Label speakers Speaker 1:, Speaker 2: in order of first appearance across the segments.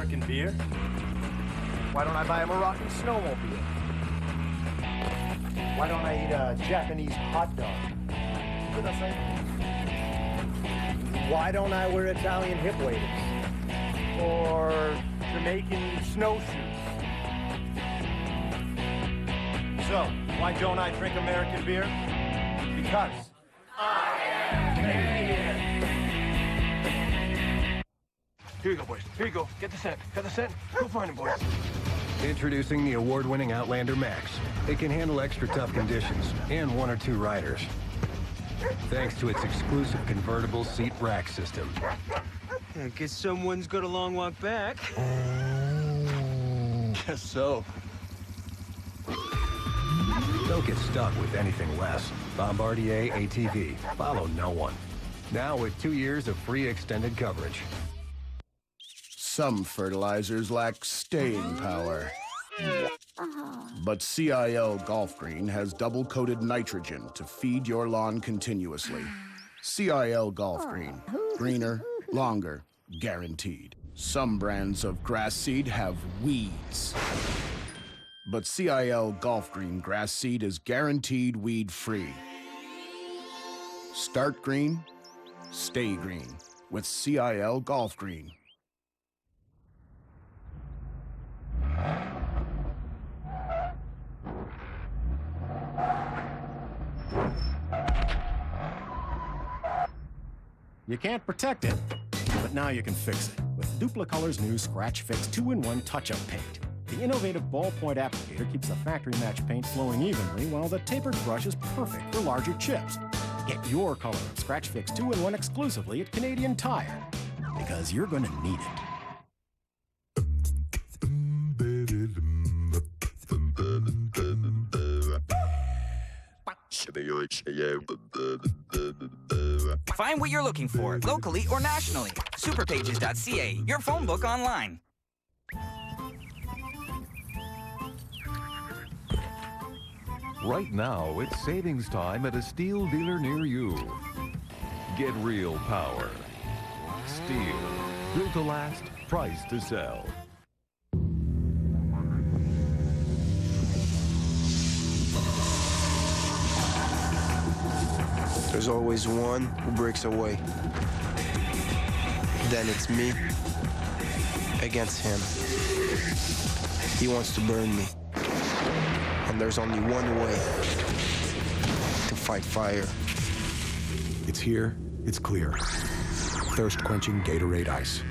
Speaker 1: American beer? Why don't I buy a Moroccan snowmobile? Why don't I eat a Japanese hot dog? What did I say? Why don't I wear Italian hip waders? Or Jamaican snowshoes? So, why don't I drink American beer? Because I am Canadian. Here you go, boys. Here you go. Get the scent. Got the scent? Go find him, boys.
Speaker 2: Introducing the award-winning Outlander Max. It can handle extra tough conditions and 1 or 2 riders. Thanks to its exclusive convertible seat rack system.
Speaker 3: I guess someone's got a long walk back.
Speaker 1: Guess so.
Speaker 2: Don't get stuck with anything less. Bombardier ATV. Follow no one. Now with 2 years of free extended coverage.
Speaker 4: Some fertilizers lack staying power. But CIL Golf Green has double-coated nitrogen to feed your lawn continuously. CIL Golf Green. Greener, longer, guaranteed. Some brands of grass seed have weeds. But CIL Golf Green grass seed is guaranteed weed-free. Start green, stay green with CIL Golf Green.
Speaker 5: You can't protect it, but now you can fix it with Duplicolor's new Scratch Fix 2-in-1 Touch-Up Paint. The innovative ballpoint applicator keeps the factory-matched paint flowing evenly, while the tapered brush is perfect for larger chips. Get your color of Scratch Fix 2-in-1 exclusively at Canadian Tire, because you're gonna need it.
Speaker 6: Find what you're looking for, locally or nationally. Superpages.ca, your phone book online.
Speaker 7: Right now, it's savings time at a steel dealer near you. Get real power. Steel. Built to last, priced to sell.
Speaker 3: There's always one who breaks away. Then it's me against him. He wants to burn me. And there's only one way to fight fire.
Speaker 5: It's here, it's clear. Thirst-quenching Gatorade Ice.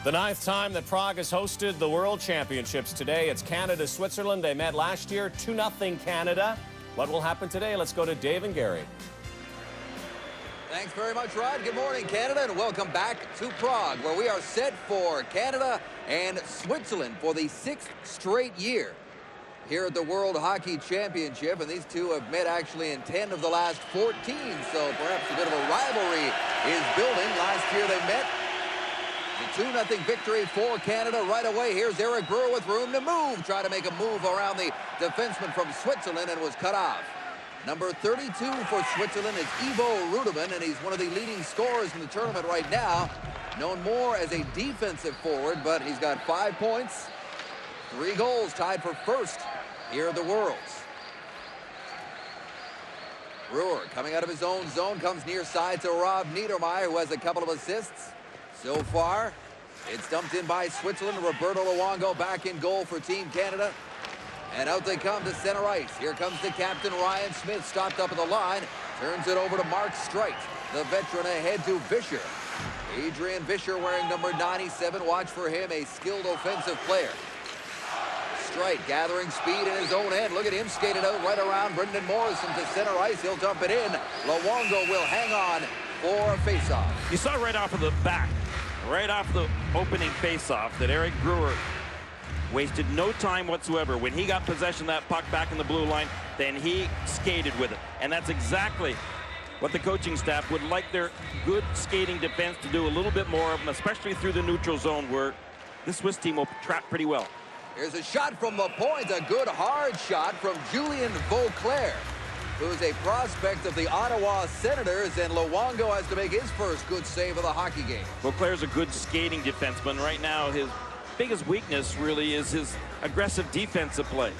Speaker 8: The 9th time that Prague has hosted the World Championships. Today, it's Canada-Switzerland. They met last year, 2-0 Canada. What will happen today? Let's go to Dave and Gary.
Speaker 9: Thanks very much, Rod. Good morning, Canada, and welcome back to Prague, where we are set for Canada and Switzerland for the 6th straight year here at the World Hockey Championship. And these two have met actually in 10 of the last 14, so perhaps a bit of a rivalry is building. Last year they met. The 2-0 victory for Canada right away. Here's Eric Brewer with room to move. Try to make a move around the defenseman from Switzerland and was cut off. Number 32 for Switzerland is Ivo Rudeman, and he's one of the leading scorers in the tournament right now. Known more as a defensive forward, but he's got 5 points, 3 goals, tied for first here at the Worlds. Brewer coming out of his own zone, comes near side to Rob Niedermeyer, who has a couple of assists. So far, it's dumped in by Switzerland. Roberto Luongo back in goal for Team Canada. And out they come to center ice. Here comes the captain, Ryan Smith, stopped up at the line. Turns it over to Mark Streit. The veteran ahead to Vischer. Adrian Vischer wearing number 97. Watch for him, a skilled offensive player. Streit gathering speed in his own end. Look at him skated out right around Brendan Morrison to center ice. He'll dump it in. Luongo will hang on for a faceoff.
Speaker 10: You saw right off of the back, right off the opening faceoff, that Eric Brewer wasted no time whatsoever. When he got possession of that puck back in the blue line, then he skated with it. And that's exactly what the coaching staff would like their good skating defense to do a little bit more of them, especially through the neutral zone, where the Swiss team will trap pretty well.
Speaker 9: Here's a shot from the point, a good hard shot from Julien Vauclair. who's a prospect of the Ottawa Senators, and Luongo has to make his first good save of the hockey game.
Speaker 10: Beauclair's a good skating defenseman. Right now, his biggest weakness really is his aggressive defensive play.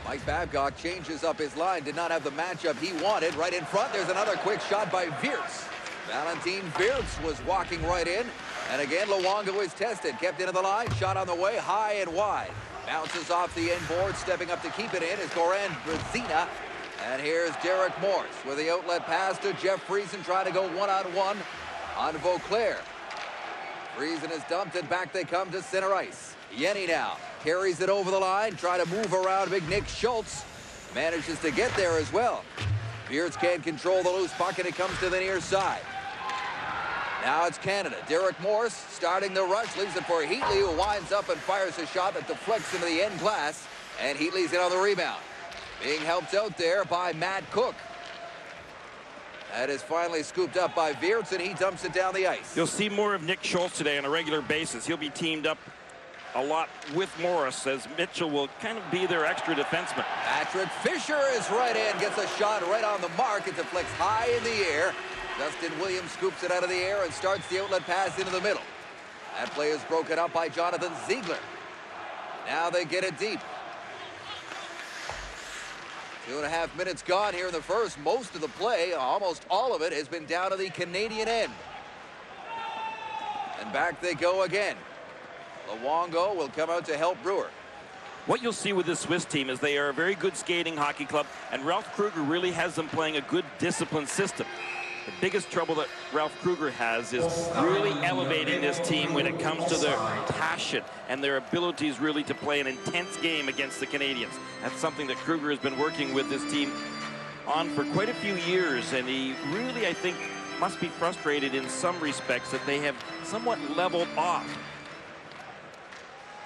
Speaker 9: Mike Babcock changes up his line. Did not have the matchup he wanted. Right in front, there's another quick shot by Wirtz. Valentin Wirtz was walking right in. And again, Luongo is tested. Kept into the line. Shot on the way, high and wide. Bounces off the end board. Stepping up to keep it in is Goran Brezina. And here's Derek Morse with the outlet pass to Jeff Friesen, trying to go one-on-one on Beauclair. Friesen is dumped, and back they come to center ice. Yenny now carries it over the line, try to move around big Nick Schultz. Manages to get there as well. Wirtz can't control the loose puck, and it comes to the near side. Now it's Canada. Derek Morse starting the rush, leaves it for Heatley, who winds up and fires a shot that deflects into the end glass, and Heatley's in on the rebound. Being helped out there by Matt Cook. That is finally scooped up by Wirtz, and he dumps it down the ice.
Speaker 10: You'll see more of Nick Schultz today on a regular basis. He'll be teamed up a lot with Morris, as Mitchell will kind of be their extra defenseman.
Speaker 9: Patrick Fisher is right in, gets a shot right on the mark. It deflects high in the air. Justin Williams scoops it out of the air and starts the outlet pass into the middle. That play is broken up by Jonathan Ziegler. Now they get it deep. 2.5 minutes gone here in the first. Most of the play, almost all of it, has been down to the Canadian end. And back they go again. Luongo will come out to help Brewer.
Speaker 10: What you'll see with this Swiss team is they are a very good skating hockey club, and Ralph Kruger really has them playing a good disciplined system. The biggest trouble that Ralph Kruger has is really elevating this team when it comes to their passion and their abilities really to play an intense game against the Canadians. That's something that Kruger has been working with this team on for quite a few years, and he really, I think, must be frustrated in some respects that they have somewhat leveled off.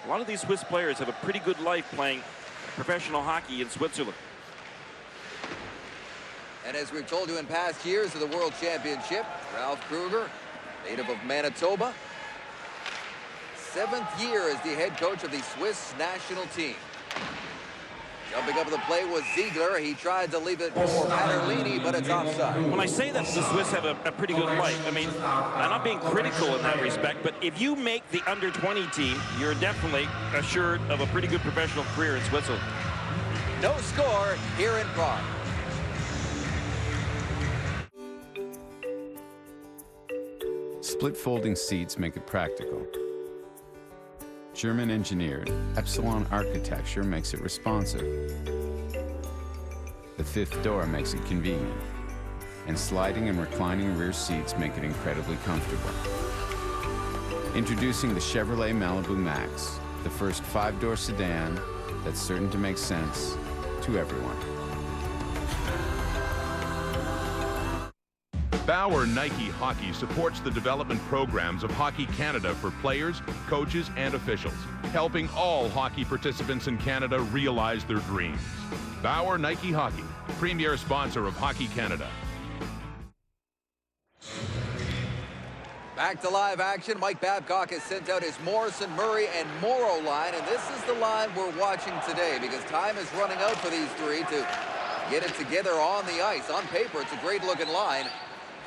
Speaker 10: A lot of these Swiss players have a pretty good life playing professional hockey in Switzerland.
Speaker 9: And as we've told you in past years of the World Championship, Ralph Kruger, native of Manitoba, 7th year as the head coach of the Swiss national team. Jumping up the play was Ziegler. He tried to leave it for Paterlini, but it's offside.
Speaker 10: When I say that the Swiss have a pretty good life, I mean, I'm not being critical in that respect, but if you make the under-20 team, you're definitely assured of a pretty good professional career in Switzerland.
Speaker 9: No score here in Prague.
Speaker 11: Split folding seats make it practical. German engineered, Epsilon architecture makes it responsive. The 5th door makes it convenient. And sliding and reclining rear seats make it incredibly comfortable. Introducing the Chevrolet Malibu Max, the first 5-door sedan that's certain to make sense to everyone.
Speaker 12: Bauer Nike Hockey supports the development programs of Hockey Canada for players, coaches, and officials, helping all hockey participants in Canada realize their dreams. Bauer Nike Hockey, premier sponsor of Hockey Canada.
Speaker 9: Back to live action. Mike Babcock has sent out his Morrison, Murray, and Morrow line, and this is the line we're watching today because time is running out for these three to get it together on the ice. On paper, it's a great-looking line,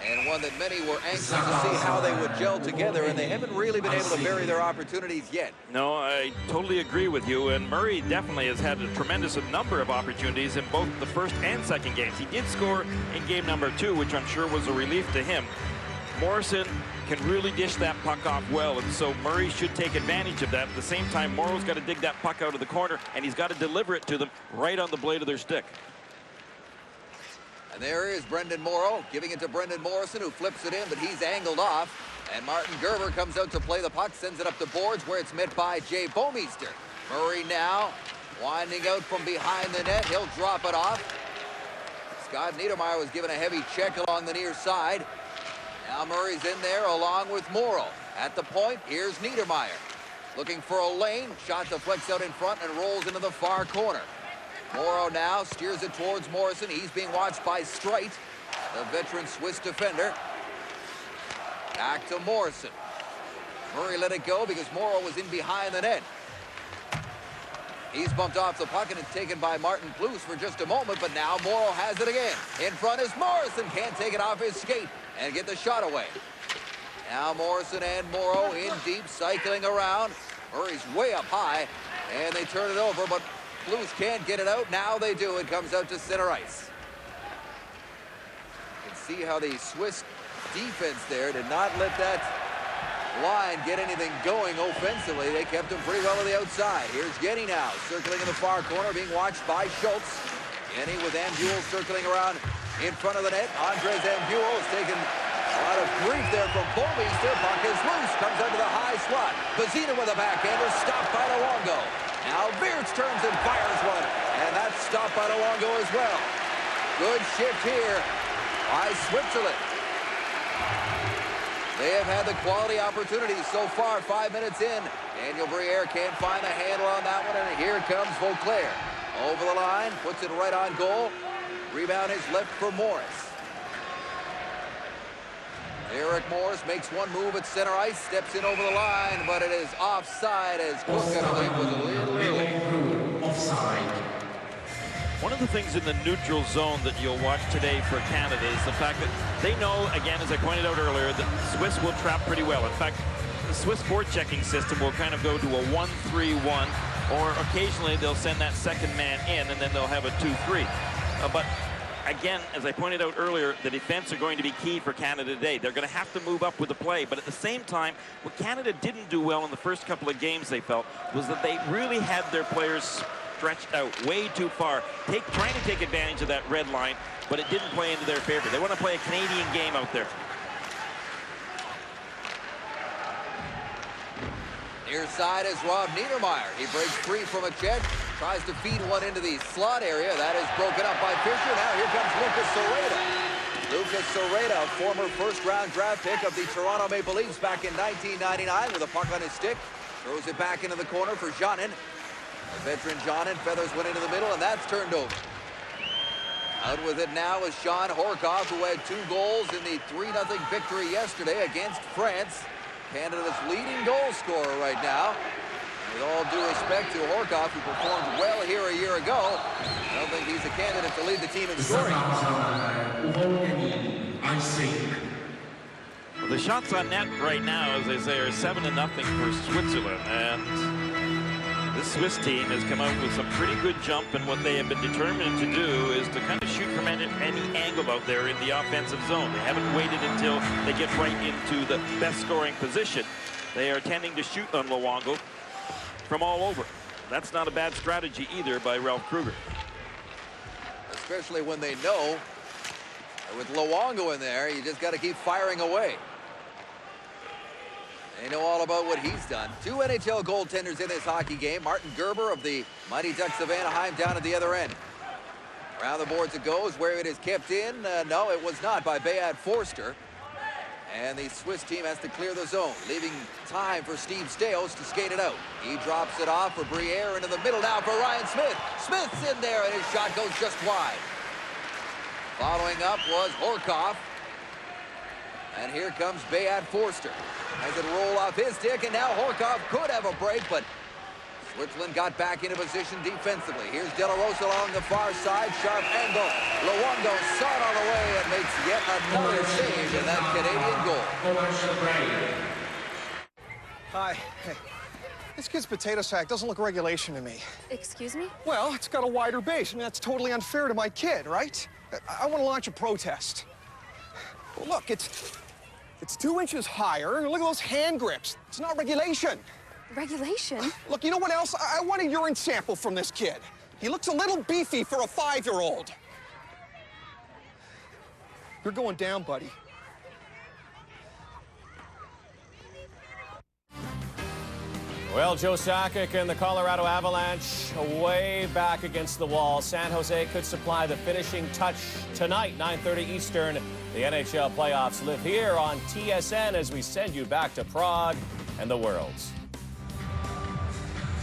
Speaker 9: and one that many were anxious to see how they would gel together, and they haven't really been able to bury their opportunities yet.
Speaker 10: No, I totally agree with you, and Murray definitely has had a tremendous number of opportunities in both the first and second games. He did score in game number 2, which I'm sure was a relief to him. Morrison can really dish that puck off well, and so Murray should take advantage of that. At the same time, Morrow's got to dig that puck out of the corner, and he's got to deliver it to them right on the blade of their stick.
Speaker 9: And there is Brendan Morrow, giving it to Brendan Morrison, who flips it in, but he's angled off. And Martin Gerber comes out to play the puck, sends it up the boards, where it's met by Jay Bomeister. Murray now winding out from behind the net. He'll drop it off. Scott Niedermayer was given a heavy check along the near side. Now Murray's in there along with Morrow. At the point, here's Niedermayer. Looking for a lane. Shot deflects out in front and rolls into the far corner. Morrow now steers it towards Morrison. He's being watched by Streit, the veteran Swiss defender. Back to Morrison. Murray let it go because Morrow was in behind the net. He's bumped off the puck, and it's taken by Martin Plus for just a moment, but now Morrow has it again. In front is Morrison. Can't take it off his skate and get the shot away. Now Morrison and Morrow in deep, cycling around. Murray's way up high, and they turn it over, but Plus can't get it out. Now they do. It comes out to center ice. You can see how the Swiss defense there did not let that line get anything going offensively. They kept him pretty well on the outside. Here's Yenny now, circling in the far corner, being watched by Schultz. Yenny with Ambuel circling around in front of the net. Andres Ambuel has taken a lot of grief there from Polmeister. Puck is loose, comes under the high slot. Bazina with a backhander, stopped by Luongo. Now Wirtz turns and fires one, and that's stopped by Luongo as well. Good shift here by Switzerland. They have had the quality opportunities so far, 5 minutes in. Daniel Briere can't find the handle on that one, and here comes Vauclair. Over the line, puts it right on goal. Rebound is left for Morris. Eric Morris makes one move at center ice, steps in over the line, but it is offside as Cook, I believe, was a little early.
Speaker 10: Offside. One of the things in the neutral zone that you'll watch today for Canada is the fact that they know, again, as I pointed out earlier, that Swiss will trap pretty well. In fact, the Swiss forechecking system will kind of go to a 1-3-1, or occasionally they'll send that second man in, and then they'll have a 2-3. But again, as I pointed out earlier, the defense are going to be key for Canada today. They're going to have to move up with the play, but at the same time, what Canada didn't do well in the first couple of games, they felt, was that they really had their players stretched out way too far, trying to take advantage of that red line, but it didn't play into their favor. They want to play a Canadian game out there.
Speaker 9: Near side is Rob Niedermeyer. He breaks free from a check, tries to feed one into the slot area. That is broken up by Fisher. Now here comes Lucas Serrata. Lucas Serrata, former first-round draft pick of the Toronto Maple Leafs back in 1999 with a puck on his stick. Throws it back into the corner for Janin. The veteran Janin feathers one into the middle, and that's turned over. Out with it now is Sean Horkoff, who had 2 goals in the 3-0 victory yesterday against France. Canada's leading goal scorer right now. With all due respect to Horkoff, who performed well here a year ago, I don't think he's a candidate to lead the team in scoring.
Speaker 10: Well, the shots on net right now, as they say, are 7-0 for Switzerland, and this Swiss team has come out with some pretty good jump, and what they have been determined to do is to kind of shoot from any angle out there in the offensive zone. They haven't waited until they get right into the best scoring position. They are tending to shoot on Luongo from all over. That's not a bad strategy either by Ralph Kruger.
Speaker 9: Especially when they know that with Luongo in there, you just got to keep firing away. They know all about what he's done. 2 NHL goaltenders in this hockey game. Martin Gerber of the Mighty Ducks of Anaheim down at the other end. Around the boards it goes, where it is kept in. No, it was not by Beat Forster. And the Swiss team has to clear the zone, leaving time for Steve Staios to skate it out. He drops it off for Briere into the middle now for Ryan Smith. Smith's in there, and his shot goes just wide. Following up was Horkoff. And here comes Beat Forster. Has it roll off his stick, and now Horkoff could have a break, but Switzerland got back into position defensively. Here's De La Rosa along the far side, sharp angle. Luongo saw it on the way and makes yet another save in that Canadian goal.
Speaker 13: Hi. Hey. This kid's potato sack doesn't look regulation to me.
Speaker 14: Excuse me?
Speaker 13: Well, it's got a wider base. I mean, that's totally unfair to my kid, right? I want to launch a protest. Well, look, it's 2 inches higher, and look at those hand grips. It's not regulation.
Speaker 14: Regulation?
Speaker 13: Look, you know what else? I want a urine sample from this kid. He looks a little beefy for a 5-year-old. You're going down, buddy.
Speaker 8: Well, Joe Sakic and the Colorado Avalanche way back against the wall. San Jose could supply the finishing touch tonight, 9:30 Eastern. The NHL playoffs live here on TSN as we send you back to Prague and the Worlds.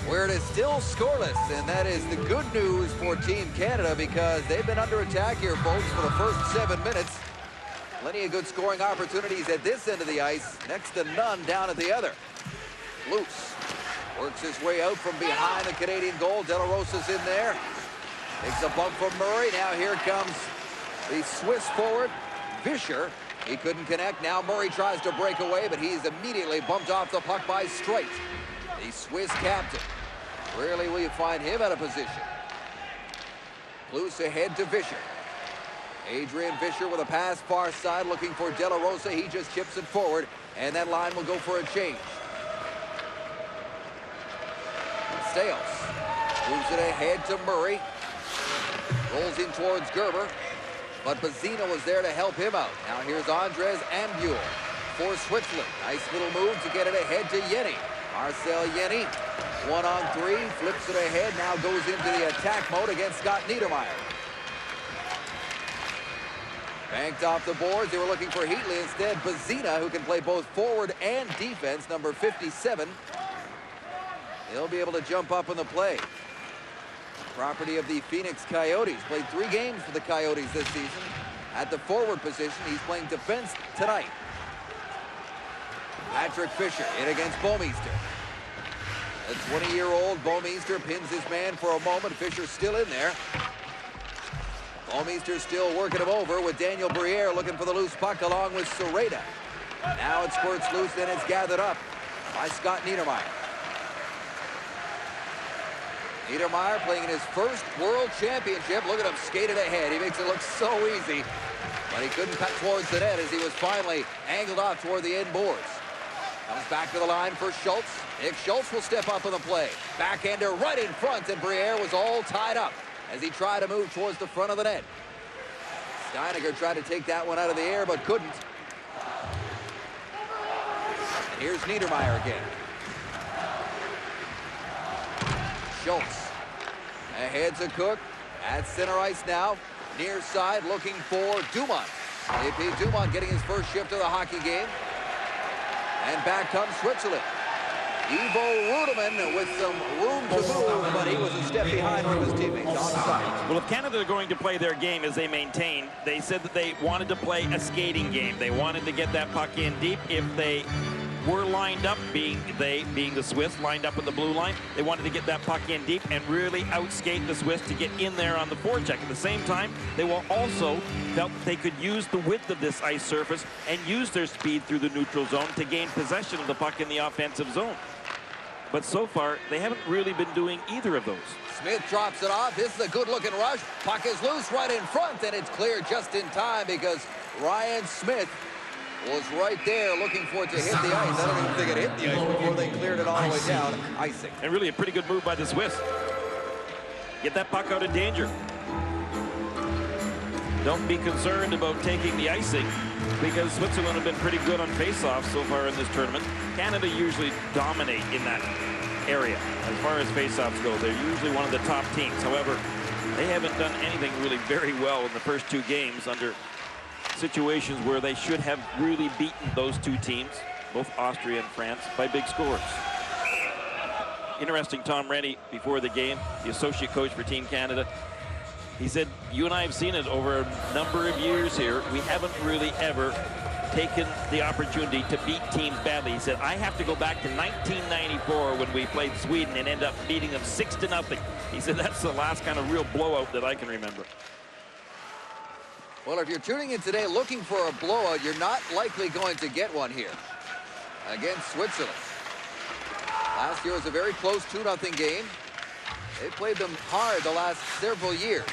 Speaker 9: Where it is still scoreless, and that is the good news for Team Canada because they've been under attack here, folks, for the first 7 minutes. Plenty of good scoring opportunities at this end of the ice, next to none down at the other. Loose. Works his way out from behind the Canadian goal. De La Rosa's in there. Takes a bump from Murray. Now here comes the Swiss forward, Vischer. He couldn't connect. Now Murray tries to break away, but he's immediately bumped off the puck by Straight. The Swiss captain. Rarely will you find him out of position. Loose ahead to Vischer. Adrian Vischer with a pass far side looking for De La Rosa. He just chips it forward, and that line will go for a change. Stales moves it ahead to Murray. Rolls in towards Gerber, but Bazzina was there to help him out. Now here's Andres Ambule for Switzerland. Nice little move to get it ahead to Yenny. Marcel Yenny, 1-on-3, flips it ahead, now goes into the attack mode against Scott Niedermayer. Banked off the boards. They were looking for Heatley. Instead, Bazzina, who can play both forward and defense, number 57. He'll be able to jump up in the play. Property of the Phoenix Coyotes. Played 3 games for the Coyotes this season. At the forward position, he's playing defense tonight. Patrick Fisher in against Bouwmeester. The 20-year-old Bouwmeester pins his man for a moment. Fisher still in there. Bouwmeester still working him over with Daniel Briere looking for the loose puck along with Sereda. Now it squirts loose, then it's gathered up by Scott Niedermayer. Niedermayer playing in his first World Championship. Look at him skated ahead. He makes it look so easy, but he couldn't cut towards the net as he was finally angled off toward the end boards. Comes back to the line for Schultz. Nick Schultz will step up in the play. Backhander right in front, and Briere was all tied up as he tried to move towards the front of the net. Steineger tried to take that one out of the air, but couldn't. And here's Niedermayer again. Schultz ahead to Cook at center ice now. Near side looking for Dumont. AP Dumont getting his first shift of the hockey game. And back comes Switzerland. Ivo Rudeman with some room to move, but he was a step behind one of his teammates offside.
Speaker 10: Well, if Canada are going to play their game as they maintain, they said that they wanted to play a skating game. They wanted to get that puck in deep. If they were lined up, being the Swiss, lined up with the blue line, they wanted to get that puck in deep and really outskate the Swiss to get in there on the forecheck. At the same time, they will also felt that they could use the width of this ice surface and use their speed through the neutral zone to gain possession of the puck in the offensive zone. But so far, they haven't really been doing either of those.
Speaker 9: Smith drops it off. This is a good-looking rush. Puck is loose right in front, and it's cleared just in time because Ryan Smith was right there looking for it to hit the ice. I don't even think it hit the ice before they cleared it all the way down. Icing.
Speaker 10: And really a pretty good move by the Swiss. Get that puck out of danger. Don't be concerned about taking the icing because Switzerland have been pretty good on face-offs so far in this tournament. Canada usually dominate in that area as far as face-offs go. They're usually one of the top teams. However, they haven't done anything really very well in the first 2 games under situations where they should have really beaten those 2 teams, both Austria and France, by big scores. Interesting, Tom Rennie, before the game, the associate coach for Team Canada, he said, you and I have seen it over a number of years here. We haven't really ever taken the opportunity to beat teams badly. He said, I have to go back to 1994 when we played Sweden and end up beating them 6-0. He said, that's the last kind of real blowout that I can remember.
Speaker 9: Well, if you're tuning in today looking for a blowout, you're not likely going to get one here against Switzerland. Last year was a very close 2-0 game. They played them hard the last several years,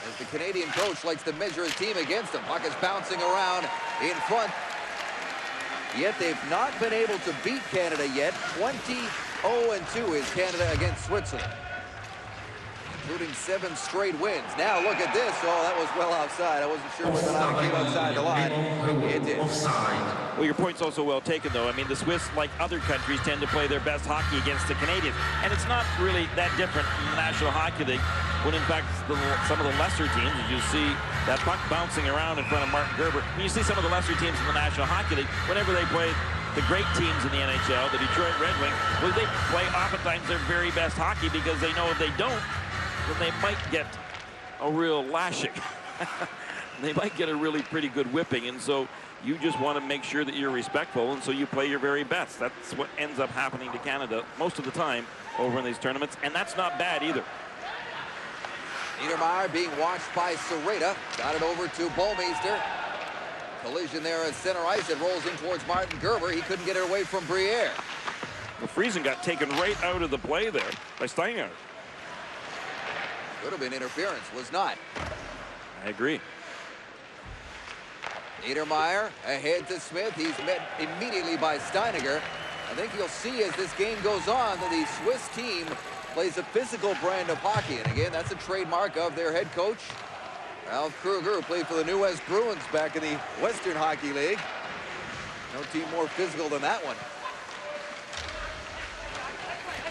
Speaker 9: as the Canadian coach likes to measure his team against them. Puck is bouncing around in front. Yet they've not been able to beat Canada yet. 20-0-2 is Canada against Switzerland, including 7 straight wins. Now look at this. Oh, that was well outside. I wasn't sure whether or not it came outside the line. It did.
Speaker 10: Well, your point's also well taken, though. I mean, the Swiss, like other countries, tend to play their best hockey against the Canadians. And it's not really that different in the National Hockey League when, in fact, some of the lesser teams, you see that puck bouncing around in front of Martin Gerber. When you see some of the lesser teams in the National Hockey League, whenever they play the great teams in the NHL, the Detroit Red Wings, well, they play oftentimes their very best hockey because they know if they don't, then they might get a real lashing. they might get a really pretty good whipping, and so you just want to make sure that you're respectful, and so you play your very best. That's what ends up happening to Canada most of the time over in these tournaments, and that's not bad either.
Speaker 9: Niedermeyer being watched by Sereda. Got it over to Bouwmeester. Collision there at center ice. It rolls in towards Martin Gerber. He couldn't get it away from Briere.
Speaker 10: Well, Friesen got taken right out of the play there by Steinhardt.
Speaker 9: Could have been interference. Was not.
Speaker 10: I agree.
Speaker 9: Niedermeyer ahead to Smith. He's met immediately by Steiniger. I think you'll see as this game goes on that the Swiss team plays a physical brand of hockey. And again, that's a trademark of their head coach, Ralph Kruger, who played for the New West Bruins back in the Western Hockey League. No team more physical than that one.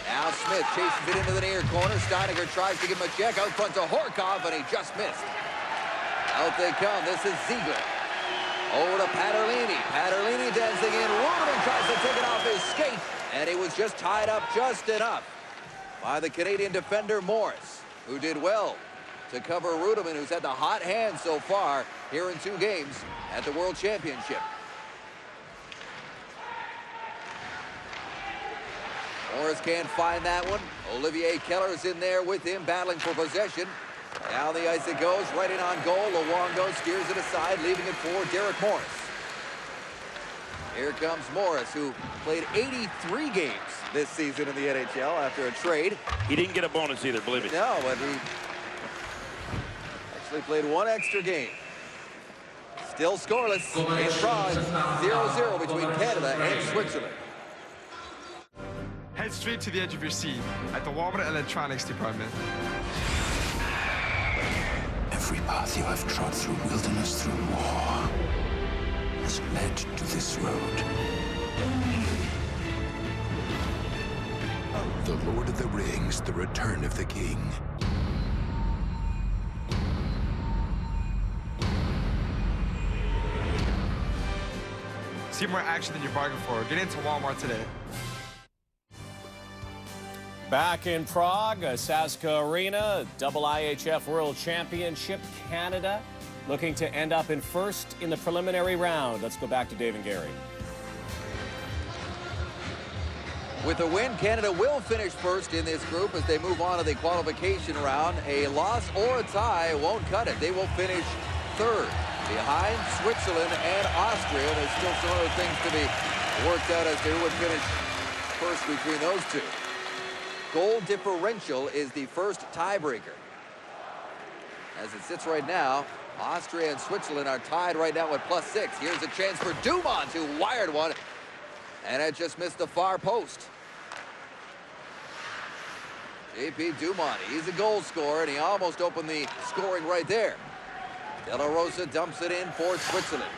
Speaker 9: Now Smith chases it into the near corner. Steiniger tries to give him a check out front to Horkov, and he just missed. Out they come. This is Ziegler. Over to Paterlini. Paterlini dancing in. Ruderman tries to take it off his skate, and he was just tied up just enough by the Canadian defender Morris, who did well to cover Ruderman, who's had the hot hand so far here in 2 games at the World Championship. Morris can't find that one. Olivier Keller's in there with him, battling for possession. Down the ice it goes, right in on goal. Luongo steers it aside, leaving it for Derek Morris. Here comes Morris, who played 83 games this season in the NHL after a trade.
Speaker 10: He didn't get a bonus either, believe me.
Speaker 9: No, but he actually played 1 extra game. Still scoreless in Prague, 0-0 between Canada and Switzerland.
Speaker 15: Head straight to the edge of your seat at the Walmart Electronics Department.
Speaker 16: Every path you have trod through wilderness, through war, has led to this road.
Speaker 17: The Lord of the Rings, The Return of the King.
Speaker 15: See more action than you bargained for. Get into Walmart today.
Speaker 8: Back in Prague, Saska Arena, double IIHF World Championship, Canada looking to end up in first in the preliminary round. Let's go back to Dave and Gary.
Speaker 9: With a win, Canada will finish first in this group as they move on to the qualification round. A loss or a tie won't cut it. They will finish third behind Switzerland and Austria. There's still some other things to be worked out as to who would finish first between those two. Goal differential is the first tiebreaker. As it sits right now, Austria and Switzerland are tied right now at +6. Here's a chance for Dumont, who wired one, and it just missed the far post. J.P. Dumont, he's a goal scorer, and he almost opened the scoring right there. De La Rosa dumps it in for Switzerland.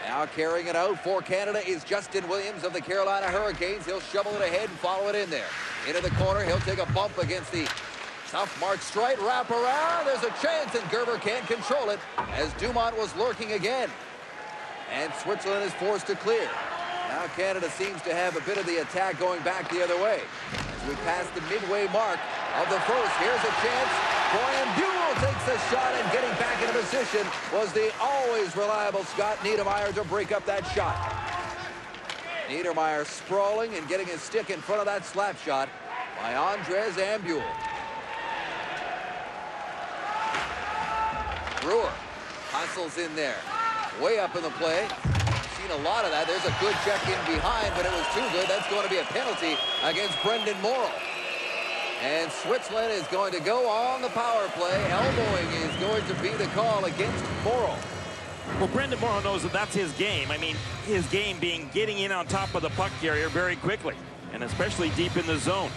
Speaker 9: Now carrying it out for Canada is Justin Williams of the Carolina Hurricanes. He'll shovel it ahead and follow it in there. Into the corner, he'll take a bump against the tough Mark Streit. Wrap around, there's a chance, and Gerber can't control it as Dumont was lurking again. And Switzerland is forced to clear. Now Canada seems to have a bit of the attack going back the other way. As we pass the midway mark of the first, here's a chance. Brian Buell takes a shot, and getting back into position was the always reliable Scott Niedermeyer to break up that shot. Niedermeyer sprawling and getting his stick in front of that slap shot by Andres Ambuel. Brewer hustles in there, way up in the play. Seen a lot of that. There's a good check in behind, but it was too good. That's going to be a penalty against Brendan Morrow. And Switzerland is going to go on the power play. Elbowing is going to be the call against Morrow.
Speaker 10: Well, Brendan Morrow knows that that's his game. I mean, his game being getting in on top of the puck carrier very quickly, and especially deep in the zone.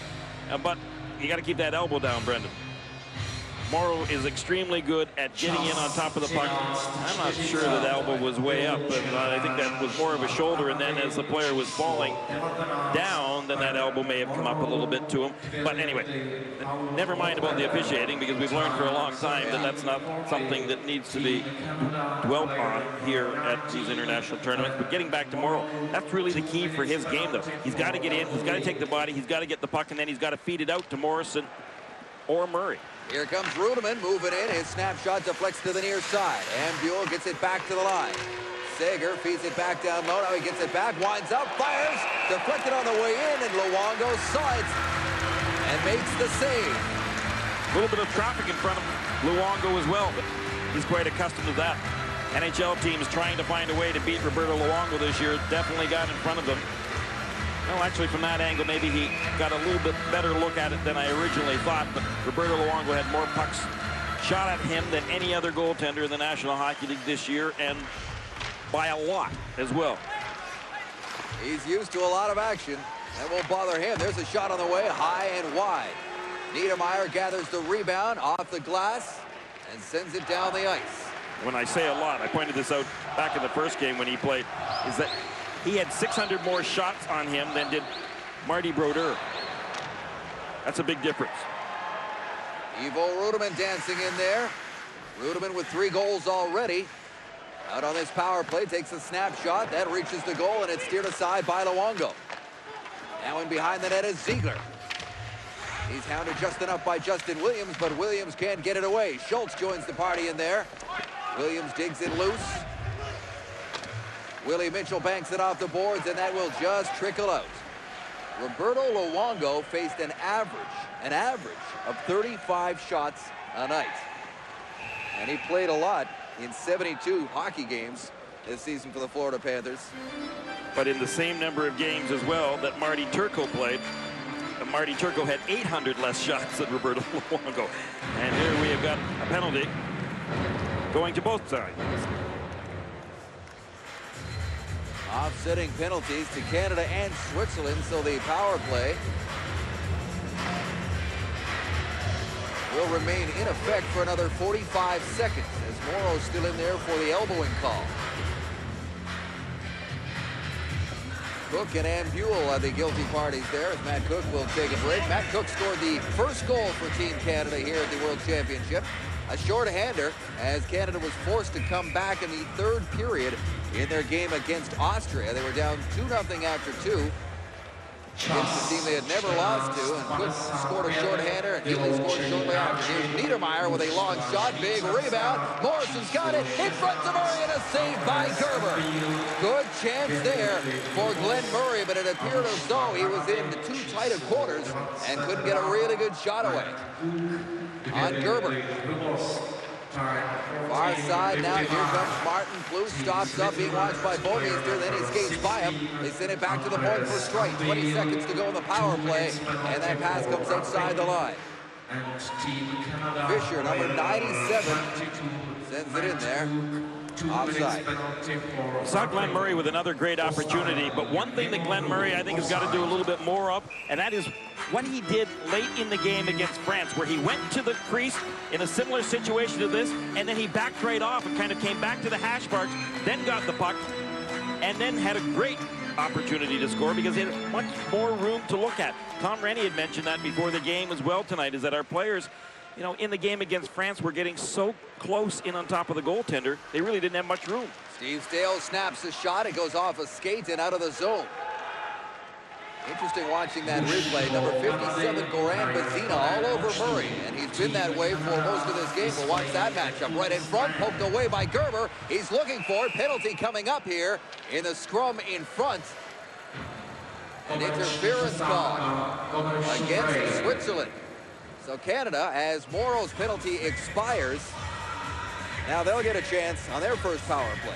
Speaker 10: But you got to keep that elbow down, Brendan. Morrow is extremely good at getting in on top of the puck. I'm not sure that elbow was way up, but I think that was more of a shoulder, and then as the player was falling down, then that elbow may have come up a little bit to him. But anyway, never mind about the officiating, because we've learned for a long time that that's not something that needs to be dwelt on here at these international tournaments. But getting back to Morrow, that's really the key for his game, though. He's got to get in, he's got to take the body, he's got to get the puck, and then he's got to feed it out to Morrison or Murray.
Speaker 9: Here comes Rudeman moving in. His snapshot deflects to the near side. Ambule gets it back to the line. Sager feeds it back down low. Now he gets it back, winds up, fires. Deflected on the way in, and Luongo saw it and makes the save.
Speaker 10: A little bit of traffic in front of Luongo as well, but he's quite accustomed to that. NHL teams trying to find a way to beat Roberto Luongo this year definitely got in front of them. Well, actually, from that angle, maybe he got a little bit better look at it than I originally thought, but Roberto Luongo had more pucks shot at him than any other goaltender in the National Hockey League this year, and by a lot as well.
Speaker 9: He's used to a lot of action. That won't bother him. There's a shot on the way, high and wide. Niedermeyer gathers the rebound off the glass and sends it down the ice.
Speaker 10: When I say a lot, I pointed this out back in the first game when he played, is that he had 600 more shots on him than did Marty Brodeur. That's a big difference.
Speaker 9: Ivo Rudeman dancing in there. Rudeman with 3 goals already. Out on this power play, takes a snapshot. That reaches the goal, and it's steered aside by Luongo. Now in behind the net is Ziegler. He's hounded just enough by Justin Williams, but Williams can't get it away. Schultz joins the party in there. Williams digs it loose. Willie Mitchell banks it off the boards, and that will just trickle out. Roberto Luongo faced an average of 35 shots a night. And he played a lot in 72 hockey games this season for the Florida Panthers.
Speaker 10: But in the same number of games as well that Marty Turco played, Marty Turco had 800 less shots than Roberto Luongo. And here we have got a penalty going to both sides.
Speaker 9: Offsetting penalties to Canada and Switzerland, so the power play will remain in effect for another 45 seconds as Morrow's still in there for the elbowing call. Cook and Ambule are the guilty parties there as Matt Cook will take a break. Matt Cook scored the first goal for Team Canada here at the World Championship. A shorthander as Canada was forced to come back in the third period in their game against Austria. They were down 2-0 after 2. Against the team they had never lost to, and Cook scored a shorthander, and Healy scored shortly after. Here's Niedermeyer with a long shot, big rebound. Morrison's got it in front of Murray, and a save by Gerber. Good chance there for Glenn Murray, but it appeared as though he was in too tight of quarters and couldn't get a really good shot away on Gerber. Far side now, here comes Martin. Blue stops up, being watched by Bouwmeester, then he skates by him. They send it back to the point for strike. 20 seconds to go in the power play, and that pass comes outside the line. Fisher, number 97, sends it in there. Offside.
Speaker 10: Saw Glenn Murray with another great opportunity, but one thing that Glenn Murray I think has got to do a little bit more of, and that is what he did late in the game against France, where he went to the crease in a similar situation to this, and then he backed right off and kind of came back to the hash marks, then got the puck, and then had a great opportunity to score because he had much more room to look at. Tom Rennie had mentioned that before the game as well tonight, is that our players, you know, in the game against France, were getting so close in on top of the goaltender, they really didn't have much room.
Speaker 9: Steve Stale snaps the shot. It goes off a skate and out of the zone. Interesting watching that replay. Number 57, Goran Bazina, all over Murray. And he's been that way for most of this game. We'll watch that matchup right in front. Poked away by Gerber. He's looking for it. Penalty coming up here in the scrum in front. An interference call against Switzerland. So Canada, as Morrow's penalty expires, now they'll get a chance on their first power play.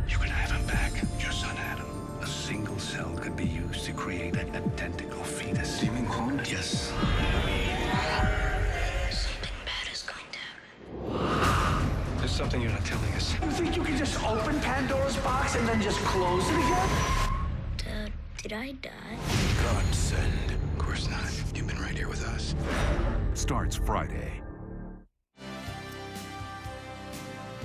Speaker 16: You can have him back, your son Adam. A single cell could be used to create an identical fetus. Demon clone? Yes.
Speaker 18: Something bad is going down.
Speaker 16: There's something you're not telling us.
Speaker 19: You think you can just open Pandora's box and then just close it again?
Speaker 18: Dad, did I die?
Speaker 17: God send. Of course not. You've been right here with us.
Speaker 7: Starts Friday.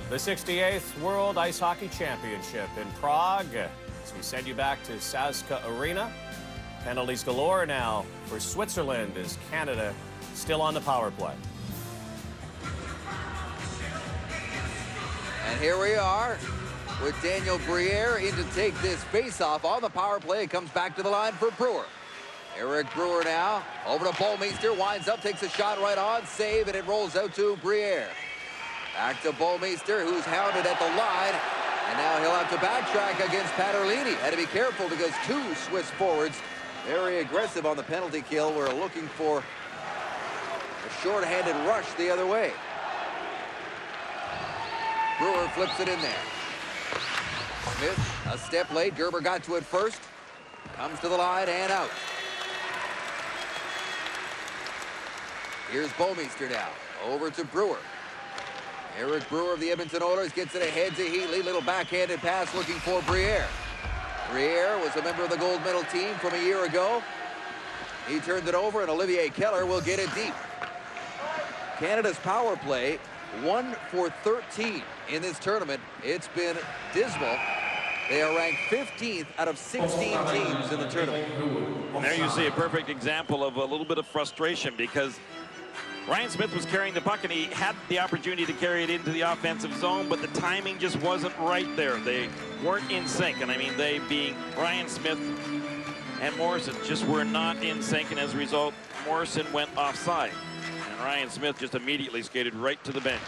Speaker 8: The 68th World Ice Hockey Championship in Prague. As we send you back to Sazka Arena. Penalties galore now for Switzerland as Canada still on the power play.
Speaker 9: And here we are with Daniel Briere in to take this faceoff on the power play. It comes back to the line for Brewer. Eric Brewer now over to Bolmeister, winds up, takes a shot right on, save, and it rolls out to Briere. Back to Bolmeister, who's hounded at the line, and now he'll have to backtrack against Paterlini. Had to be careful because two Swiss forwards very aggressive on the penalty kill. We're looking for a short-handed rush the other way. Brewer flips it in there. Smith, a step late. Gerber got to it first. Comes to the line and out. Here's Bolmeister now. Over to Brewer. Eric Brewer of the Edmonton Oilers gets it ahead to Heatley. Little backhanded pass looking for Briere. Briere was a member of the gold medal team from a year ago. He turned it over, and Olivier Keller will get it deep. Canada's power play, 1 for 13 in this tournament. It's been dismal. They are ranked 15th out of 16 teams in the tournament.
Speaker 10: And there you see a perfect example of a little bit of frustration, because Ryan Smith was carrying the puck and he had the opportunity to carry it into the offensive zone, but the timing just wasn't right there. They weren't in sync, and I mean they being Ryan Smith and Morrison just were not in sync, and as a result Morrison went offside and Ryan Smith just immediately skated right to the bench.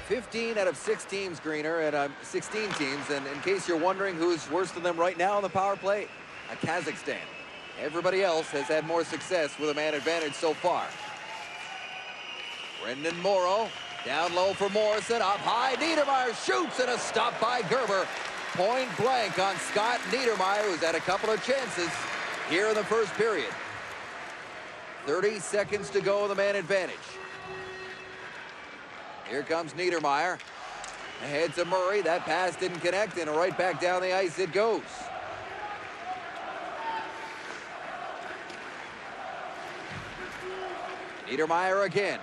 Speaker 9: 15 out of 6 teams, Greener, and 16 teams, and in case you're wondering who's worse than them right now on the power play, Kazakhstan. Everybody else has had more success with a man advantage so far. Brendan Morrow down low for Morrison, up high. Niedermeyer shoots, and a stop by Gerber. Point blank on Scott Niedermeyer, who's had a couple of chances here in the first period. 30 seconds to go in the man advantage. Here comes Niedermeyer. Ahead to Murray. That pass didn't connect, and right back down the ice it goes. Niedermeyer again.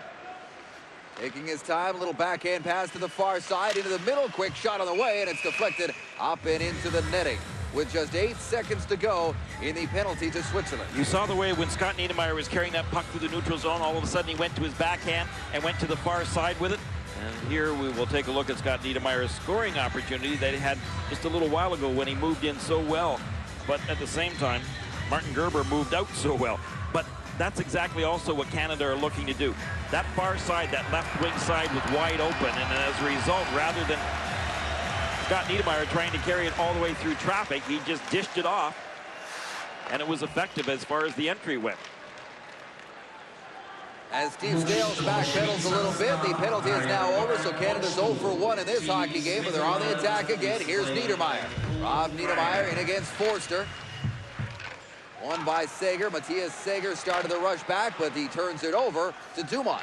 Speaker 9: Taking his time, a little backhand pass to the far side, into the middle, quick shot on the way, and it's deflected up and into the netting with just 8 seconds to go in the penalty to Switzerland.
Speaker 10: You saw the way when Scott Niedermeyer was carrying that puck through the neutral zone, all of a sudden he went to his backhand and went to the far side with it. And here we will take a look at Scott Niedermeyer's scoring opportunity that he had just a little while ago when he moved in so well. But at the same time, Martin Gerber moved out so well. But that's exactly also what Canada are looking to do. That far side, that left wing side was wide open, and as a result, rather than Scott Niedermeyer trying to carry it all the way through traffic, he just dished it off, and it was effective as far as the entry went.
Speaker 9: As Steve Stales backpedals a little bit, the penalty is now over, so Canada's 0 for 1 in this hockey game, but they're on the attack again. Here's Niedermeyer. Rob Niedermeyer in against Forster. Won by Sager. Matthias Sager started the rush back, but he turns it over to Dumont.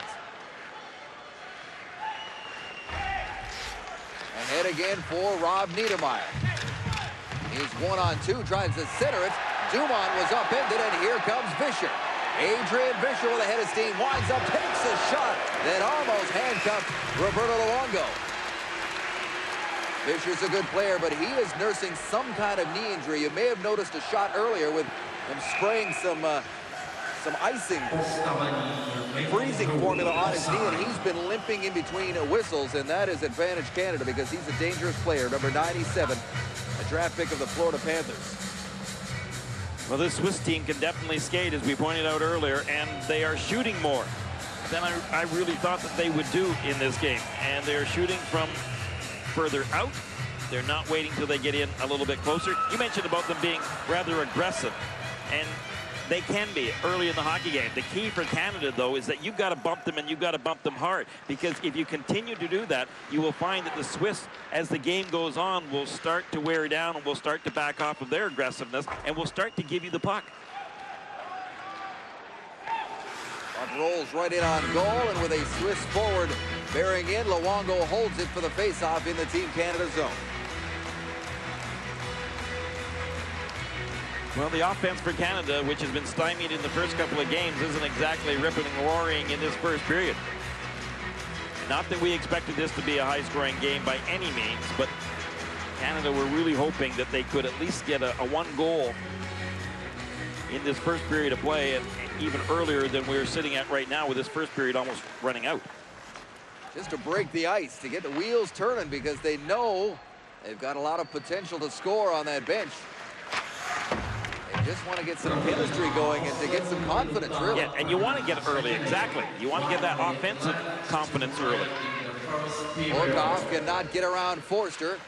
Speaker 9: Ahead again for Rob Niedermeyer. He's 1-on-2, tries to center it. Dumont was upended, and here comes Vischer. Adrian Vischer with a head of steam, winds up, takes a shot, then almost handcuffed Roberto Luongo. Vischer's a good player, but he is nursing some kind of knee injury. You may have noticed a shot earlier with him spraying some icing, freezing formula on his knee, and he's been limping in between whistles, and that is advantage Canada because he's a dangerous player, number 97, a draft pick of the Florida Panthers.
Speaker 10: Well, this Swiss team can definitely skate, as we pointed out earlier, and they are shooting more than I really thought that they would do in this game. And they're shooting from further out. They're not waiting till they get in a little bit closer. You mentioned about them being rather aggressive, and they can be early in the hockey game. The key for Canada, though, is that you've got to bump them, and you've got to bump them hard, because if you continue to do that, you will find that the Swiss, as the game goes on, will start to wear down and will start to back off of their aggressiveness and will start to give you the puck.
Speaker 9: Puck rolls right in on goal, and with a Swiss forward bearing in, Luongo holds it for the faceoff in the Team Canada zone.
Speaker 10: Well, the offense for Canada, which has been stymied in the first couple of games, isn't exactly ripping and roaring in this first period. Not that we expected this to be a high-scoring game by any means, but Canada were really hoping that they could at least get a one goal in this first period of play, and even earlier than we're sitting at right now with this first period almost running out.
Speaker 9: just to break the ice, to get the wheels turning, because they know they've got a lot of potential to score on that bench. They just want to get some chemistry going and to get some confidence, really.
Speaker 10: Yeah, and you want to get it early, exactly. You want to get that offensive confidence early.
Speaker 9: Horkoff cannot get around Forster.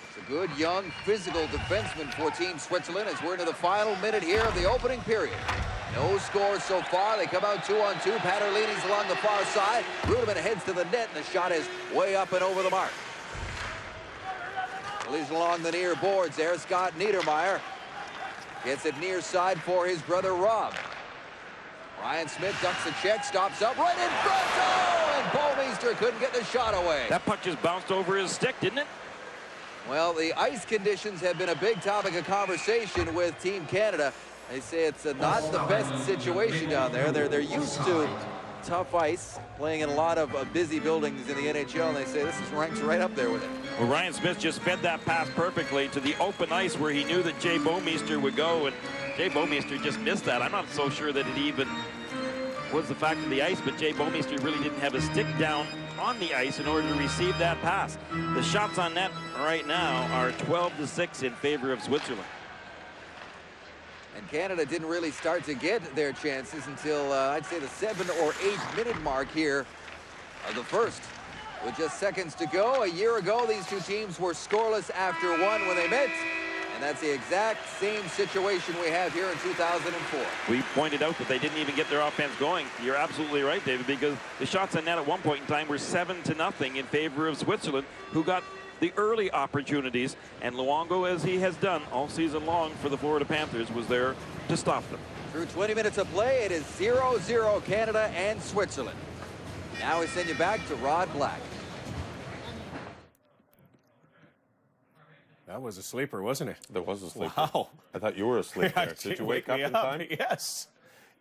Speaker 9: It's a good, young, physical defenseman for Team Switzerland as we're into the final minute here of the opening period. No scores so far. They come out 2-on-2. Paterlini's along the far side. Rudeman heads to the net, and the shot is way up and over the mark. He's along the near boards there. Scott Niedermeyer gets it near side for his brother Rob. Ryan Smith ducks a check, stops up right in front. Oh, and Bouwmeester couldn't get the shot away.
Speaker 10: That puck just bounced over his stick, didn't it?
Speaker 9: Well, the ice conditions have been a big topic of conversation with Team Canada. They say it's not the best situation down there. They're used to tough ice, playing in a lot of busy buildings in the NHL, and they say this ranks right up there with it.
Speaker 10: Well, Ryan Smith just fed that pass perfectly to the open ice where he knew that Jay Bouwmeester would go, and Jay Bouwmeester just missed that. I'm not so sure that it even was the fact of the ice, but Jay Bouwmeester really didn't have his stick down on the ice in order to receive that pass. The shots on net right now are 12-6 in favor of Switzerland.
Speaker 9: And Canada didn't really start to get their chances until, I'd say, the 7 or 8 minute mark here of the first. With just seconds to go, a year ago, these two teams were scoreless after one when they met. And that's the exact same situation we have here in 2004.
Speaker 10: We pointed out that they didn't even get their offense going. You're absolutely right, David, because the shots on net at one point in time were 7-0 in favor of Switzerland, who got the early opportunities, and Luongo, as he has done all season long for the Florida Panthers, was there to stop them.
Speaker 9: Through 20 minutes of play, it is 0-0 Canada and Switzerland. Now we send you back to Rod Black.
Speaker 8: That was a sleeper, wasn't it?
Speaker 20: That was a sleeper.
Speaker 8: Wow.
Speaker 20: I thought you were asleep there. Did you wake up in time?
Speaker 8: Yes.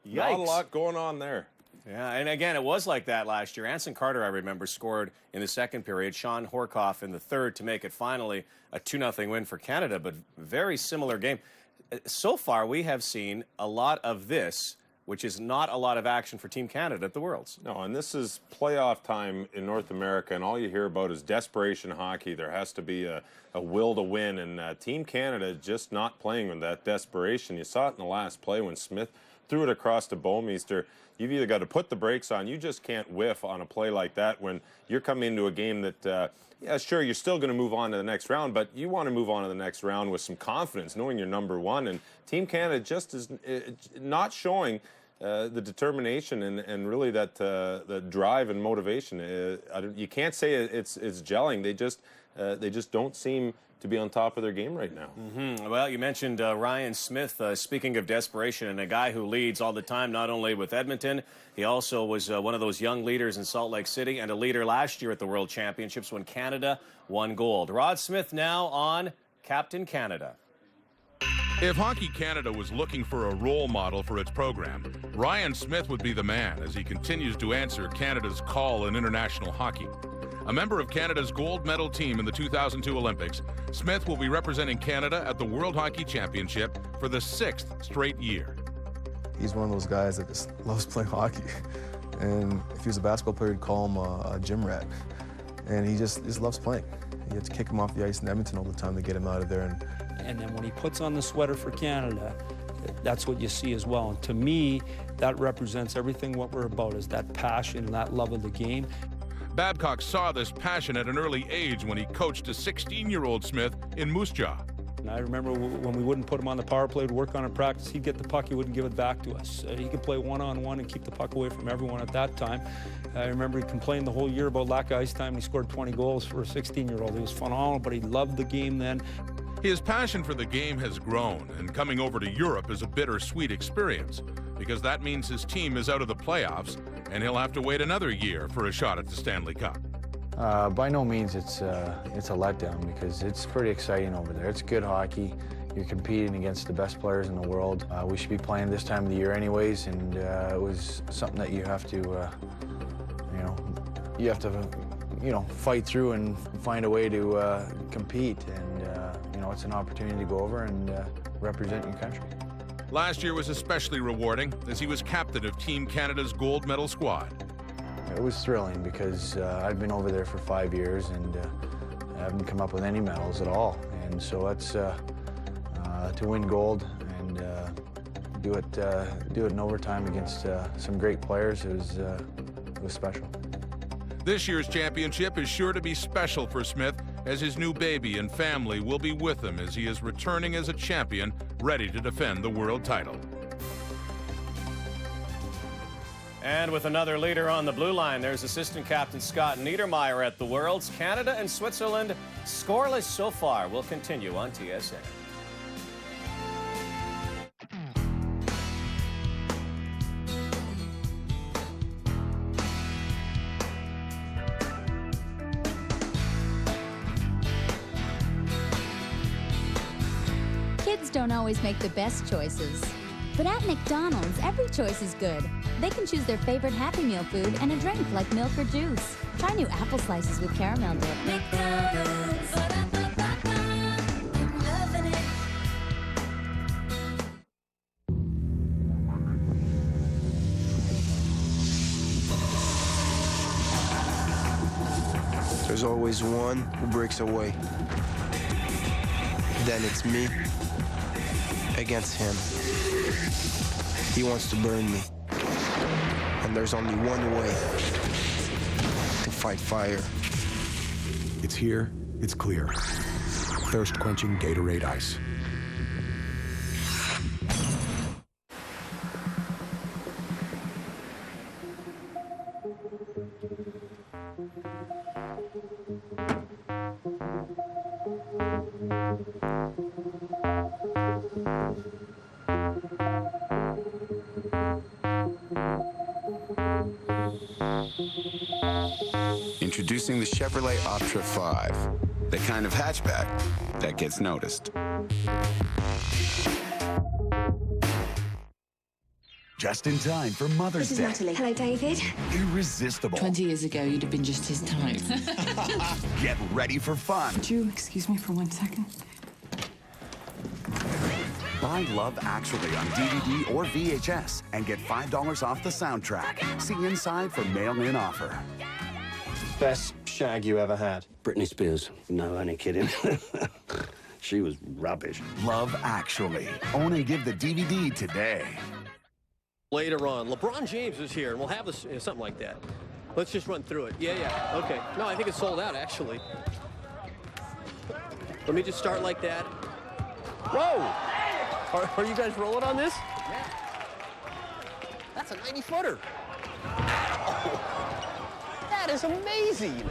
Speaker 8: Yikes.
Speaker 20: Not a lot going on there.
Speaker 8: Yeah, and again, it was like that last year. Anson Carter, I remember, scored in the second period. Sean Horkoff in the third to make it finally a 2-0 win for Canada, but very similar game. So far, we have seen a lot of this, which is not a lot of action for Team Canada at the Worlds.
Speaker 20: No, and this is playoff time in North America, and all you hear about is desperation hockey. There has to be a will to win, and Team Canada just not playing with that desperation. You saw it in the last play when Smith threw it across to Bouwmeester. You've either got to put the brakes on. You just can't whiff on a play like that when you're coming into a game that, yeah, sure, you're still going to move on to the next round, but you want to move on to the next round with some confidence, knowing you're number one. And Team Canada just is not showing the determination and really that the drive and motivation. You can't say it's gelling. They just don't seem to be on top of their game right now.
Speaker 8: Well, you mentioned Ryan Smith. Speaking of desperation, and a guy who leads all the time, not only with Edmonton, he also was one of those young leaders in Salt Lake City and a leader last year at the World Championships when Canada won gold. Rod Smith now on Captain Canada.
Speaker 12: If Hockey Canada was looking for a role model for its program, Ryan Smith would be the man as he continues to answer Canada's call in international hockey. A member of Canada's gold medal team in the 2002 Olympics, Smith will be representing Canada at the World Hockey Championship for the 6th straight year.
Speaker 21: He's one of those guys that just loves playing hockey. And if he was a basketball player, you'd call him a gym rat. And he just loves playing. You have to kick him off the ice in Edmonton all the time to get him out of there.
Speaker 22: And then when he puts on the sweater for Canada, that's what you see as well. And to me, that represents everything what we're about, is that passion and that love of the game.
Speaker 12: Babcock saw this passion at an early age when he coached a 16-year-old Smith in Moose Jaw.
Speaker 22: And I remember when we wouldn't put him on the power play to work on in practice, he'd get the puck, he wouldn't give it back to us. He could play one-on-one and keep the puck away from everyone at that time. I remember he complained the whole year about lack of ice time, and he scored 20 goals for a 16-year-old. He was phenomenal, but he loved the game then.
Speaker 12: His passion for the game has grown, and coming over to Europe is a bittersweet experience, because that means his team is out of the playoffs, and he'll have to wait another year for a shot at the Stanley Cup.
Speaker 23: By no means it's a letdown, because it's pretty exciting over there. It's good hockey. You're competing against the best players in the world. We should be playing this time of the year anyways, and it was something that you have to, fight through and find a way to compete. And it's an opportunity to go over and represent your country.
Speaker 12: Last year was especially rewarding as he was captain of Team Canada's gold medal squad.
Speaker 23: It was thrilling because I'd been over there for 5 years and I haven't come up with any medals at all. And so it's to win gold and do it in overtime against some great players. It was special.
Speaker 12: This year's championship is sure to be special for Smith, as his new baby and family will be with him as he is returning as a champion, ready to defend the world title.
Speaker 8: And with another leader on the blue line, there's assistant captain Scott Niedermayer at the Worlds. Canada and Switzerland scoreless so far. Will continue on TSN.
Speaker 1: Kids don't always make the best choices. But at McDonald's, every choice is good. They can choose their favorite Happy Meal food and a drink like milk or juice. Try new apple slices with caramel dip. McDonald's. I'm loving it.
Speaker 3: There's always one who breaks away. Then it's me against him. He wants to burn me. And there's only one way to fight fire.
Speaker 2: It's here, it's clear. Thirst-quenching Gatorade Ice.
Speaker 17: Introducing the Chevrolet Optra 5, the kind of hatchback that gets noticed.
Speaker 4: Just in time for Mother's
Speaker 24: This is
Speaker 4: Day.
Speaker 24: Natalie. Hello, David.
Speaker 4: Irresistible.
Speaker 24: 20 years ago, you'd have been just his type.
Speaker 4: Get ready for fun.
Speaker 24: Would you excuse me for 1 second?
Speaker 4: Buy Love Actually on DVD or VHS and get $5 off the soundtrack. See inside for mail-in offer.
Speaker 25: Best shag you ever had?
Speaker 26: Britney Spears. No, only kidding. She was rubbish.
Speaker 4: Love Actually. Own and give the DVD today.
Speaker 27: Later on, LeBron James is here, and we'll have this, something like that. Let's just run through it. Yeah, okay. No, I think it's sold out, actually. Let me just start like that. Whoa! Are you guys rolling on this? Yeah. That's a 90-footer. Oh, that is amazing.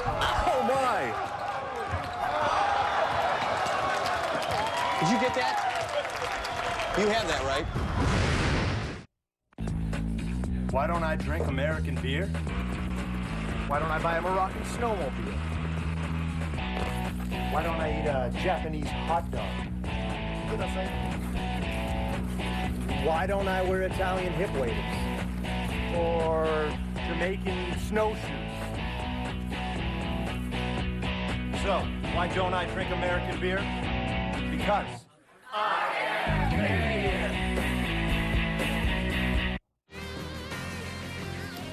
Speaker 27: Oh, my. Did you get that? You have that, right?
Speaker 28: Why don't I drink American beer? Why don't I buy a Moroccan snowmobile? Why don't I eat a Japanese hot dog? What did I say? Why don't I wear Italian hip waders? Or Jamaican snowshoes? So, why don't I drink American beer? Because I am Canadian.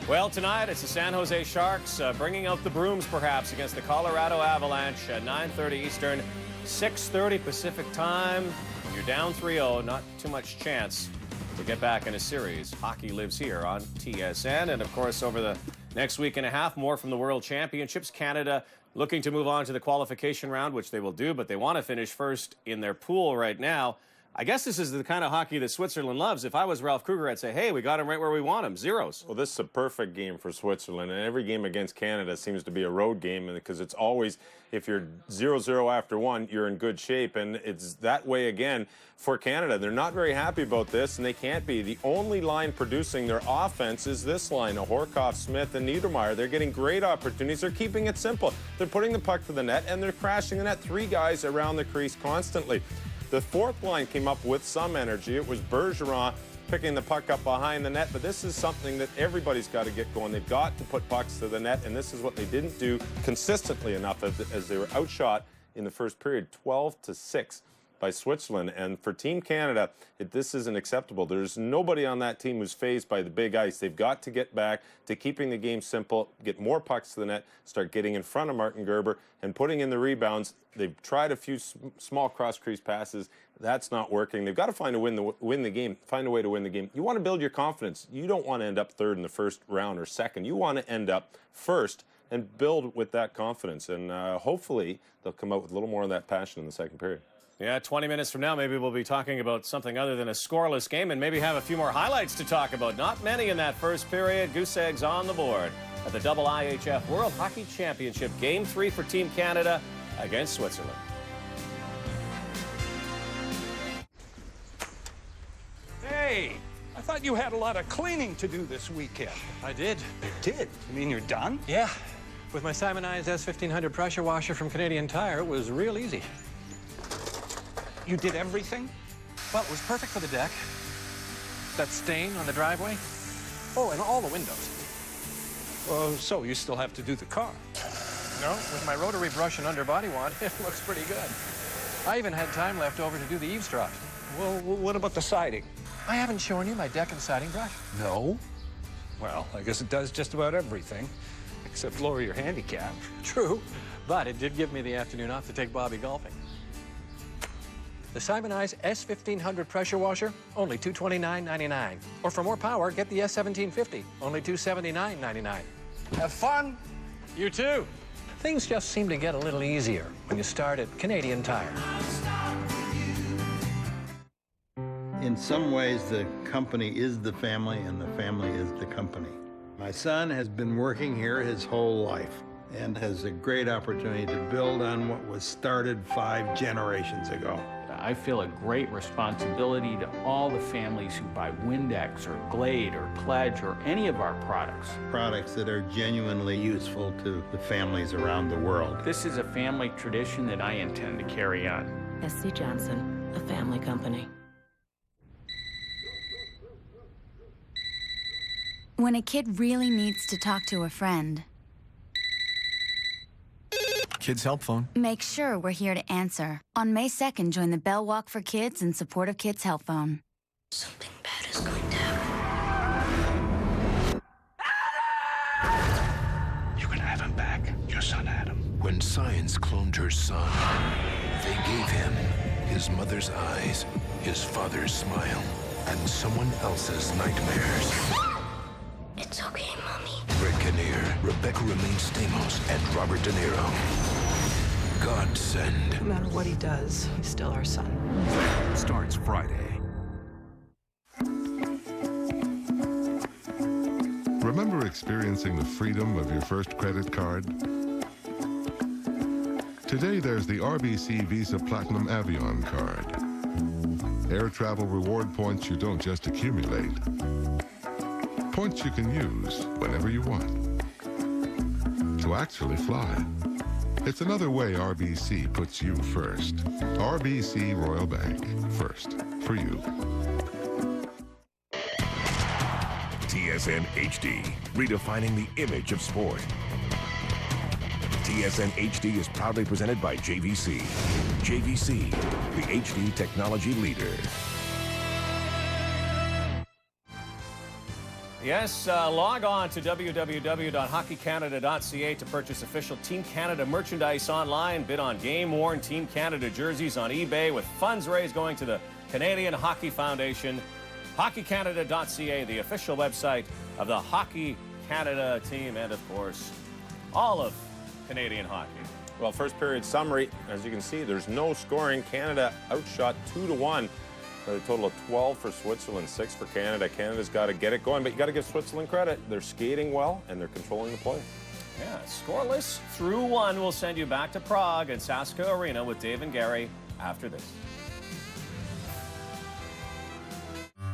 Speaker 8: Well, tonight it's the San Jose Sharks bringing out the brooms, perhaps, against the Colorado Avalanche at 9:30 Eastern, 6:30 Pacific time. When you're down 3-0, not too much chance to get back in a series. Hockey lives here on TSN. And, of course, over the next week and a half, more from the World Championships. Canada looking to move on to the qualification round, which they will do, but they want to finish first in their pool right now. I guess this is the kind of hockey that Switzerland loves. If I was Ralph Kruger, I'd say, hey, we got him right where we want him, zeros.
Speaker 20: Well, this is a perfect game for Switzerland, and every game against Canada seems to be a road game because it's always, if you're 0-0 after one, you're in good shape, and it's that way again for Canada. They're not very happy about this, and they can't be. The only line producing their offense is this line, Horkoff, Smith, and Niedermayer. They're getting great opportunities. They're keeping it simple. They're putting the puck to the net, and they're crashing the net. 3 guys around the crease constantly. The fourth line came up with some energy. It was Bergeron picking the puck up behind the net, but this is something that everybody's got to get going. They've got to put pucks to the net, and this is what they didn't do consistently enough as they were outshot in the first period, 12-6 by Switzerland. And for Team Canada, this isn't acceptable. There's nobody on that team who's fazed by the big ice. They've got to get back to keeping the game simple, get more pucks to the net, start getting in front of Martin Gerber and putting in the rebounds. They've tried a few small cross-crease passes. That's not working. They've got to find a way to win the game. You want to build your confidence. You don't want to end up third in the first round or second. You want to end up first and build with that confidence. And hopefully they'll come out with a little more of that passion in the second period.
Speaker 8: Yeah, 20 minutes from now, maybe we'll be talking about something other than a scoreless game and maybe have a few more highlights to talk about. Not many in that first period. Goose eggs on the board at the IIHF World Hockey Championship. Game 3 for Team Canada against Switzerland.
Speaker 5: Hey, I thought you had a lot of cleaning to do this weekend.
Speaker 27: I did.
Speaker 5: You did? You mean you're done?
Speaker 27: Yeah. With my Simonized S1500 pressure washer from Canadian Tire, it was real easy.
Speaker 5: You did everything?
Speaker 27: Well, it was perfect for the deck. That stain on the driveway. Oh, and all the windows.
Speaker 5: Well, so you still have to do the car.
Speaker 27: No, with my rotary brush and underbody wand, it looks pretty good. I even had time left over to do the eaves troughs.
Speaker 5: Well, what about the siding?
Speaker 27: I haven't shown you my deck and siding brush.
Speaker 5: No? Well, I guess it does just about everything, except lower your handicap.
Speaker 27: True, but it did give me the afternoon off to take Bobby golfing. The Simonized S1500 pressure washer, only $229.99. Or for more power, get the S1750, only $279.99.
Speaker 5: Have fun.
Speaker 27: You too. Things just seem to get a little easier when you start at Canadian Tire.
Speaker 6: In some ways, the company is the family and the family is the company. My son has been working here his whole life and has a great opportunity to build on what was started 5 generations ago.
Speaker 11: I feel a great responsibility to all the families who buy Windex or Glade or Pledge or any of our products.
Speaker 6: Products that are genuinely useful to the families around the world.
Speaker 11: This is a family tradition that I intend to carry on.
Speaker 13: S.C. Johnson, a family company.
Speaker 1: When a kid really needs to talk to a friend,
Speaker 2: Kids Help Phone.
Speaker 1: make sure we're here to answer. On May 2nd, join the Bell Walk for Kids in support of Kids Help Phone.
Speaker 13: Something bad is going down.
Speaker 2: You can have him back, your son Adam. When science cloned her son, they gave him his mother's eyes, his father's smile, and someone else's nightmares.
Speaker 13: It's okay, Mommy.
Speaker 2: Rick Kinnear, Rebecca Romaine Stamos, and Robert De Niro. Godsend.
Speaker 24: No matter what he does, he's still our son.
Speaker 2: Starts Friday.
Speaker 14: Remember experiencing the freedom of your first credit card? Today, there's the RBC Visa Platinum Avion card. Air travel reward points you don't just accumulate. Points you can use whenever you want. To actually fly. It's another way RBC puts you first. RBC Royal Bank. First. For you.
Speaker 15: TSN HD, redefining the image of sport. TSN HD is proudly presented by JVC. JVC, the HD technology leader.
Speaker 8: Yes, log on to www.hockeycanada.ca to purchase official Team Canada merchandise online. Bid on game-worn Team Canada jerseys on eBay with funds raised going to the Canadian Hockey Foundation. HockeyCanada.ca, the official website of the Hockey Canada team, and of course, all of Canadian hockey.
Speaker 20: Well, first period summary, as you can see, there's no scoring. Canada outshot 2-1. A total of 12 for Switzerland, 6 for Canada. Canada's got to get it going, but you got to give Switzerland credit. They're skating well, and they're controlling the play.
Speaker 8: Yeah, scoreless through 1. We'll send you back to Prague and Sasko Arena with Dave and Gary after this.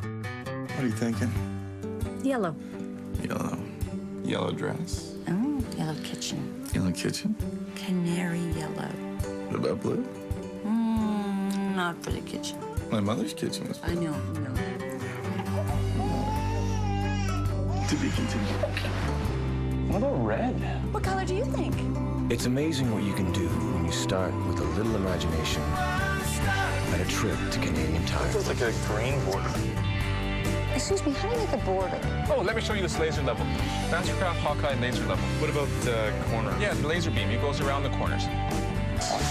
Speaker 16: What are you thinking?
Speaker 13: Yellow.
Speaker 16: Yellow. Yellow dress.
Speaker 13: Oh, yellow kitchen.
Speaker 16: Yellow kitchen.
Speaker 13: Canary yellow.
Speaker 16: What about blue?
Speaker 13: Not for the kitchen.
Speaker 16: My mother's kitchen was blue.
Speaker 13: I know.
Speaker 16: To be continued.
Speaker 14: What about red?
Speaker 13: What color do you think?
Speaker 3: It's amazing what you can do when you start with a little imagination. and a trip to Canadian Tire.
Speaker 16: Feels like a grain border.
Speaker 13: Excuse me, how do you make a border?
Speaker 16: Oh, let me show you this laser level. Mastercraft Hawkeye laser level. What about the corner? Yeah, the laser beam. It goes around the corners.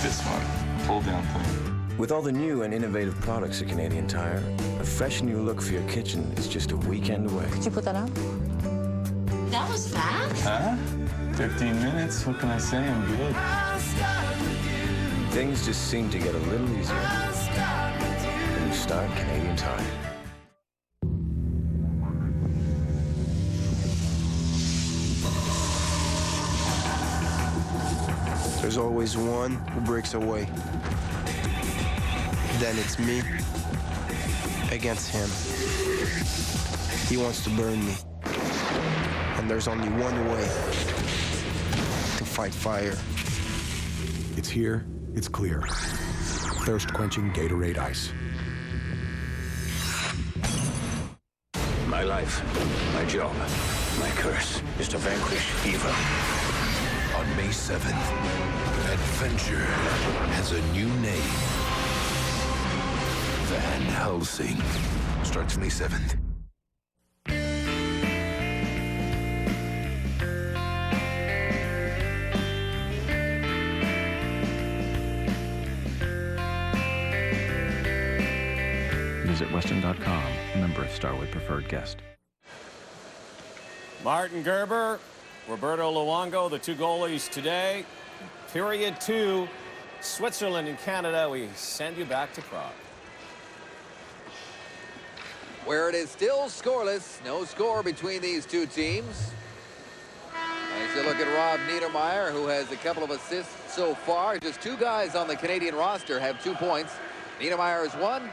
Speaker 16: This one. Pull down thing.
Speaker 3: With all the new and innovative products at Canadian Tire, a fresh new look for your kitchen is just a weekend away.
Speaker 13: Could you put that on? That was fast.
Speaker 16: Huh? 15 minutes. What can I say? I'm good.
Speaker 3: Things just seem to get a little easier when you start Canadian Tire. There's always one who breaks away. Then it's me against him. He wants to burn me. And there's only one way to fight fire.
Speaker 15: It's here, it's clear. Thirst-quenching Gatorade Ice.
Speaker 2: My life, my job, my curse is to vanquish evil. On May 7th, adventure has a new name. Van Helsing starts May 7th.
Speaker 7: Visit Western.com, member of Starwood Preferred Guest.
Speaker 8: Martin Gerber, Roberto Luongo, the two goalies today. Period 2, Switzerland and Canada. We send you back to Prague.
Speaker 9: Where it is still scoreless, no score between these two teams. As you look at Rob Niedermayer, who has a couple of assists so far. Just two guys on the Canadian roster have 2 points. Niedermayer is one.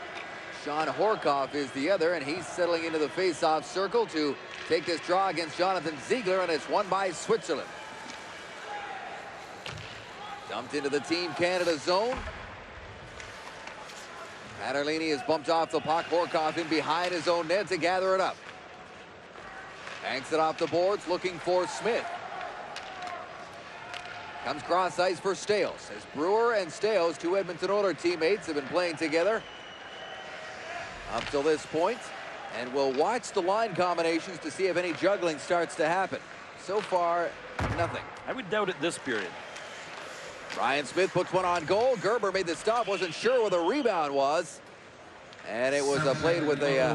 Speaker 9: Sean Horkoff is the other, and he's settling into the face-off circle to take this draw against Jonathan Ziegler, and it's won by Switzerland. Dumped into the Team Canada zone. Paterlini is bumped off the puck. Horkoff in behind his own net to gather it up. Banks it off the boards, looking for Smith. Comes cross ice for Stales. As Brewer and Stales, two Edmonton Oilers teammates, have been playing together up till this point, and we'll watch the line combinations to see if any juggling starts to happen. So far, nothing.
Speaker 10: I would doubt it this period.
Speaker 9: Ryan Smith puts one on goal. Gerber made the stop, wasn't sure where the rebound was, and it was played with a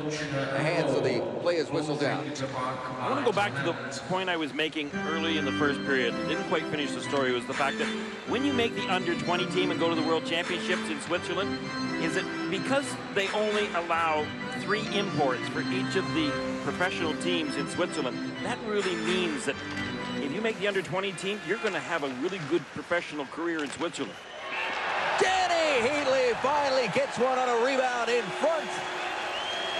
Speaker 9: hand, so the play is whistled down.
Speaker 10: I want to go back to the point I was making early in the first period. Didn't quite finish the story. Was the fact that when you make the under-20 team and go to the World Championships in Switzerland, is it because they only allow 3 imports for each of the professional teams in Switzerland? That really means that if you make the under-20 team, you're going to have a really good professional career in Switzerland.
Speaker 9: Danny Heatley finally gets one on a rebound in front.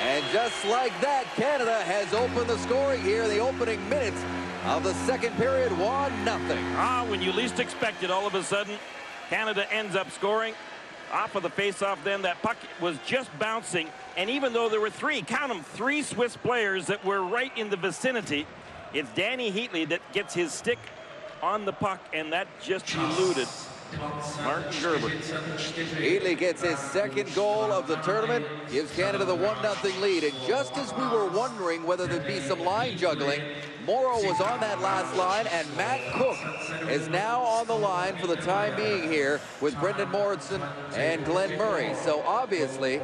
Speaker 9: And just like that, Canada has opened the scoring here in the opening minutes of the second period, 1-0.
Speaker 10: When you least expect it, all of a sudden, Canada ends up scoring. Off of the face-off then, that puck was just bouncing. And even though there were 3, count them, 3 Swiss players that were right in the vicinity, it's Danny Heatley that gets his stick on the puck, and that just eluded Martin Gerber.
Speaker 9: Heatley gets his second goal of the tournament, gives Canada the 1-0 lead. And just as we were wondering whether there'd be some line juggling, Morrow was on that last line, and Matt Cook is now on the line for the time being here with Brendan Morrison and Glenn Murray. So obviously,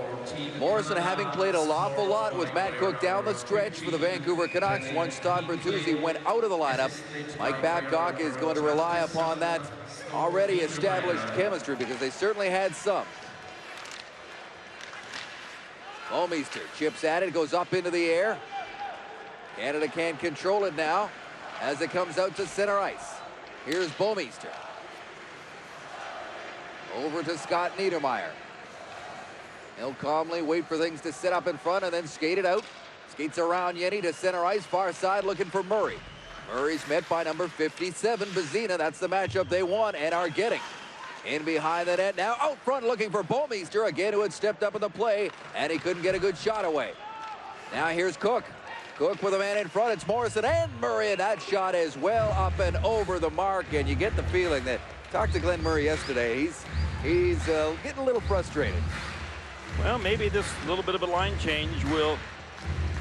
Speaker 9: Morrison having played an awful lot with Matt Cook down the stretch for the Vancouver Canucks once Todd Bertuzzi went out of the lineup. Mike Babcock is going to rely upon that already established chemistry, because they certainly had some. Bouwmeester chips at it, goes up into the air. Canada can't control it now as it comes out to center ice. Here's Bouwmeester. Over to Scott Niedermayer. He'll calmly wait for things to set up in front and then skate it out. Skates around Yenny to center ice, far side looking for Murray. Murray's met by number 57, Bazina. That's the matchup they want and are getting. In behind the net now, out front looking for Bouwmeester again, who had stepped up in the play, and he couldn't get a good shot away. Now here's Cook. Cook with a man in front. It's Morrison and Murray, and that shot is well up and over the mark, and you get the feeling that, talked to Glenn Murray yesterday, he's getting a little frustrated.
Speaker 10: Well, maybe this little bit of a line change will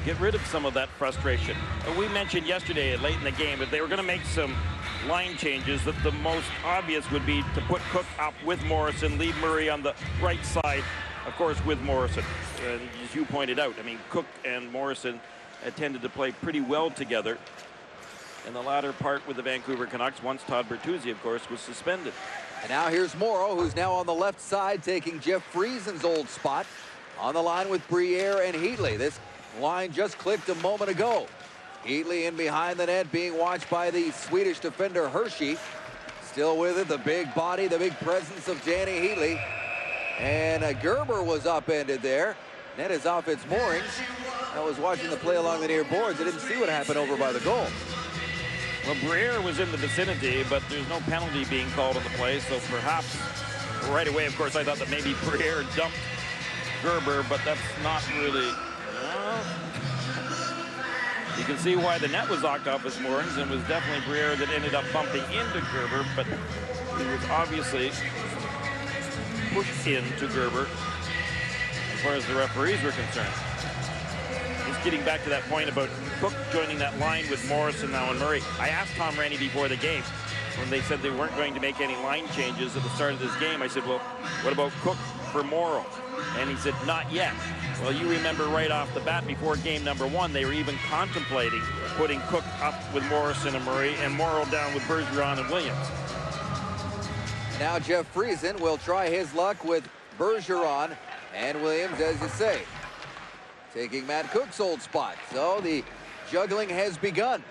Speaker 10: get rid of some of that frustration. We mentioned yesterday late in the game that they were going to make some line changes, that the most obvious would be to put Cook up with Morrison, leave Murray on the right side, of course, with Morrison. And as you pointed out, I mean, Cook and Morrison tended to play pretty well together in the latter part with the Vancouver Canucks, once Todd Bertuzzi, of course, was suspended.
Speaker 9: And now here's Morrow, who's now on the left side, taking Jeff Friesen's old spot on the line with Briere and Heatley. This line just clicked a moment ago. Heatley in behind the net, being watched by the Swedish defender Hershey. Still with it, the big body, the big presence of Danny Heatley. And Gerber was upended there. Net is off its moorings. I was watching the play along the near boards. I didn't see what happened over by the goal.
Speaker 10: Well, Briere was in the vicinity, but there's no penalty being called on the play, so perhaps right away, of course, I thought that maybe Briere dumped Gerber, but that's not really... You can see why the net was knocked off its moorings, and it was definitely Briere that ended up bumping into Gerber, but he was obviously pushed into Gerber as far as the referees were concerned. Just getting back to that point about Cook joining that line with Morrison now and Murray. I asked Tom Rennie before the game, when they said they weren't going to make any line changes at the start of this game, I said, well, what about Cook for Morrow? And he said, not yet. Well, you remember right off the bat, before game number 1, they were even contemplating putting Cook up with Morrison and Murray and Morrow down with Bergeron and Williams.
Speaker 9: Now Jeff Friesen will try his luck with Bergeron and Williams, as you say, taking Matt Cook's old spot. So the juggling has begun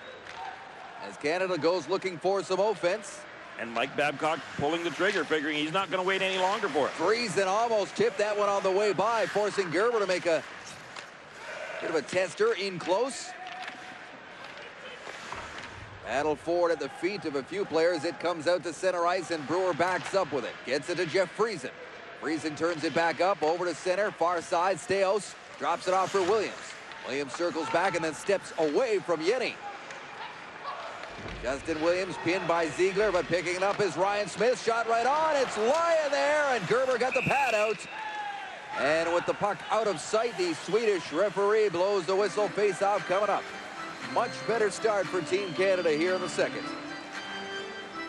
Speaker 9: as Canada goes looking for some offense.
Speaker 10: And Mike Babcock pulling the trigger, figuring he's not going to wait any longer for it.
Speaker 9: Friesen almost tipped that one on the way by, forcing Gerber to make a bit of a tester in close. Battle forward at the feet of a few players. It comes out to center ice, and Brewer backs up with it. Gets it to Jeff Friesen. Friesen turns it back up, over to center, far side. Steos drops it off for Williams. Williams circles back and then steps away from Yenny. Justin Williams pinned by Ziegler, but picking it up is Ryan Smith. Shot right on. It's lying there, and Gerber got the pad out. And with the puck out of sight, the Swedish referee blows the whistle. Face-off coming up. Much better start for Team Canada here in the second.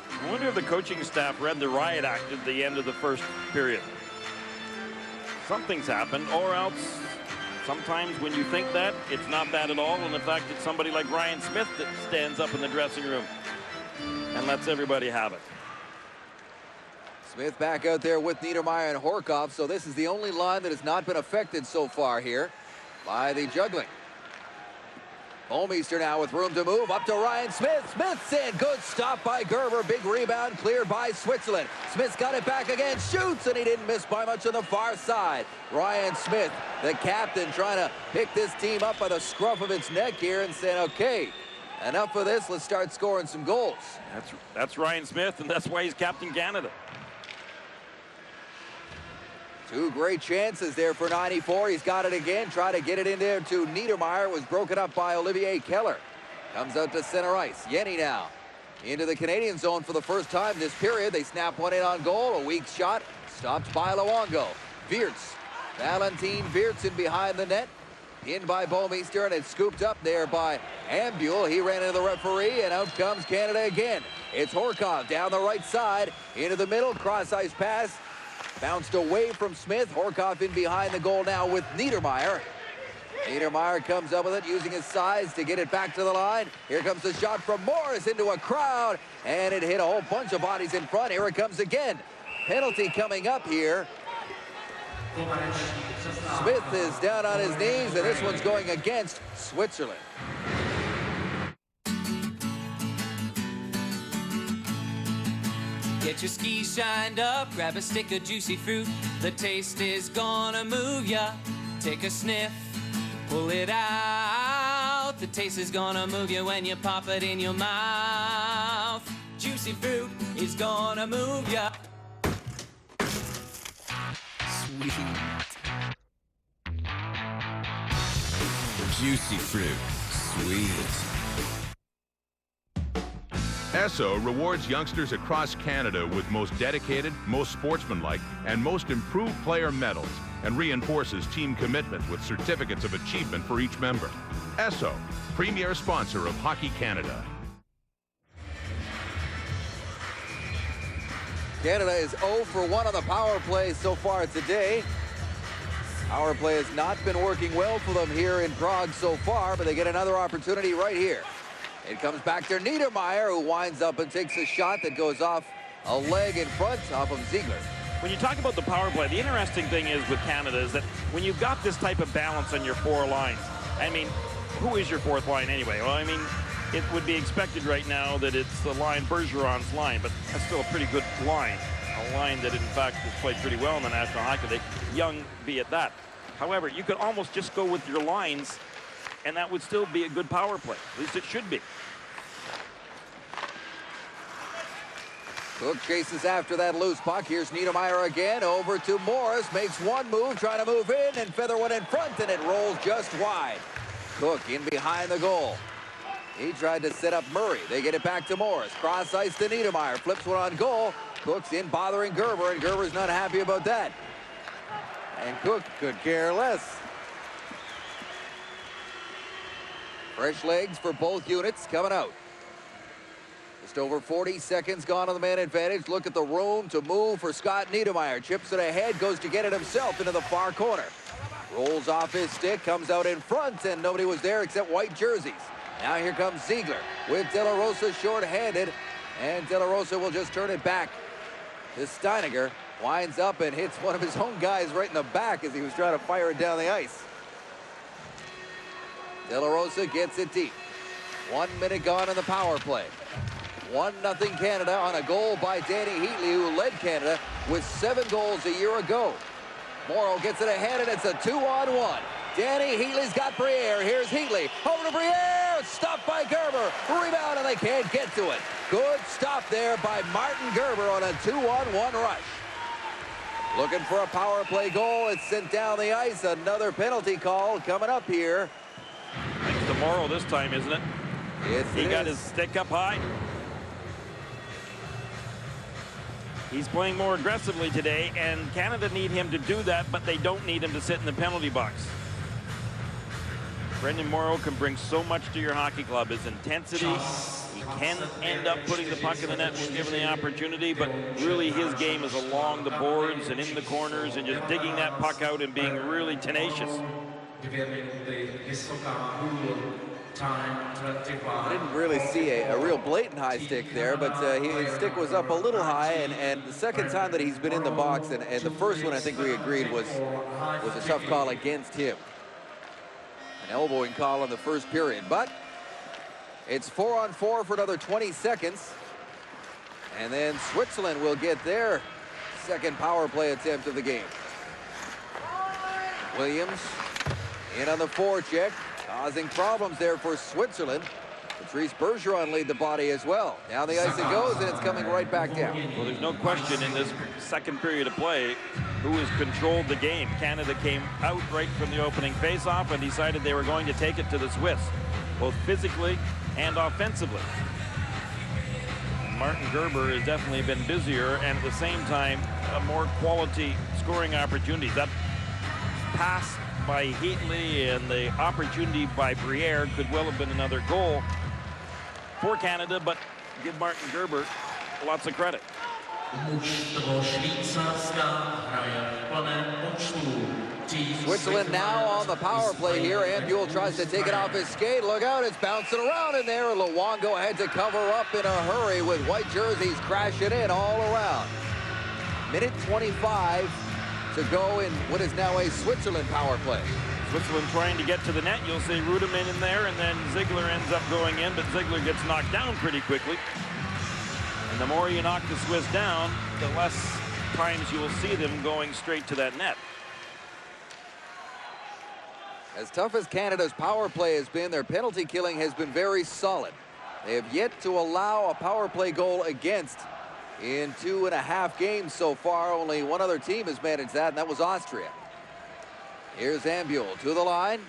Speaker 10: I wonder if the coaching staff read the riot act at the end of the first period. Something's happened, or else sometimes when you think that, it's not that at all. And in fact, it's somebody like Ryan Smith that stands up in the dressing room and lets everybody have it.
Speaker 9: Smith back out there with Niedermayer and Horkoff. So this is the only line that has not been affected so far here by the juggling. Holmeister now with room to move up to Ryan Smith. Smith's in. Good stop by Gerber. Big rebound cleared by Switzerland. Smith's got it back again. Shoots, and he didn't miss by much on the far side. Ryan Smith, the captain, trying to pick this team up by the scruff of its neck here and saying, okay, enough of this. Let's start scoring some goals.
Speaker 10: That's Ryan Smith, and that's why he's Captain Canada.
Speaker 9: Two great chances there for 94. He's got it again. Try to get it in there to Niedermayer. Was broken up by Olivier Keller. Comes out to center ice. Yenny now into the Canadian zone for the first time this period. They snap one in on goal. A weak shot. Stopped by Luongo. Wirtz. Valentin Wirtz in behind the net. In by Bouwmeester, and it's scooped up there by Ambule. He ran into the referee, and out comes Canada again. It's Horkoff down the right side. Into the middle. Cross ice pass. Bounced away from Smith. Horkoff in behind the goal now with Niedermayer. Niedermayer comes up with it, using his size to get it back to the line. Here comes the shot from Morris into a crowd, and it hit a whole bunch of bodies in front. Here it comes again. Penalty coming up here. Smith is down on his knees, and this one's going against Switzerland.
Speaker 12: Get your skis shined up, grab a stick of juicy fruit. The taste is gonna move ya. Take a sniff, pull it out. The taste is gonna move you when you pop it in your mouth. Juicy fruit is gonna move ya. Sweet.
Speaker 15: Juicy fruit. Sweet.
Speaker 17: Esso rewards youngsters across Canada with most dedicated, most sportsmanlike, and most improved player medals. and reinforces team commitment with certificates of achievement for each member. Esso, premier sponsor of Hockey Canada.
Speaker 9: Canada is 0 for 1 on the power play so far today. Power play has not been working well for them here in Prague so far, but they get another opportunity right here. It comes back to Niedermayer, who winds up and takes a shot that goes off a leg in front off of Ziegler.
Speaker 10: When you talk about the power play, the interesting thing is with Canada is that when you've got this type of balance on your four lines, I mean, who is your fourth line anyway? Well, I mean, it would be expected right now that it's the line Bergeron's line, but that's still a pretty good line. A line that, in fact, has played pretty well in the National Hockey League. Young be it that. However, you could almost just go with your lines, and that would still be a good power play. At least it should be.
Speaker 9: Cook chases after that loose puck. Here's Niedermayer again. Over to Morris. Makes one move, trying to move in, and feather one in front, and it rolls just wide. Cook in behind the goal. He tried to set up Murray. They get it back to Morris. Cross ice to Niedermayer. Flips one on goal. Cook's in bothering Gerber, and Gerber's not happy about that. And Cook could care less. Fresh legs for both units coming out. Just over 40 seconds gone on the man advantage. Look at the room to move for Scott Niedermayer. Chips it ahead, goes to get it himself into the far corner. Rolls off his stick, comes out in front, and nobody was there except white jerseys. Now here comes Ziegler with De La Rosa short-handed, and De La Rosa will just turn it back to Steiniger. Winds up and hits one of his own guys right in the back as he was trying to fire it down the ice. De La Rosa gets it deep. 1 minute gone in the power play. 1-0 Canada on a goal by Danny Heatley, who led Canada with 7 goals a year ago. Morrow gets it ahead, and it's a 2-on-1. Danny Heatley's got Briere. Here's Heatley. Over to Briere. Stopped by Gerber. Rebound, and they can't get to it. Good stop there by Martin Gerber on a 2-on-1 rush. Looking for a power play goal. It's sent down the ice. Another penalty call coming up here.
Speaker 10: Thanks to Morrow this time, isn't it?
Speaker 9: Yes,
Speaker 10: he got his stick up high. He's playing more aggressively today, and Canada need him to do that, but they don't need him to sit in the penalty box. Brendan Morrow can bring so much to your hockey club. His intensity, he can end up putting the puck in the net when given the opportunity, but really his game is along the boards and in the corners and just digging that puck out and being really tenacious.
Speaker 9: I didn't really see a real blatant high stick there, but his stick was up a little high, and the second time that he's been in the box, and the first one I think we agreed was a tough call against him. An elbowing call in the first period, but it's 4-on-4 for another 20 seconds. And then Switzerland will get their second power play attempt of the game. Williams in on the forecheck, causing problems there for Switzerland. Patrice Bergeron laid the body as well. Down the ice it goes, and it's coming right back down.
Speaker 10: Well, there's no question in this second period of play who has controlled the game. Canada came out right from the opening faceoff and decided they were going to take it to the Swiss, both physically and offensively. Martin Gerber has definitely been busier, and at the same time, a more quality scoring opportunities. That pass by Heatley and the opportunity by Briere could well have been another goal for Canada, but give Martin Gerber lots of credit.
Speaker 9: Switzerland now on the power play here. Ambuel tries to take it off his skate. Look out, it's bouncing around in there. Luongo had to cover up in a hurry with white jerseys crashing in all around. Minute 25 to go in what is now a Switzerland power play.
Speaker 10: Switzerland trying to get to the net. You'll see Rudeman in there, and then Ziegler ends up going in, but Ziegler gets knocked down pretty quickly. And the more you knock the Swiss down, the less times you will see them going straight to that net.
Speaker 9: As tough as Canada's power play has been, their penalty killing has been very solid. They have yet to allow a power play goal against in 2.5 games so far. Only one other team has managed that, and that was Austria. Here's Ambuel to the line.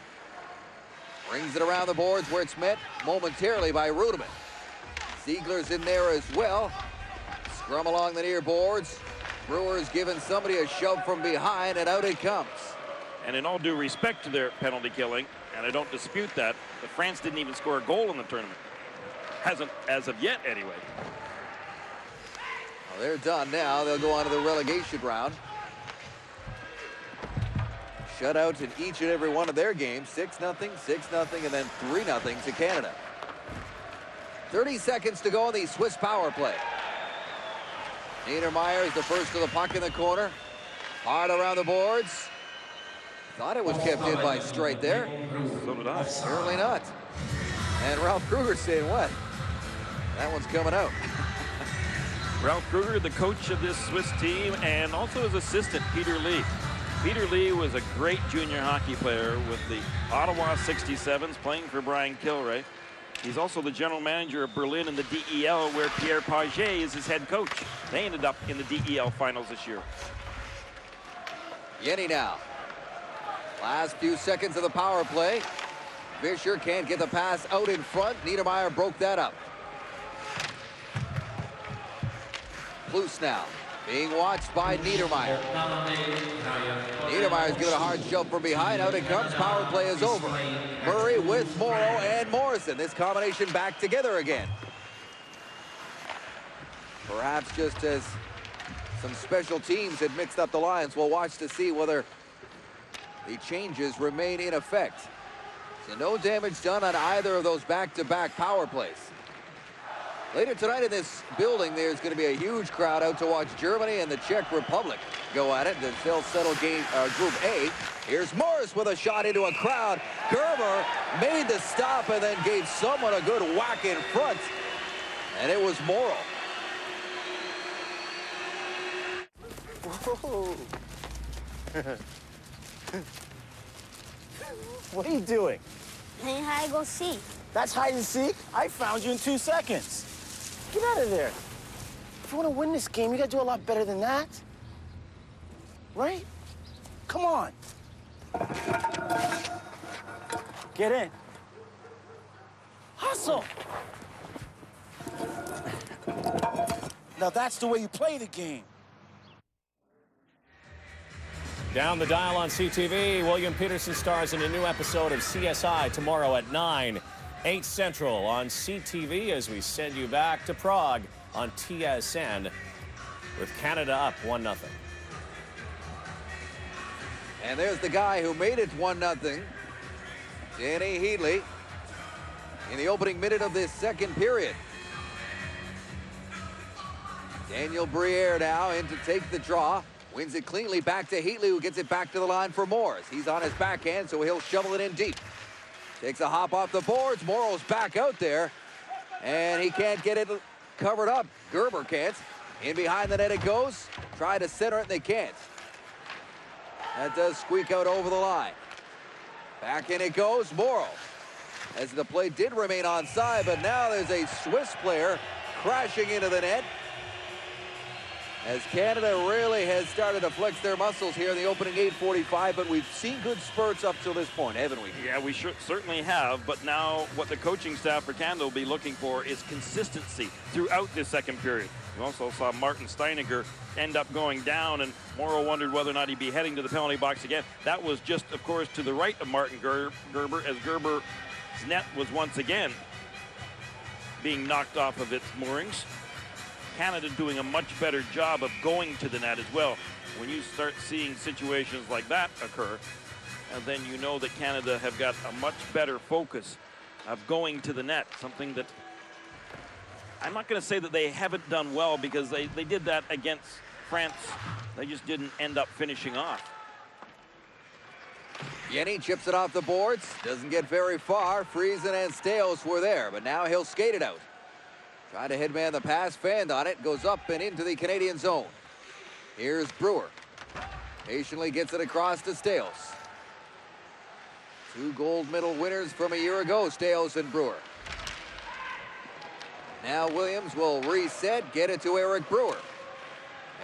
Speaker 9: Brings it around the boards where it's met momentarily by Rudeman. Ziegler's in there as well. Scrum along the near boards. Brewers giving somebody a shove from behind, and out it comes.
Speaker 10: And in all due respect to their penalty killing, and I don't dispute that, but France didn't even score a goal in the tournament. Hasn't, as of yet, anyway.
Speaker 9: Well, they're done now. They'll go on to the relegation round. Shutouts in each and every one of their games. 6-0, 6-0, and then 3-0 to Canada. 30 seconds to go on the Swiss power play. Niedermeyer is the first to the puck in the corner. Hard around the boards. Thought it was kept in by Straight there.
Speaker 10: So did I.
Speaker 9: Certainly not. And Ralph Kruger saying what? That one's coming out.
Speaker 10: Ralph Kruger, the coach of this Swiss team, and also his assistant, Peter Lee. Peter Lee was a great junior hockey player with the Ottawa 67s, playing for Brian Kilray. He's also the general manager of Berlin in the DEL, where Pierre Paget is his head coach. They ended up in the DEL finals this year.
Speaker 9: Yenny now. Last few seconds of the power play. Fisher can't get the pass out in front. Niedermeyer broke that up. Loose now. Being watched by Niedermeyer. Niedermeyer's given a hard shove from behind. Out it comes. Power play is over. Murray with Morrow and Morrison. This combination back together again. Perhaps just as some special teams had mixed up the lines. We'll watch to see whether the changes remain in effect. So no damage done on either of those back-to-back power plays. Later tonight in this building, there's going to be a huge crowd out to watch Germany and the Czech Republic go at it. They'll settle Group A. Here's Morris with a shot into a crowd. Gerber made the stop and then gave someone a good whack in front. And it was Morrow.
Speaker 28: Whoa. What are you doing?
Speaker 4: Playing hide and go seek.
Speaker 28: That's hide and seek? I found you in 2 seconds. Get out of there. If you want to win this game, you got to do a lot better than that. Right? Come on. Get in. Hustle. Now that's the way you play the game.
Speaker 8: Down the dial on CTV, William Peterson stars in a new episode of CSI tomorrow at 9, 8 Central on CTV as we send you back to Prague on TSN with Canada up 1-0.
Speaker 9: And there's the guy who made it 1-0, Danny Heatley, in the opening minute of this second period. Daniel Briere now in to take the draw. Wins it cleanly back to Heatley, who gets it back to the line for Morris. He's on his backhand, so he'll shovel it in deep. Takes a hop off the boards. Morrow's back out there, and he can't get it covered up. Gerber can't. In behind the net it goes. Try to center it, and they can't. That does squeak out over the line. Back in it goes. Morrow. As the play did remain onside, but now there's a Swiss player crashing into the net. As Canada really has started to flex their muscles here in the opening 8:45, but we've seen good spurts up till this point, haven't we?
Speaker 10: Yeah, we certainly have, but now what the coaching staff for Canada will be looking for is consistency throughout this second period. We also saw Martin Steiniger end up going down, and Morrow wondered whether or not he'd be heading to the penalty box again. That was just, of course, to the right of Martin Gerber, as Gerber's net was once again being knocked off of its moorings. Canada doing a much better job of going to the net as well. When you start seeing situations like that occur, and then you know that Canada have got a much better focus of going to the net, something that I'm not going to say that they haven't done well, because they did that against France. They just didn't end up finishing off.
Speaker 9: Yenny chips it off the boards, doesn't get very far. Friesen and Stales were there, but now he'll skate it out. Trying to headman the pass, fanned on it, goes up and into the Canadian zone. Here's Brewer. Patiently gets it across to Stales. 2 gold medal winners from a year ago, Stales and Brewer. Now Williams will reset, get it to Eric Brewer.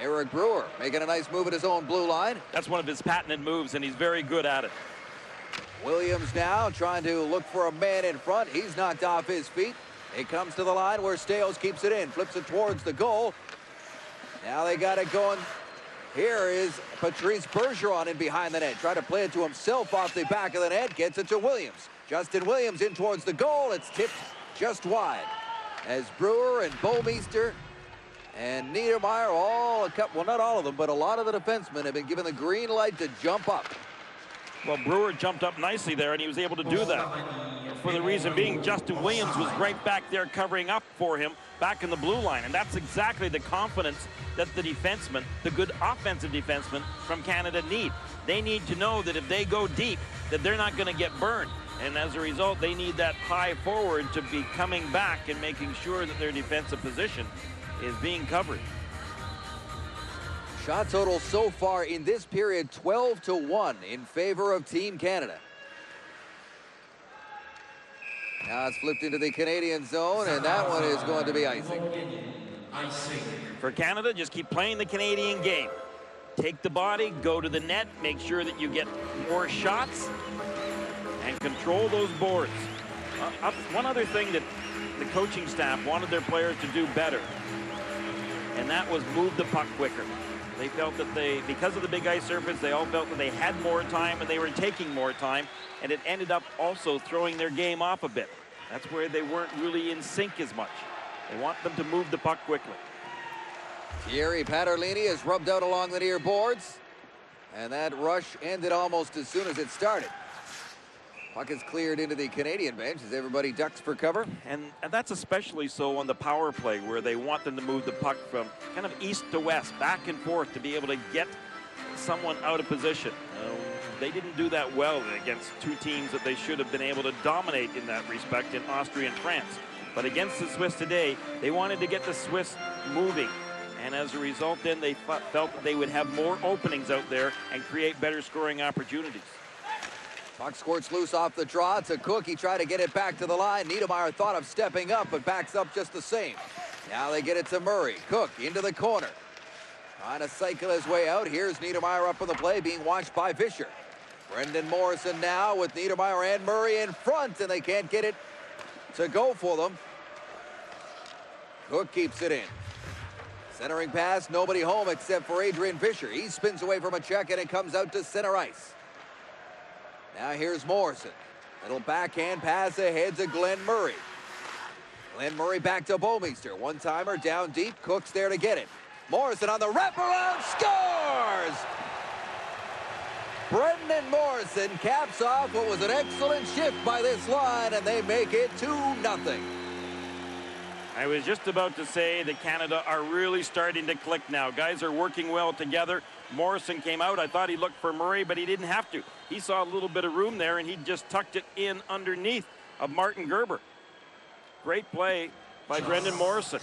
Speaker 9: Eric Brewer making a nice move at his own blue line.
Speaker 10: That's one of his patented moves, and he's very good at it.
Speaker 9: Williams now trying to look for a man in front. He's knocked off his feet. It comes to the line where Stales keeps it in, flips it towards the goal. Now they got it going Here is Patrice Bergeron in behind the net. Try to play it to himself off the back of the net. Gets it to Williams. Justin Williams in towards the goal. It's tipped just wide. As Brewer and Bouwmeester and Niedermeyer, well, not all of them, but a lot of the defensemen have been given the green light to jump up.
Speaker 10: Well, Brewer jumped up nicely there, and he was able to do that. For the reason being, Justin Williams was right back there covering up for him back in the blue line. And that's exactly the confidence that the defensemen, the good offensive defensemen from Canada need. They need to know that if they go deep, that they're not going to get burned. And as a result, they need that high forward to be coming back and making sure that their defensive position is being covered.
Speaker 9: Shot total so far in this period, 12-1 in favor of Team Canada. Now it's flipped into the Canadian zone, and that one is going to be icing.
Speaker 10: For Canada, just keep playing the Canadian game. Take the body, go to the net, make sure that you get more shots, and control those boards. One other thing that the coaching staff wanted their players to do better, and that was move the puck quicker. They felt that because of the big ice surface, they all felt that they had more time and they were taking more time, and it ended up also throwing their game off a bit. That's where they weren't really in sync as much. They want them to move the puck quickly.
Speaker 9: Thierry Paterlini is rubbed out along the near boards, and that rush ended almost as soon as it started. Puck is cleared into the Canadian bench as everybody ducks for cover.
Speaker 10: And that's especially so on the power play, where they want them to move the puck from kind of east to west, back and forth, to be able to get someone out of position. They didn't do that well against two teams that they should have been able to dominate in that respect in Austria and France. But against the Swiss today, they wanted to get the Swiss moving. And as a result, then they felt that they would have more openings out there and create better scoring opportunities.
Speaker 9: Puck squirts loose off the draw to Cook. He tried to get it back to the line. Niedermeyer thought of stepping up, but backs up just the same. Now they get it to Murray. Cook into the corner. Trying to cycle his way out. Here's Niedermeyer up on the play, being watched by Fischer. Brendan Morrison now with Niedermeyer and Murray in front, and they can't get it to go for them. Cook keeps it in. Centering pass, nobody home except for Adrian Fischer. He spins away from a check, and it comes out to center ice. Now here's Morrison. Little backhand pass ahead to Glenn Murray. Glenn Murray back to Bouwmeester. One-timer down deep. Cook's there to get it. Morrison on the wraparound, scores! Brendan Morrison caps off what was an excellent shift by this line, and they make it 2-0.
Speaker 10: I was just about to say that Canada are really starting to click now. Guys are working well together. Morrison came out. I thought he looked for Murray, but he didn't have to. He saw a little bit of room there, and he just tucked it in underneath of Martin Gerber. Great play by Brendan Morrison.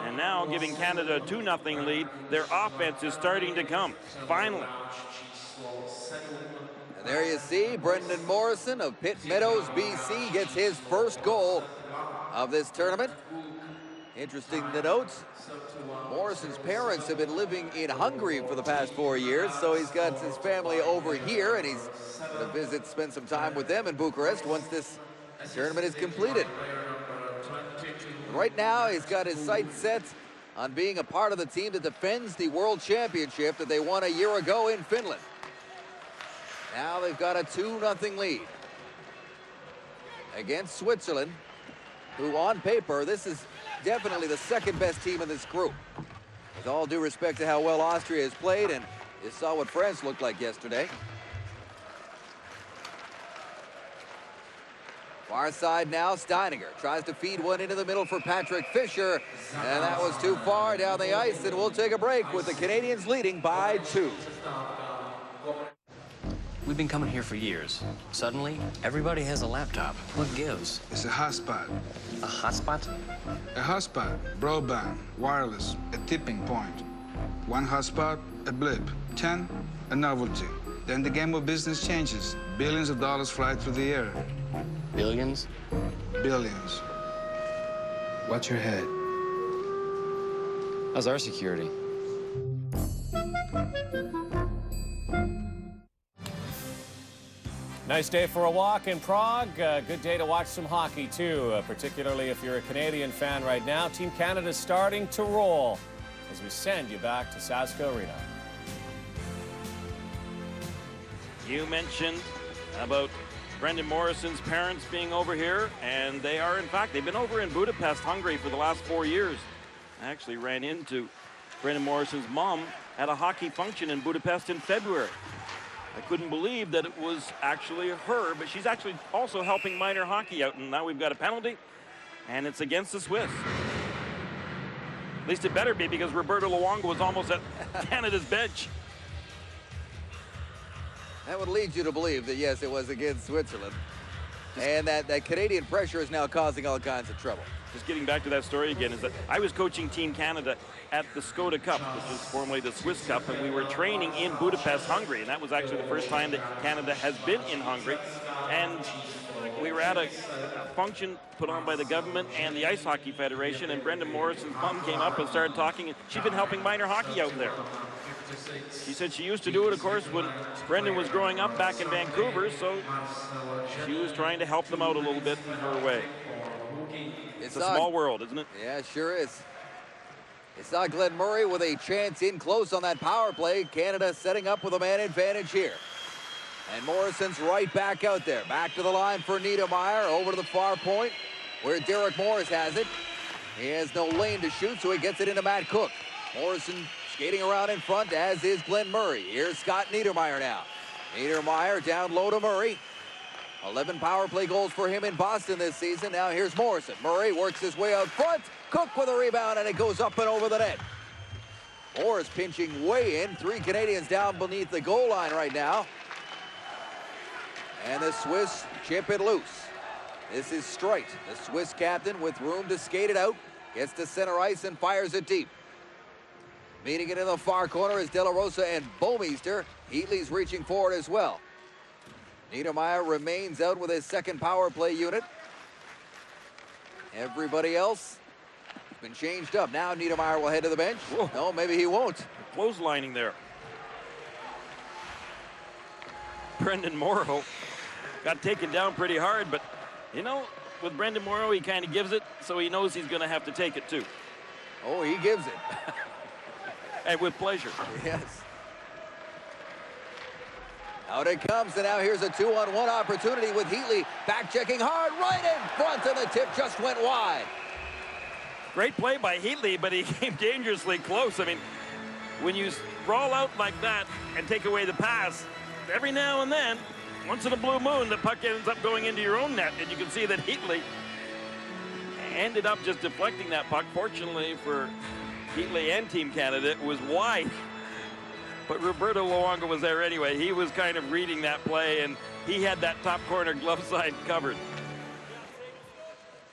Speaker 10: And now giving Canada a 2-0 lead. Their offense is starting to come, finally.
Speaker 9: And there you see Brendan Morrison of Pitt Meadows, BC, gets his first goal of this tournament. Interesting to note, Morrison's parents have been living in Hungary for the past 4 years, so he's got his family over here, and he's going to visit, spend some time with them in Bucharest once this tournament is completed. Right now, he's got his sights set on being a part of the team that defends the World Championship that they won a year ago in Finland. Now they've got a 2-0 lead against Switzerland, who on paper, this is definitely the second best team in this group. With all due respect to how well Austria has played, and you saw what France looked like yesterday. Far side now, Steininger tries to feed one into the middle for Patrick Fischer, and that was too far down the ice, and we'll take a break with the Canadians leading by 2.
Speaker 5: We've been coming here for years. Suddenly, everybody has a laptop. What gives?
Speaker 18: It's a hotspot.
Speaker 5: A hotspot?
Speaker 18: A hotspot, broadband, wireless, a tipping point. One hotspot, a blip. 10, a novelty. Then the game of business changes. Billions of dollars fly through the air.
Speaker 5: Billions?
Speaker 18: Billions. Watch your head.
Speaker 5: How's our security?
Speaker 8: Nice day for a walk in Prague. Good day to watch some hockey, too, particularly if you're a Canadian fan right now. Team Canada's starting to roll as we send you back to Sasko Arena.
Speaker 10: You mentioned about Brendan Morrison's parents being over here, and they are, in fact, they've been over in Budapest, Hungary for the last 4 years. I actually ran into Brendan Morrison's mom at a hockey function in Budapest in February. I couldn't believe that it was actually her, but she's actually also helping minor hockey out, and now we've got a penalty, and it's against the Swiss. At least it better be, because Roberto Luongo was almost at Canada's bench.
Speaker 9: That would lead you to believe that, yes, it was against Switzerland. And that Canadian pressure is now causing all kinds of trouble.
Speaker 10: Just getting back to that story again, is that I was coaching Team Canada at the Skoda Cup, which was formerly the Swiss Cup, and we were training in Budapest, Hungary. And that was actually the first time that Canada has been in Hungary. And we were at a function put on by the government and the Ice Hockey Federation, and Brendan Morrison's mom came up and started talking, and she'd been helping minor hockey out there. She said she used to do it, of course, when Brendan was growing up back in Vancouver, so she was trying to help them out a little bit in her way. It's a small world, isn't it?
Speaker 9: Yeah, it sure is. It's not Glenn Murray with a chance in close on that power play. Canada setting up with a man advantage here. And Morrison's right back out there. Back to the line for Niedermeyer, over to the far point where Derek Morris has it. He has no lane to shoot, so he gets it into Matt Cook. Morrison skating around in front, as is Glenn Murray. Here's Scott Niedermeyer now. Niedermeyer down low to Murray. 11 power play goals for him in Boston this season. Now here's Morrison. Murray works his way out front. Cook with a rebound, and it goes up and over the net. Morris pinching way in. 3 Canadians down beneath the goal line right now. And the Swiss chip it loose. This is Streit, the Swiss captain, with room to skate it out. Gets to center ice and fires it deep. Meeting it in the far corner is De La Rosa and Bomeister. Heatley's reaching forward as well. Niedermeyer remains out with his second power play unit. Everybody else has been changed up. Now Niedermeyer will head to the bench. Whoa. No, maybe he won't.
Speaker 10: Closelining there. Brendan Morrow got taken down pretty hard, but, you know, with Brendan Morrow, he kind of gives it, so he knows he's going to have to take it, too.
Speaker 9: Oh, he gives it.
Speaker 10: And with pleasure.
Speaker 9: Yes. Out it comes, and now here's a 2-on-1 opportunity with Heatley. Back checking hard, right in front, and the tip just went wide.
Speaker 10: Great play by Heatley, but he came dangerously close. I mean, when you roll out like that and take away the pass, every now and then, once in a blue moon, the puck ends up going into your own net, and you can see that Heatley ended up just deflecting that puck. Fortunately for Heatley and Team Canada, it was wide. But Roberto Luongo was there anyway. He was kind of reading that play, and he had that top corner glove side covered.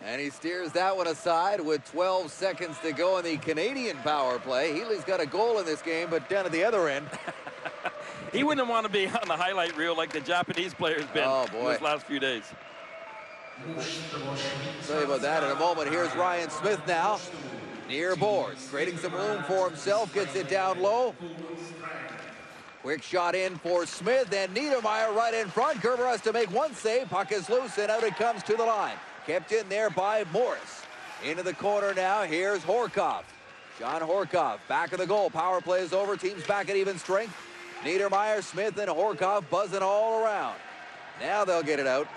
Speaker 9: And he steers that one aside with 12 seconds to go in the Canadian power play. Heatley's got a goal in this game, but down at the other end.
Speaker 10: He wouldn't want to be on the highlight reel like the Japanese player's been these last few days.
Speaker 9: Tell you about that in a moment. Here's Ryan Smith now. Near boards, creating some room for himself, gets it down low. Quick shot in for Smith, and Niedermeyer right in front. Gerber has to make one save. Puck is loose, and out it comes to the line. Kept in there by Morris. Into the corner now, here's Horkoff. John Horkoff, back of the goal. Power play is over, team's back at even strength. Niedermeyer, Smith, and Horkoff buzzing all around. Now they'll get it out.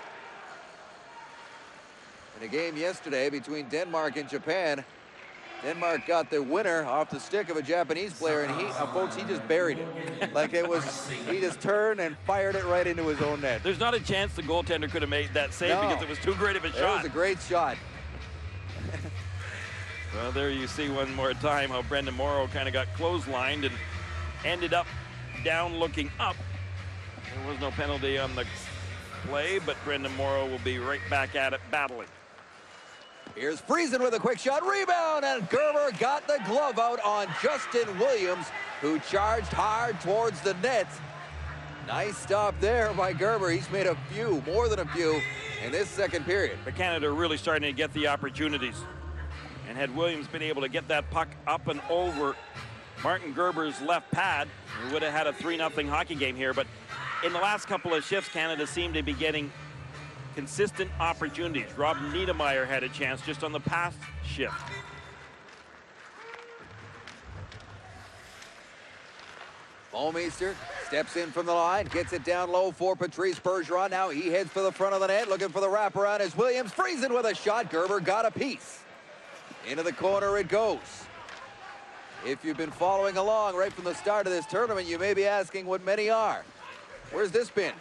Speaker 9: In a game yesterday between Denmark and Japan, Denmark got the winner off the stick of a Japanese player, and folks, he just buried it. Like it was, he just turned and fired it right into his own net.
Speaker 10: There's not a chance the goaltender could have made that save because it was too great of a shot.
Speaker 9: It was a great shot.
Speaker 10: Well, there you see one more time how Brendan Morrow kind of got clotheslined and ended up down looking up. There was no penalty on the play, but Brendan Morrow will be right back at it battling.
Speaker 9: Here's Friesen with a quick shot, rebound, and Gerber got the glove out on Justin Williams, who charged hard towards the net. Nice stop there by Gerber. He's made a few, more than a few, in this second period.
Speaker 10: But Canada really starting to get the opportunities. And had Williams been able to get that puck up and over Martin Gerber's left pad, we would have had a 3-0 hockey game here. But in the last couple of shifts, Canada seemed to be getting consistent opportunities. Rob Niedermeyer had a chance just on the past shift.
Speaker 9: Baumeister steps in from the line, gets it down low for Patrice Bergeron. Now he heads for the front of the net, looking for the wraparound as Williams freezing with a shot. Gerber got a piece. Into the corner it goes. If you've been following along right from the start of this tournament, you may be asking what many are. Where's this been?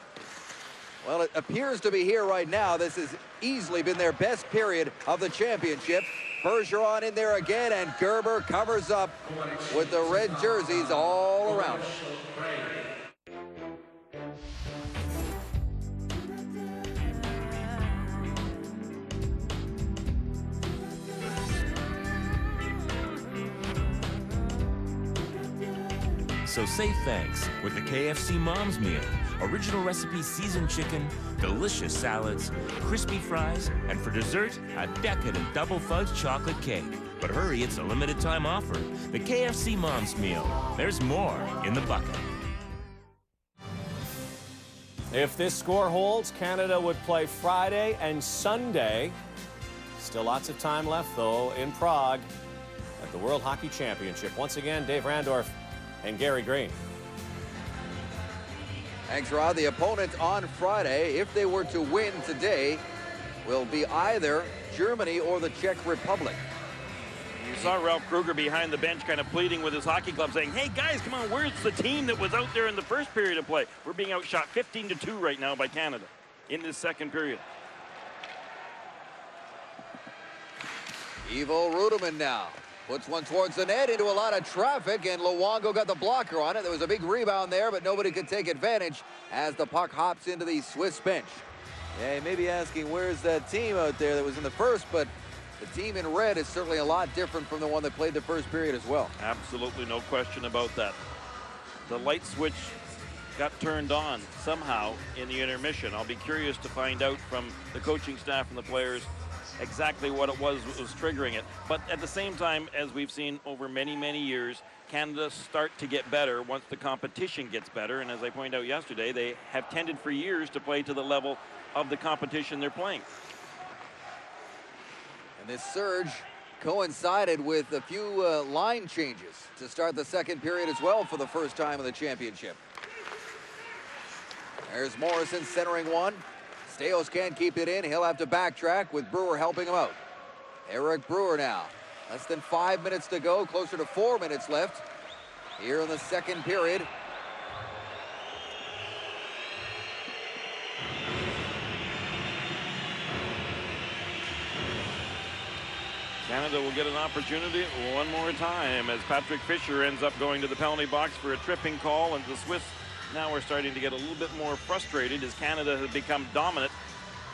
Speaker 9: Well, it appears to be here right now. This has easily been their best period of the championship. Bergeron in there again, and Gerber covers up with the red jerseys all around him.
Speaker 6: So say thanks with the KFC Mom's Meal. Original recipe seasoned chicken, delicious salads, crispy fries, and for dessert, a decadent double fudge chocolate cake. But hurry, it's a limited time offer. The KFC Mom's Meal. There's more in the bucket.
Speaker 8: If this score holds, Canada would play Friday and Sunday. Still lots of time left, though, in Prague at the World Hockey Championship. Once again, Dave Randorf and Gary Green.
Speaker 9: Thanks, Rod. The opponent on Friday, if they were to win today, will be either Germany or the Czech Republic.
Speaker 10: You saw Ralph Kruger behind the bench kind of pleading with his hockey club saying, hey guys, come on, where's the team that was out there in the first period of play? We're being outshot 15-2 right now by Canada in this second period.
Speaker 9: Ivo Rudeman now puts one towards the net into a lot of traffic, and Luongo got the blocker on it. There was a big rebound there, but nobody could take advantage as the puck hops into the Swiss bench. Yeah, you may be asking, where's that team out there that was in the first, but the team in red is certainly a lot different from the one that played the first period as well.
Speaker 10: Absolutely no question about that. The light switch got turned on somehow in the intermission. I'll be curious to find out from the coaching staff and the players exactly what it was triggering it. But at the same time, as we've seen over many, many years, Canada start to get better once the competition gets better. And as I pointed out yesterday, they have tended for years to play to the level of the competition they're playing.
Speaker 9: And this surge coincided with a few line changes to start the second period as well for the first time in the championship. There's Morrison centering one. Steos can't keep it in. He'll have to backtrack with Brewer helping him out. Eric Brewer now. Less than 5 minutes to go. Closer to 4 minutes left here in the second period.
Speaker 10: Canada will get an opportunity one more time as Patrick Fisher ends up going to the penalty box for a tripping call, and the Swiss now are starting to get a little bit more frustrated as Canada has become dominant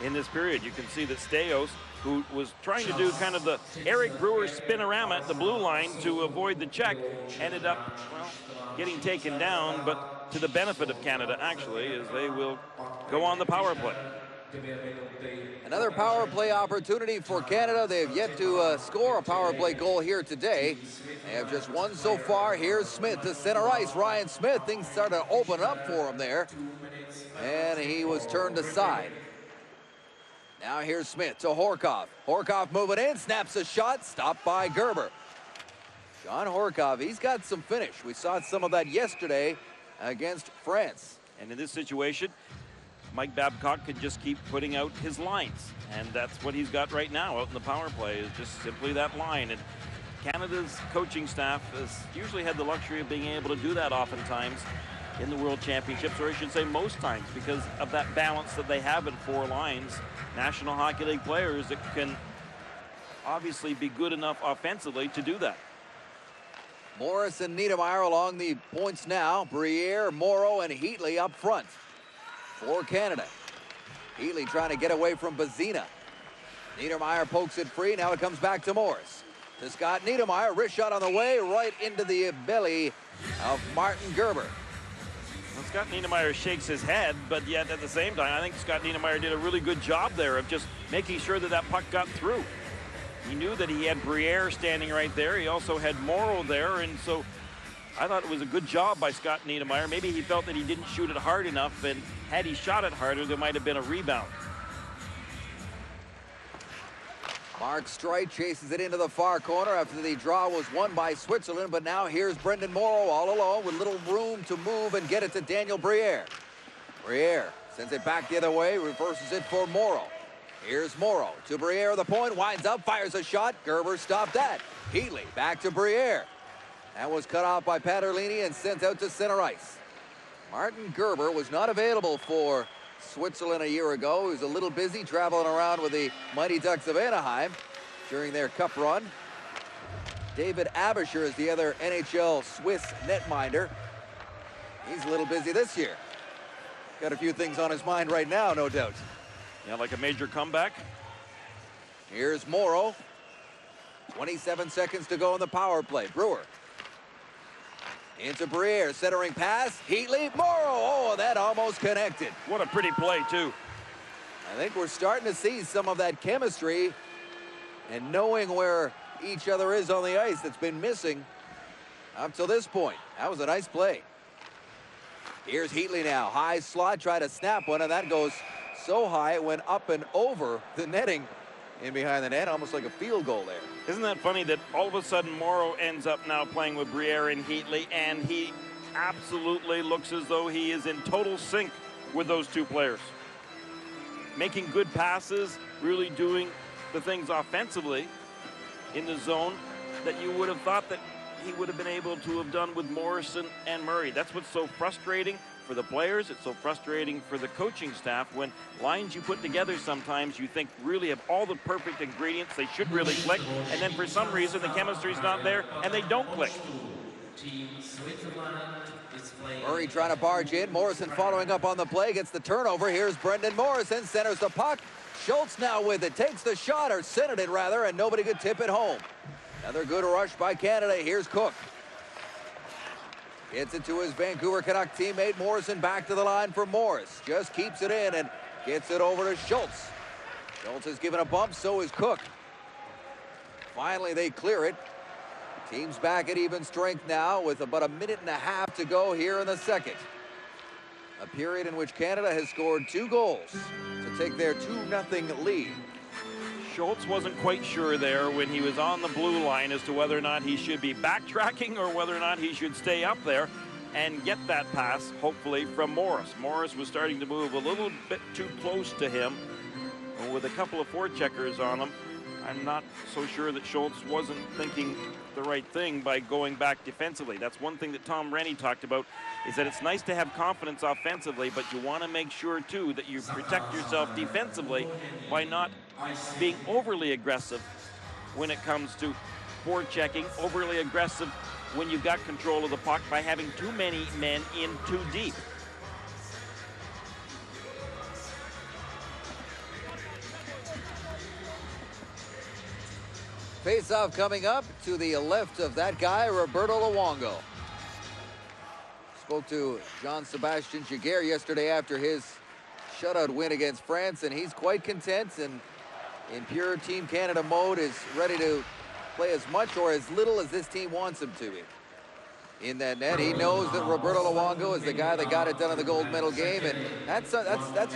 Speaker 10: in this period. You can see that Steos, who was trying to do kind of the Eric Brewer spinorama at the blue line to avoid the check, ended up, well, getting taken down, but to the benefit of Canada, actually, as they will go on the power play.
Speaker 9: Another power play opportunity for Canada. They have yet to score a power play goal here today. They have just one so far. Here's Smith to center ice. Ryan Smith, things started to open up for him there. And he was turned aside. Now here's Smith to Horkov. Horkov moving in, snaps a shot, stopped by Gerber. John Horkov, he's got some finish. We saw some of that yesterday against France.
Speaker 10: And in this situation, Mike Babcock could just keep putting out his lines, and that's what he's got right now out in the power play, is just simply that line. And Canada's coaching staff has usually had the luxury of being able to do that oftentimes in the World Championships, or I should say most times, because of that balance that they have in four lines. National Hockey League players that can obviously be good enough offensively to do that.
Speaker 9: Morris and Niedermeyer along the points now. Briere, Morrow, and Heatley up front for Canada. Heatley trying to get away from Bazina. Niedermeyer pokes it free. Now it comes back to Morris. To Scott Niedermeyer. Wrist shot on the way right into the belly of Martin Gerber.
Speaker 10: Well, Scott Niedermeyer shakes his head, but yet at the same time, I think Scott Niedermeyer did a really good job there of just making sure that that puck got through. He knew that he had Briere standing right there. He also had Morrow there, and so I thought it was a good job by Scott Niedermeyer. Maybe he felt that he didn't shoot it hard enough, and had he shot it harder, there might have been a rebound.
Speaker 9: Mark Streit chases it into the far corner after the draw was won by Switzerland, but now here's Brendan Morrow all alone with little room to move and get it to Daniel Briere. Briere sends it back the other way, reverses it for Morrow. Here's Morrow to Briere, the point, winds up, fires a shot. Gerber stopped that. Heatley back to Briere. That was cut off by Paterlini and sent out to center ice. Martin Gerber was not available for Switzerland a year ago. He was a little busy traveling around with the Mighty Ducks of Anaheim during their cup run. David Abisher is the other NHL Swiss netminder. He's a little busy this year. Got a few things on his mind right now, no doubt.
Speaker 10: Yeah, like a major comeback.
Speaker 9: Here's Morrow. 27 seconds to go in the power play. Brewer. Into Briere, centering pass. Heatley, Morrow. Oh, that almost connected.
Speaker 10: What a pretty play, too.
Speaker 9: I think we're starting to see some of that chemistry and knowing where each other is on the ice that's been missing up till this point. That was a nice play. Here's Heatley now. High slot, try to snap one, and that goes so high it went up and over the netting in behind the net, almost like a field goal there.
Speaker 10: Isn't that funny that all of a sudden Morrow ends up now playing with Briere and Heatley, and he absolutely looks as though he is in total sync with those two players. Making good passes, really doing the things offensively in the zone that you would have thought that he would have been able to have done with Morrison and Murray. That's what's so frustrating for the players. It's so frustrating for the coaching staff when lines you put together sometimes you think really have all the perfect ingredients, they should really click, and then for some reason the chemistry's not there and they don't click.
Speaker 9: Murray trying to barge in. Morrison following up on the play, gets the turnover. Here's Brendan Morrison, centers the puck. Schultz now with it, takes the shot, or centered it rather, and nobody could tip it home. Another good rush by Canada. Here's Cook. Gets it to his Vancouver Canuck teammate. Morrison back to the line for Morris. Just keeps it in and gets it over to Schultz. Schultz has given a bump, so is Cook. Finally, they clear it. Team's back at even strength now with about a minute and a half to go here in the second. A period in which Canada has scored 2 goals to take their 2-0 lead.
Speaker 10: Schultz wasn't quite sure there when he was on the blue line as to whether or not he should be backtracking or whether or not he should stay up there and get that pass, hopefully, from Morris. Morris was starting to move a little bit too close to him with a couple of forecheckers on him. I'm not so sure that Schultz wasn't thinking the right thing by going back defensively. That's one thing that Tom Rennie talked about, is that it's nice to have confidence offensively, but you want to make sure, too, that you protect yourself defensively by not being overly aggressive when it comes to forechecking, overly aggressive when you've got control of the puck by having too many men in too deep.
Speaker 9: Face-off coming up to the left of that guy, Roberto Luongo. Spoke to Jean-Sebastien Giguère yesterday after his shutout win against France, and he's quite content and in pure Team Canada mode is ready to play as much or as little as this team wants him to in that net. He knows that Roberto Luongo is the guy that got it done in the gold medal game, and that's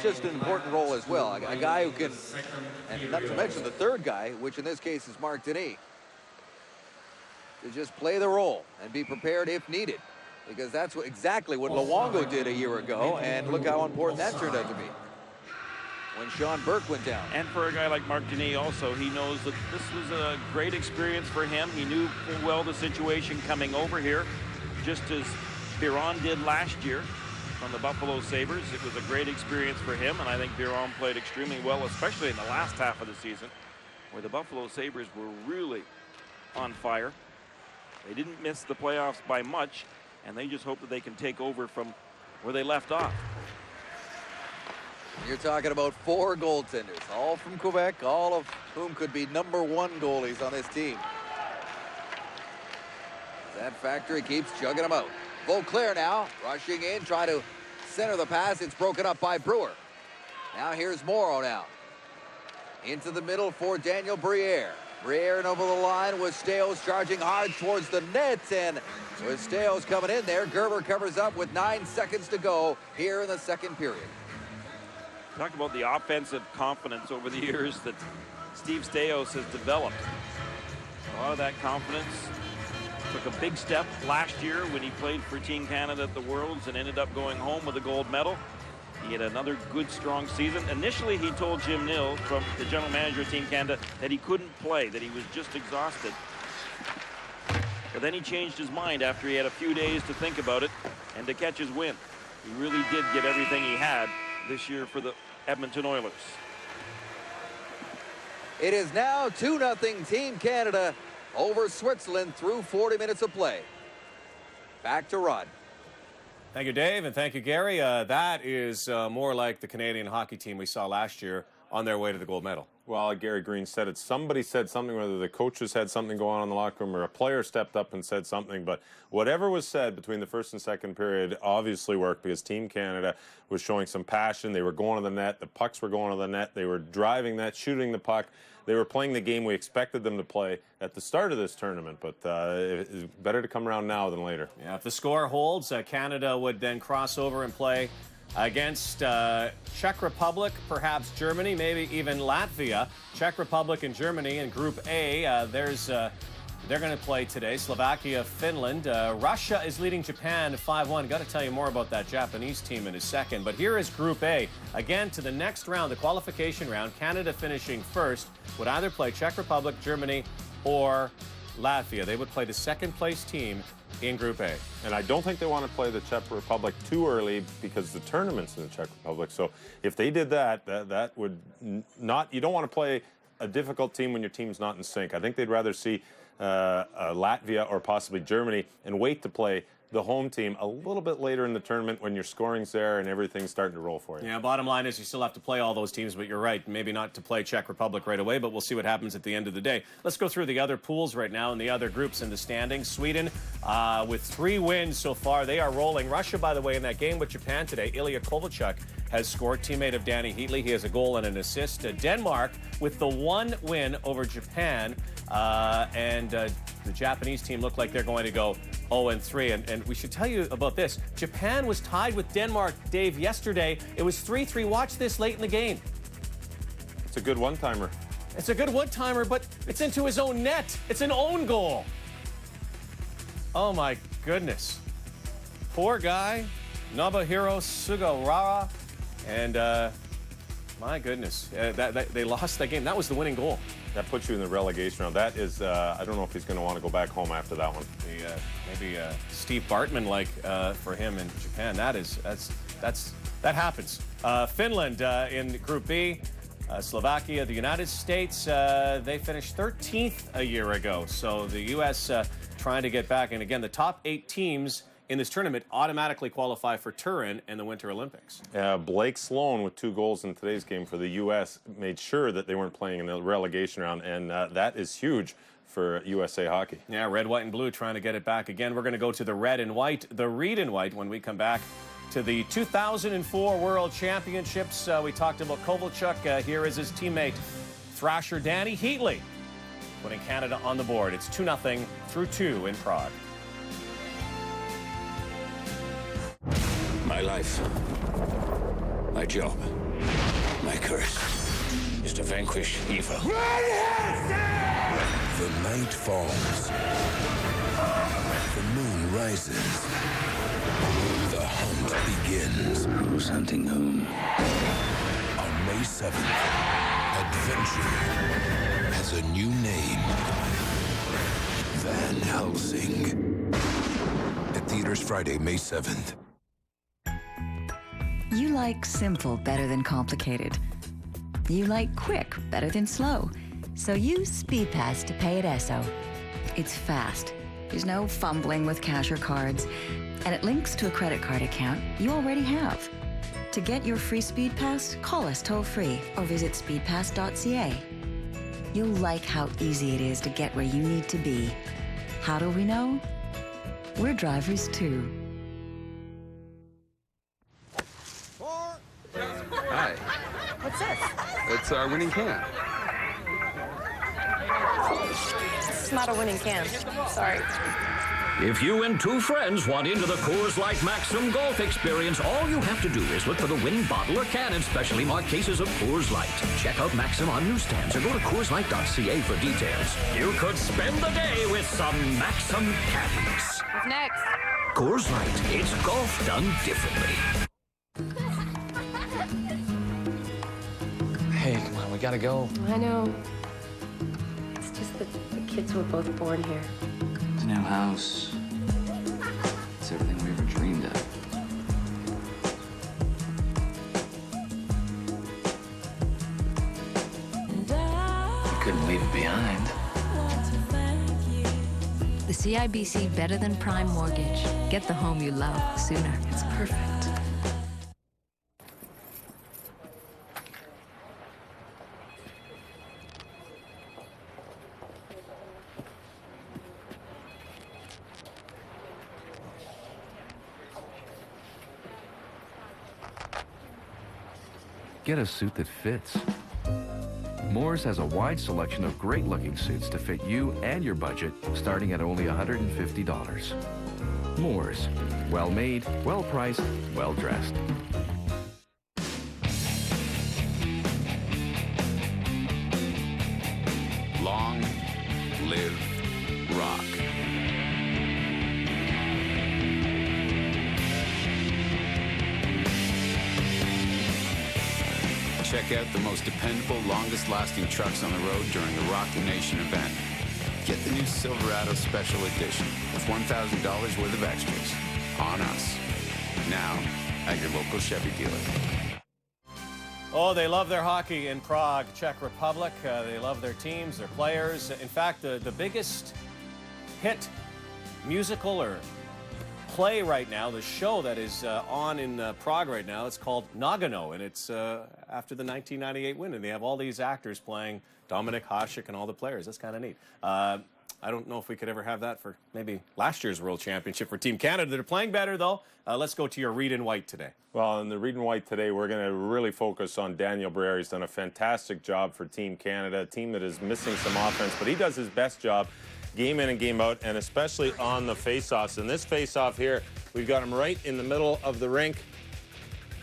Speaker 9: just an important role as well. A guy who can, and not to mention the third guy, which in this case is Marc Denis, to just play the role and be prepared if needed, because that's exactly what Luongo did a year ago, and look how important that turned out to be when Sean Burke went down.
Speaker 10: And for a guy like Marc Denis also, he knows that this was a great experience for him. He knew full well the situation coming over here, just as Biron did last year from the Buffalo Sabres. It was a great experience for him, and I think Biron played extremely well, especially in the last half of the season, where the Buffalo Sabres were really on fire. They didn't miss the playoffs by much, and they just hope that they can take over from where they left off.
Speaker 9: You're talking about 4 goaltenders, all from Quebec, all of whom could be #1 goalies on this team. That factory keeps chugging them out. Vauclair now rushing in, trying to center the pass. It's broken up by Brewer. Now here's Morrow now. Into the middle for Daniel Briere. Briere and over the line with Steos charging hard towards the net, and with Steos coming in there, Gerber covers up with 9 seconds to go here in the second period.
Speaker 10: Talk about the offensive confidence over the years that Steve Stajos has developed a lot of that confidence. Took a big step last year when he played for Team Canada at the Worlds and ended up going home with a gold medal. He had another good, strong season. Initially, he told Jim Nill, from the general manager of Team Canada, that he couldn't play, that he was just exhausted. But then he changed his mind after he had a few days to think about it and to catch his win. He really did give everything he had this year for the Edmonton Oilers.
Speaker 9: It is now 2-0 Team Canada over Switzerland through 40 minutes of play. Back to Rod.
Speaker 8: Thank you, Dave, and thank you, Gary. That is more like the Canadian hockey team we saw last year on their way to the gold medal.
Speaker 20: Well, Gary Green said it. Somebody said something, whether the coaches had something going on in the locker room or a player stepped up and said something. But whatever was said between the first and second period obviously worked, because Team Canada was showing some passion. They were going to the net. The pucks were going to the net. They were driving that, shooting the puck. They were playing the game we expected them to play at the start of this tournament, but it's better to come around now than later.
Speaker 8: Yeah, if the score holds, Canada would then cross over and play against Czech Republic, perhaps Germany, maybe even Latvia. Czech Republic and Germany in Group A. They're going to play today. Slovakia, Finland. Russia is leading Japan 5-1. Got to tell you more about that Japanese team in a second. But here is Group A. Again, to the next round, the qualification round. Canada finishing first would either play Czech Republic, Germany, or Latvia. They would play the second-place team in Group A.
Speaker 20: And I don't think they want to play the Czech Republic too early, because the tournament's in the Czech Republic. So if they did that, that would not... You don't want to play a difficult team when your team's not in sync. I think they'd rather see Latvia or possibly Germany and wait to play the home team a little bit later in the tournament when your scoring's there and everything's starting to roll for you.
Speaker 8: Yeah, bottom line is you still have to play all those teams, but you're right. Maybe not to play Czech Republic right away, but we'll see what happens at the end of the day. Let's go through the other pools right now and the other groups in the standings. Sweden, with 3 wins so far, they are rolling. Russia, by the way, in that game with Japan today, Ilya Kovalchuk has scored, teammate of Danny Heatley. He has a goal and an assist. Denmark with the 1 win over Japan, and the Japanese team look like they're going to go 0-3. And we should tell you about this. Japan was tied with Denmark, Dave, yesterday. It was 3-3. Watch this late in the game.
Speaker 20: It's a good one-timer.
Speaker 8: It's a good one-timer, but it's into his own net. It's an own goal. Oh, my goodness. Poor guy, Nobuhiro Sugawara. And my goodness, they lost that game. That was the winning goal.
Speaker 20: That puts you in the relegation round. That is, I don't know if he's going to want to go back home after that one.
Speaker 8: Maybe Steve Bartman-like for him in Japan. That happens. Finland in Group B. Slovakia, the United States, they finished 13th a year ago. So the U.S. Trying to get back. And again, the top 8 teams in this tournament automatically qualify for Turin and the Winter Olympics.
Speaker 20: Blake Sloan, with 2 goals in today's game for the U.S., made sure that they weren't playing in the relegation round, and that is huge for USA Hockey.
Speaker 8: Yeah, red, white, and blue trying to get it back again. We're going to go to the red and white, the reed and white, when we come back to the 2004 World Championships. We talked about Kovalchuk. Here is his teammate, Thrasher Danny Heatley, putting Canada on the board. It's 2-0 through 2 in Prague.
Speaker 2: My life, my job, my curse is to vanquish evil. The night falls. The moon rises. The hunt begins. Who's hunting whom? On May 7th, adventure has a new name. Van Helsing. At theaters Friday, May 7th.
Speaker 11: You like simple better than complicated. You like quick better than slow. So use SpeedPass to pay at Esso. It's fast. There's no fumbling with cash or cards. And it links to a credit card account you already have. To get your free SpeedPass, call us toll-free or visit speedpass.ca. You'll like how easy it is to get where you need to be. How do we know? We're drivers too.
Speaker 16: Hi.
Speaker 13: What's this?
Speaker 16: It's our winning can.
Speaker 13: It's not a winning can. Sorry.
Speaker 1: If you and two friends want into the Coors Light Maxim golf experience, all you have to do is look for the winning bottle or can in specially marked cases of Coors Light. Check out Maxim on newsstands or go to CoorsLight.ca for details. You could spend the day with some Maxim caddies.
Speaker 19: What's next?
Speaker 1: Coors Light, it's golf done differently.
Speaker 5: Hey, come on, we gotta go.
Speaker 19: I know. It's just that the kids were both born here.
Speaker 5: It's a new house. It's everything we ever dreamed of. We couldn't leave it behind.
Speaker 21: The CIBC Better Than Prime Mortgage. Get the home you love sooner. It's perfect.
Speaker 7: Get a suit that fits. Moores has a wide selection of great-looking suits to fit you and your budget, starting at only $150. Moores. Well-made, well-priced, well-dressed.
Speaker 22: Long live rock. Check out the most dependable, longest-lasting trucks on the road during the Rock the Nation event. Get the new Silverado Special Edition with $1,000 worth of extras. On us. Now, at your local Chevy dealer.
Speaker 8: Oh, they love their hockey in Prague, Czech Republic. They love their teams, their players. In fact, the biggest hit, musical or play right now, the show that is on in Prague right now, it's called Nagano, and it's after the 1998 win, and they have all these actors playing Dominik Hasek and all the players. That's kind of neat. I don't know if we could ever have that for maybe last year's World Championship for Team Canada. They're playing better, though. Let's go to your Read in White today.
Speaker 20: Well, in the Read in White today, we're going to really focus on Daniel Briere. He's done a fantastic job for Team Canada, a team that is missing some offense, but he does his best job game in and game out, and especially on the face-offs. And this face-off here, we've got him right in the middle of the rink,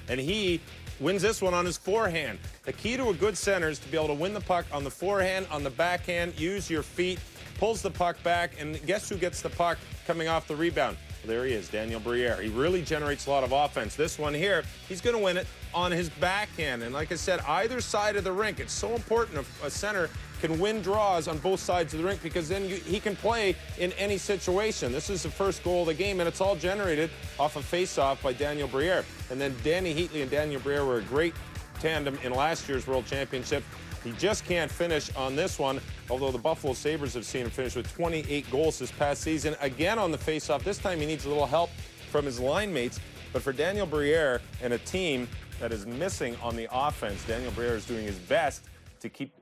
Speaker 20: and he wins this one on his forehand. The key to a good center is to be able to win the puck on the forehand, on the backhand, use your feet, pulls the puck back, and guess who gets the puck coming off the rebound? Well, there he is, Daniel Briere. He really generates a lot of offense. This one here, he's going to win it on his backhand. And like I said, either side of the rink, it's so important if a center can win draws on both sides of the rink, because then he can play in any situation. This is the first goal of the game, and it's all generated off a face-off by Daniel Briere. And then Danny Heatley and Daniel Briere were a great tandem in last year's World Championship. He just can't finish on this one, although the Buffalo Sabres have seen him finish with 28 goals this past season. Again on the face-off. This time he needs a little help from his line mates. But for Daniel Briere and a team that is missing on the offense, Daniel Briere is doing his best to keep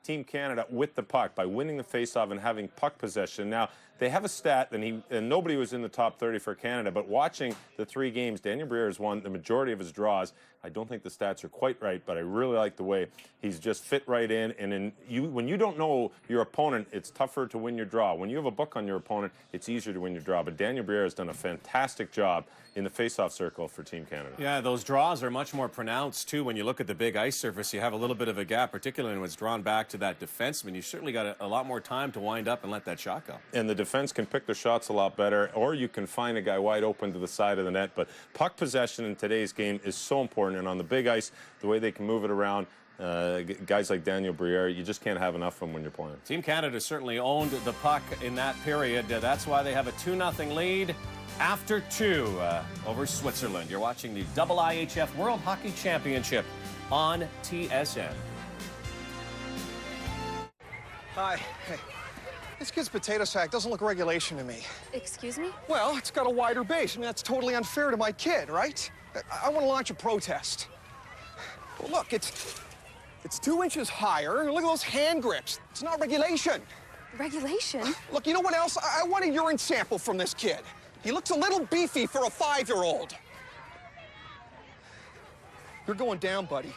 Speaker 20: Team Canada with the puck by winning the face-off and having puck possession. Now, they have a stat, and nobody was in the top 30 for Canada, but watching the 3 games, Daniel Briere has won the majority of his draws. I don't think the stats are quite right, but I really like the way he's just fit right in. And when you don't know your opponent, it's tougher to win your draw. When you have a book on your opponent, it's easier to win your draw. But Daniel Briere has done a fantastic job in the face-off circle for Team Canada.
Speaker 8: Yeah, those draws are much more pronounced, too. When you look at the big ice surface, you have a little bit of a gap, particularly when it's drawn back to that defenseman. You've certainly got a lot more time to wind up and let that shot go.
Speaker 20: And the defense can pick their shots a lot better, or you can find a guy wide open to the side of the net. But puck possession in today's game is so important, and on the big ice, the way they can move it around, guys like Daniel Briere, you just can't have enough of them when you're playing.
Speaker 8: Team Canada certainly owned the puck in that period. That's why they have a 2-0 lead after 2 over Switzerland. You're watching the IIHF World Hockey Championship on TSN.
Speaker 23: Hi. Hey. This kid's potato sack doesn't look regulation to me.
Speaker 19: Excuse me?
Speaker 23: Well, it's got a wider base. I mean, that's totally unfair to my kid, right? I want to launch a protest. Well, look, it's 2 inches higher. Look at those hand grips. It's not regulation.
Speaker 19: Regulation?
Speaker 23: Look, you know what else? I want a urine sample from this kid. He looks a little beefy for a 5-year-old. You're going down, buddy.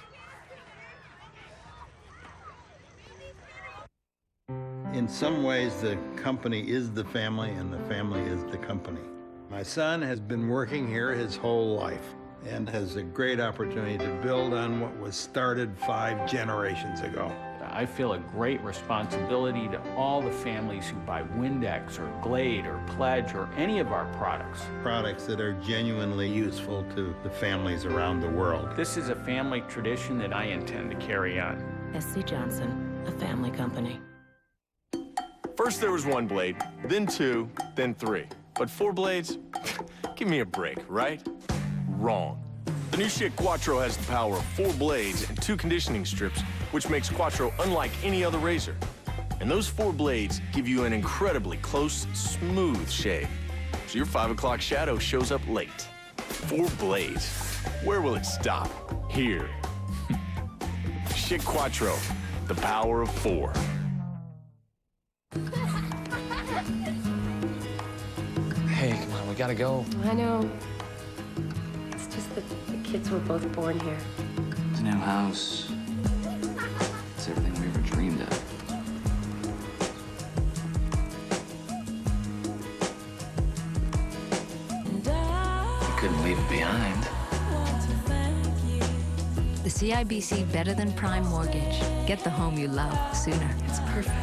Speaker 3: In some ways, the company is the family and the family is the company. My son has been working here his whole life and has a great opportunity to build on what was started 5 generations ago.
Speaker 12: I feel a great responsibility to all the families who buy Windex or Glade or Pledge or any of our products.
Speaker 3: Products that are genuinely useful to the families around the world.
Speaker 12: This is a family tradition that I intend to carry on.
Speaker 14: S.C. Johnson, a family company.
Speaker 15: First there was 1 blade, then 2, then 3. But 4 blades? Give me a break, right? Wrong. The new Schick Quattro has the power of 4 blades and 2 conditioning strips, which makes Quattro unlike any other razor. And those 4 blades give you an incredibly close, smooth shave. So your 5 o'clock shadow shows up late. 4 blades. Where will it stop? Here. Schick Quattro, the power of 4.
Speaker 5: Hey, come on, we gotta go.
Speaker 19: I know. It's just that the kids were both born here.
Speaker 5: The new house. It's everything we ever dreamed of. We couldn't leave it behind.
Speaker 21: The CIBC Better Than Prime Mortgage. Get the home you love sooner. It's perfect.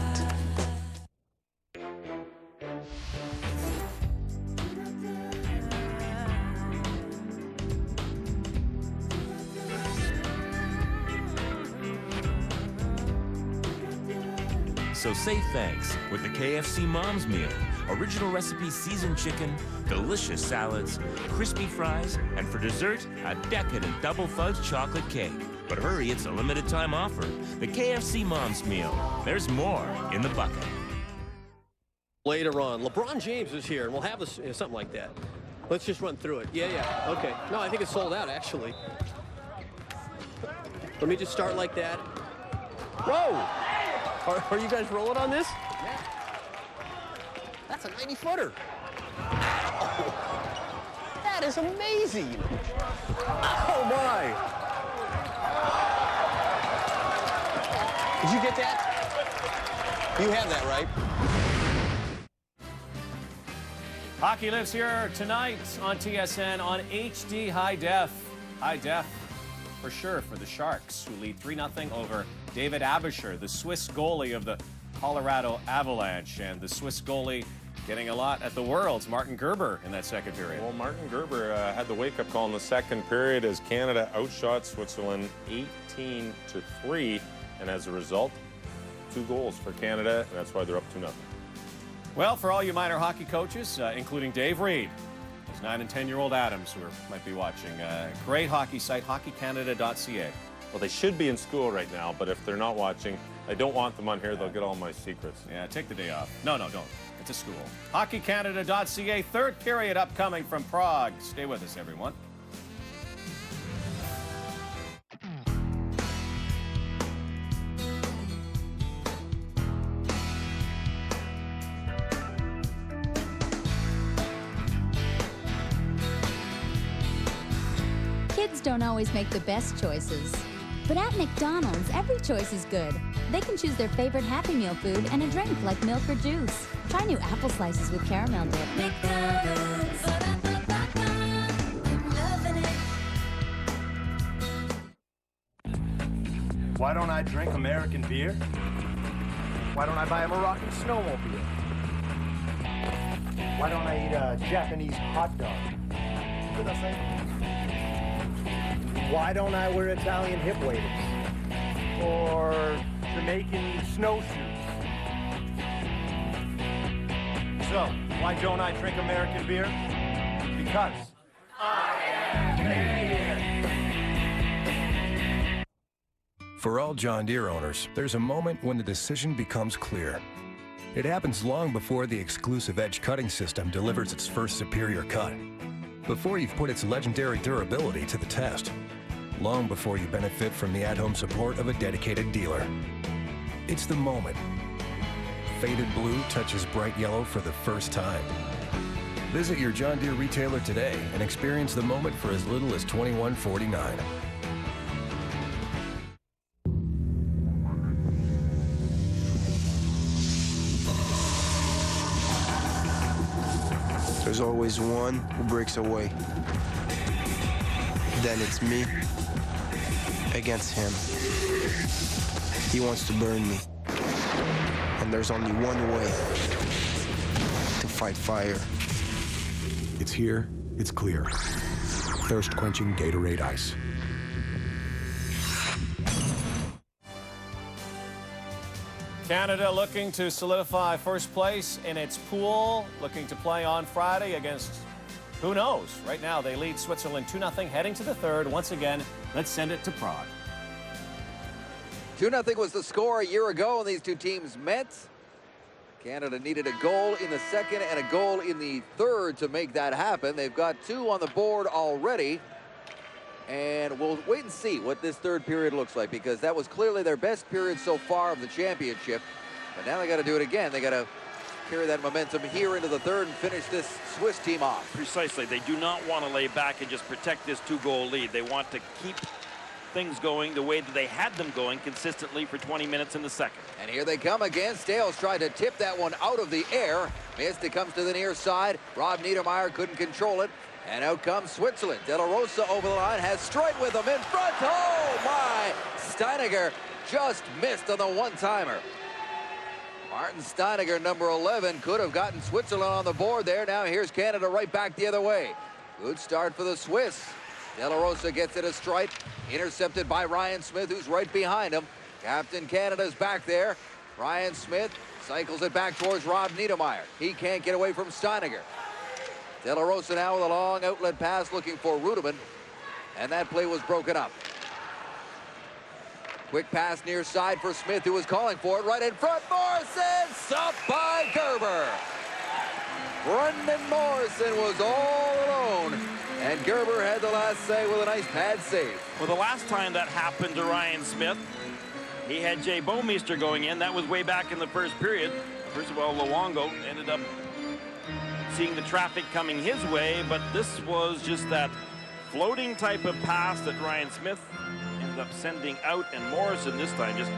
Speaker 6: So say thanks with the KFC Mom's Meal. Original recipe seasoned chicken, delicious salads, crispy fries, and for dessert, a decadent double fudge chocolate cake. But hurry, it's a limited time offer. The KFC Mom's Meal. There's more in the bucket.
Speaker 24: Later on, LeBron James is here, and we'll have this, something like that. Let's just run through it. Yeah, okay. No, I think it's sold out, actually. Let me just start like that. Whoa! Are you guys rolling on this? Yeah. That's a 90-footer. Oh, that is amazing. Oh, my. Did you get that? You have that, right?
Speaker 8: Hockey lives here tonight on TSN on HD High Def. High Def for sure for the Sharks, who lead 3-0 over David Abisher, the Swiss goalie of the Colorado Avalanche. And the Swiss goalie getting a lot at the Worlds, Martin Gerber, in that second period.
Speaker 20: Well, Martin Gerber had the wake-up call in the second period as Canada outshot Switzerland 18-3. And as a result, 2 goals for Canada, and that's why they're up 2-0.
Speaker 8: Well, for all you minor hockey coaches, including Dave Reed, his 9- and 10-year-old Adams, who might be watching, great hockey site, hockeycanada.ca.
Speaker 20: Well, they should be in school right now, but if they're not watching, I don't want them on here. They'll get all my secrets.
Speaker 8: Yeah, take the day off. No, don't. It's a school. HockeyCanada.ca, third period upcoming from Prague. Stay with us, everyone.
Speaker 25: Kids don't always make the best choices. But at McDonald's, every choice is good. They can choose their favorite Happy Meal food and a drink like milk or juice. Try new apple slices with caramel dip. McDonald's.
Speaker 28: Why don't I drink American beer? Why don't I buy a Moroccan snowmobile? Why don't I eat a Japanese hot dog? What did I say? Why don't I wear Italian hip waders? Or Jamaican snowshoes? So, why don't I drink American beer? Because I am Canadian.
Speaker 26: For all John Deere owners, there's a moment when the decision becomes clear. It happens long before the exclusive Edge cutting system delivers its first superior cut. Before you've put its legendary durability to the test. Long before you benefit from the at-home support of a dedicated dealer. It's the moment. Faded blue touches bright yellow for the first time. Visit your John Deere retailer today and experience the moment for as little as $21.49.
Speaker 2: There's always one who breaks away. Then it's me against him. He wants to burn me. And there's only one way to fight fire.
Speaker 4: It's here, it's clear. Thirst-quenching Gatorade Ice.
Speaker 8: Canada looking to solidify first place in its pool, looking to play on Friday against who knows. Right now they lead Switzerland 2-0 heading to the third. Once again, let's send it to Prague.
Speaker 9: 2-0 was the score a year ago, and these two teams met. Canada needed a goal in the second and a goal in the third to make that happen. They've got 2 on the board already. And we'll wait and see what this third period looks like, because that was clearly their best period so far of the championship. But now they got to do it again. They got to carry that momentum here into the third and finish this Swiss team off.
Speaker 10: Precisely. They do not want to lay back and just protect this 2-goal lead. They want to keep things going the way that they had them going consistently for 20 minutes in the second.
Speaker 9: And here they come again. Stales tried to tip that one out of the air. Missed. It comes to the near side. Rob Niedermeyer couldn't control it. And out comes Switzerland. De La Rosa over the line, has Streit with him in front. Oh my! Steiniger just missed on the one-timer. Martin Steiniger, number 11, could have gotten Switzerland on the board there. Now here's Canada right back the other way. Good start for the Swiss. De La Rosa gets it as Streit, intercepted by Ryan Smith, who's right behind him. Captain Canada's back there. Ryan Smith cycles it back towards Rob Niedermeyer. He can't get away from Steiniger. De La Rosa now with a long outlet pass looking for Rudeman, and that play was broken up. Quick pass near side for Smith, who was calling for it right in front. Morrison, stopped by Gerber. Brendan Morrison was all alone, and Gerber had the last say with a nice pad save.
Speaker 10: Well, the last time that happened to Ryan Smith, he had Jay Bouwmeester going in. That was way back in the first period. First of all, Luongo ended up seeing the traffic coming his way, but this was just that floating type of pass that Ryan Smith ended up sending out, and Morrison this time just,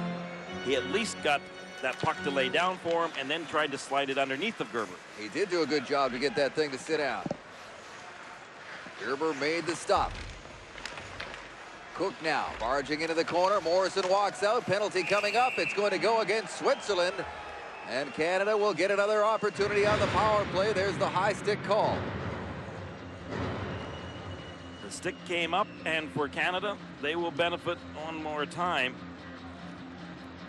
Speaker 10: he at least got that puck to lay down for him and then tried to slide it underneath of Gerber.
Speaker 9: He did do a good job to get that thing to sit down. Gerber made the stop. Cook now barging into the corner. Morrison walks out. Penalty coming up. It's going to go against Switzerland. And Canada will get another opportunity on the power play. There's the high stick call.
Speaker 10: The stick came up, and for Canada, they will benefit one more time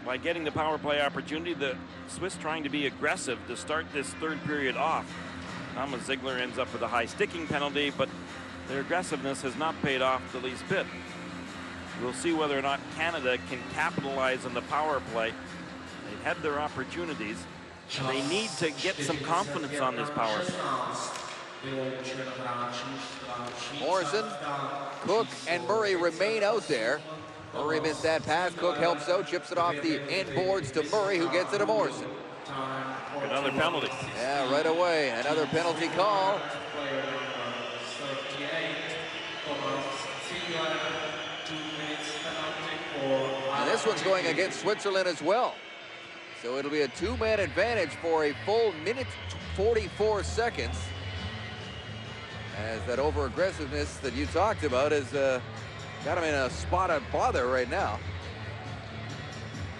Speaker 10: by getting the power play opportunity. The Swiss trying to be aggressive to start this third period off. Thomas Ziegler ends up with a high sticking penalty, but their aggressiveness has not paid off the least bit. We'll see whether or not Canada can capitalize on the power play. They've had their opportunities. They need to get some confidence on this power play.
Speaker 9: Morrison, Cook, and Murray remain out there. Murray missed that pass. Cook helps out, chips it off the end boards to Murray, who gets it to Morrison.
Speaker 10: Another penalty.
Speaker 9: Yeah, right away. Another penalty call. And this one's going against Switzerland as well. So it'll be a 2-man advantage for a full minute 44 seconds. As that over-aggressiveness that you talked about has got him in a spot of bother right now.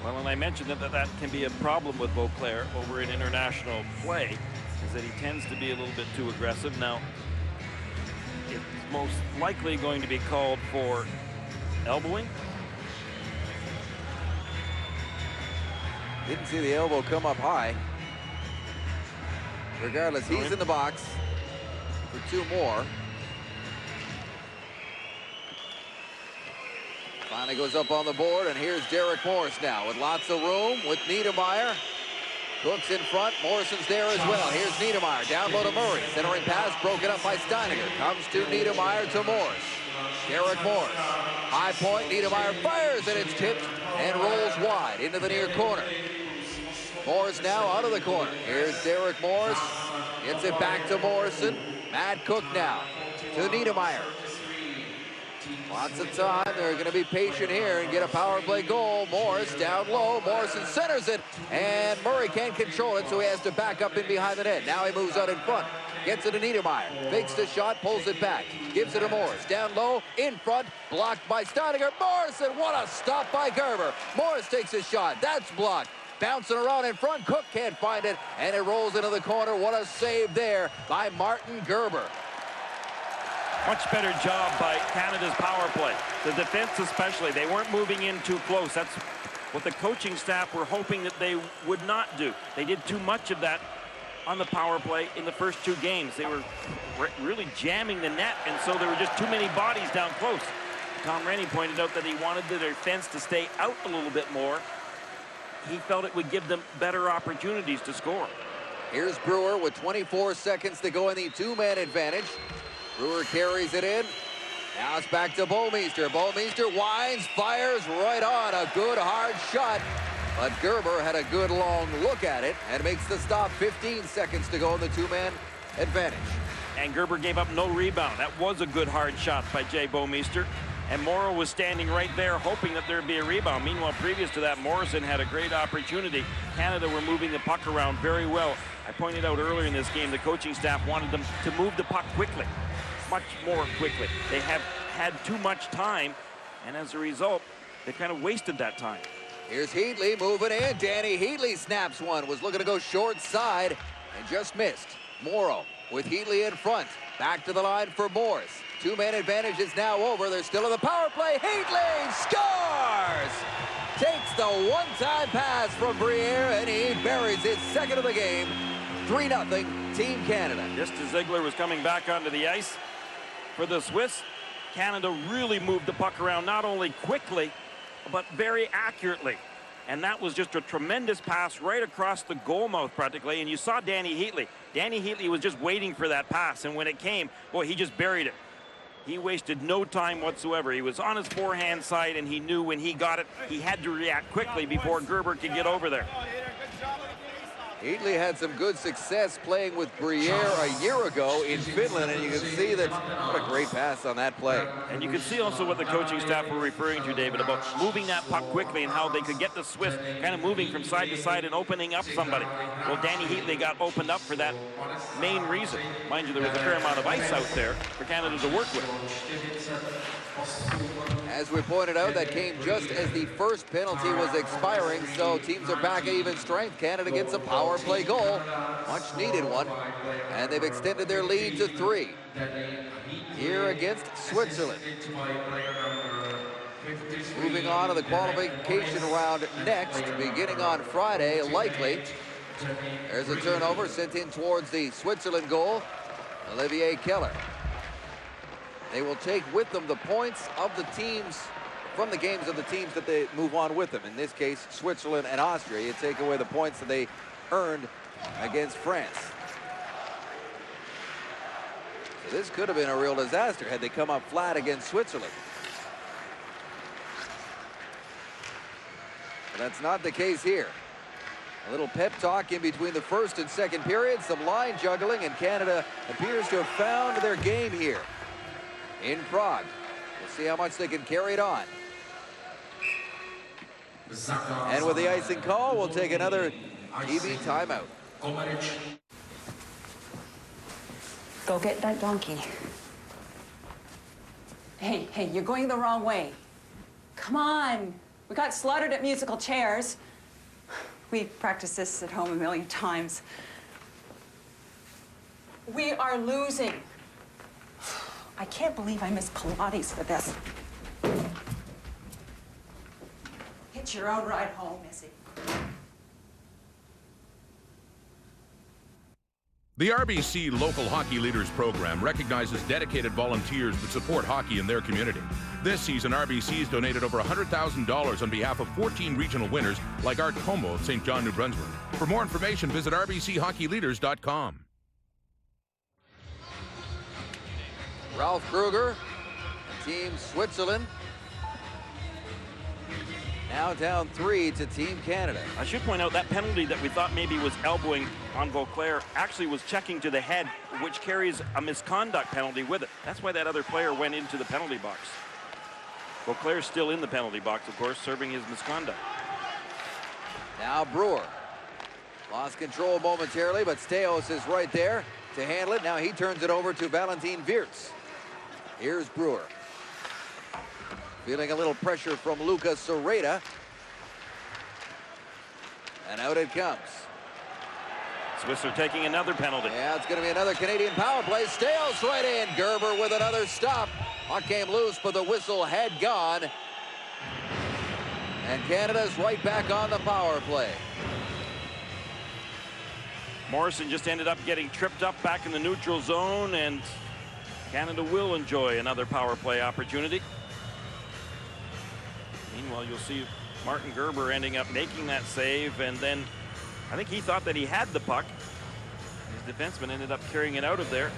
Speaker 10: Well, and I mentioned that can be a problem with Beauclair over in international play, is that he tends to be a little bit too aggressive. Now, it's most likely going to be called for elbowing.
Speaker 9: Didn't see the elbow come up high. Regardless, he's in the box for 2 more. Finally goes up on the board, and here's Derek Morris now with lots of room with Niedermeyer. Cook's in front. Morrison's there as well. Here's Niedermeyer down low to Murray. Centering pass broken up by Steiniger. Comes to Niedermeyer to Morris. Derek Morris. High point. Niedermeyer fires, and it's tipped and rolls wide into the near corner. Morris now out of the corner. Here's Derek Morris. Gets it back to Morrison. Matt Cook now to Niedermeyer. Lots of time. They're going to be patient here and get a power play goal. Morris down low. Morrison centers it, and Murray can't control it, so he has to back up in behind the net. Now he moves out in front. Gets it to Niedermeyer. Fakes the shot, pulls it back. Gives it to Morris. Down low, in front, blocked by Steininger. Morrison, what a stop by Gerber. Morris takes a shot. That's blocked. Bouncing around in front. Cook can't find it, and it rolls into the corner. What a save there by Martin Gerber.
Speaker 10: Much better job by Canada's power play. The defense especially, they weren't moving in too close. That's what the coaching staff were hoping that they would not do. They did too much of that on the power play in the first two games. They were really jamming the net, and so there were just too many bodies down close. Tom Rennie pointed out that he wanted the defense to stay out a little bit more. He felt it would give them better opportunities to score.
Speaker 9: Here's Brewer with 24 seconds to go in the two-man advantage. Brewer carries it in. Now it's back to Bouwmeester. Bouwmeester winds, fires right on. A good hard shot. But Gerber had a good long look at it and makes the stop. 15 seconds to go in the two-man advantage.
Speaker 10: And Gerber gave up no rebound. That was a good hard shot by Jay Bouwmeester. And Morrow was standing right there hoping that there'd be a rebound. Meanwhile, previous to that, Morrison had a great opportunity. Canada were moving the puck around very well. I pointed out earlier in this game, the coaching staff wanted them to move the puck quickly, much more quickly. They have had too much time, and as a result, they kind of wasted that time.
Speaker 9: Here's Heatley moving in. Danny Heatley snaps one. Was looking to go short side and just missed. Morrow with Heatley in front. Back to the line for Morris. Two-man advantage is now over. They're still in the power play. Heatley scores! Takes the one-time pass from Briere, and he buries his second of the game. 3-0, Team Canada.
Speaker 10: Just as Ziegler was coming back onto the ice for the Swiss, Canada really moved the puck around not only quickly, but very accurately. And that was just a tremendous pass right across the goal mouth practically. And you saw Danny Heatley. Danny Heatley was just waiting for that pass. And when it came, boy, he just buried it. He wasted no time whatsoever. He was on his forehand side, and he knew when he got it, he had to react quickly before Gerber could get over there.
Speaker 9: Heatley had some good success playing with Briere a year ago in Finland, and you can see that what a great pass on that play.
Speaker 10: And you can see also what the coaching staff were referring to, David, about moving that puck quickly and how they could get the Swiss kind of moving from side to side and opening up somebody. Well, Danny Heatley got opened up for that main reason. Mind you, there was a fair amount of ice out there for Canada to work with.
Speaker 9: As we pointed out, that came just as the first penalty was expiring, so teams are back at even strength. Canada gets a power play goal, much needed one, and they've extended their lead to 3 here against Switzerland. Moving on to the qualification round next, beginning on Friday, likely. There's a turnover sent in towards the Switzerland goal, Olivier Keller. They will take with them the points of the teams from the games of the teams that they move on with them. In this case, Switzerland and Austria. You take away the points that they earned against France. So this could have been a real disaster had they come up flat against Switzerland. But that's not the case here. A little pep talk in between the first and second period, some line juggling, and Canada appears to have found their game here in Prague. We'll see how much they can carry it on. And with the icing call, we'll take another TV timeout.
Speaker 1: Go get that donkey. Hey, you're going the wrong way. Come on. We got slaughtered at musical chairs. We've practiced this at home a million times. We are losing. I can't believe I missed Pilates for this. Hitch your own ride home, Missy.
Speaker 7: The RBC Local Hockey Leaders Program recognizes dedicated volunteers that support hockey in their community. This season, RBC's donated over $100,000 on behalf of 14 regional winners like Art Como of St. John, New Brunswick. For more information, visit rbchockeyleaders.com.
Speaker 9: Ralph Kruger, Team Switzerland. Now down 3 to Team Canada.
Speaker 10: I should point out that penalty that we thought maybe was elbowing on Vauclair actually was checking to the head, which carries a misconduct penalty with it. That's why that other player went into the penalty box. Beauclair's still in the penalty box, of course, serving his misconduct.
Speaker 9: Now Brewer. Lost control momentarily, but Steos is right there to handle it. Now he turns it over to Valentin Wirtz. Here's Brewer. Feeling a little pressure from Lucas Serreta. And out it comes.
Speaker 10: Swiss are taking another penalty.
Speaker 9: Yeah, it's going to be another Canadian power play. Steos right in. Gerber with another stop. Puck came loose, but the whistle had gone. And Canada's right back on the power play.
Speaker 10: Morrison just ended up getting tripped up back in the neutral zone, and Canada will enjoy another power play opportunity. Meanwhile, you'll see Martin Gerber ending up making that save, and then I think he thought that he had the puck. His defenseman ended up carrying it out of there.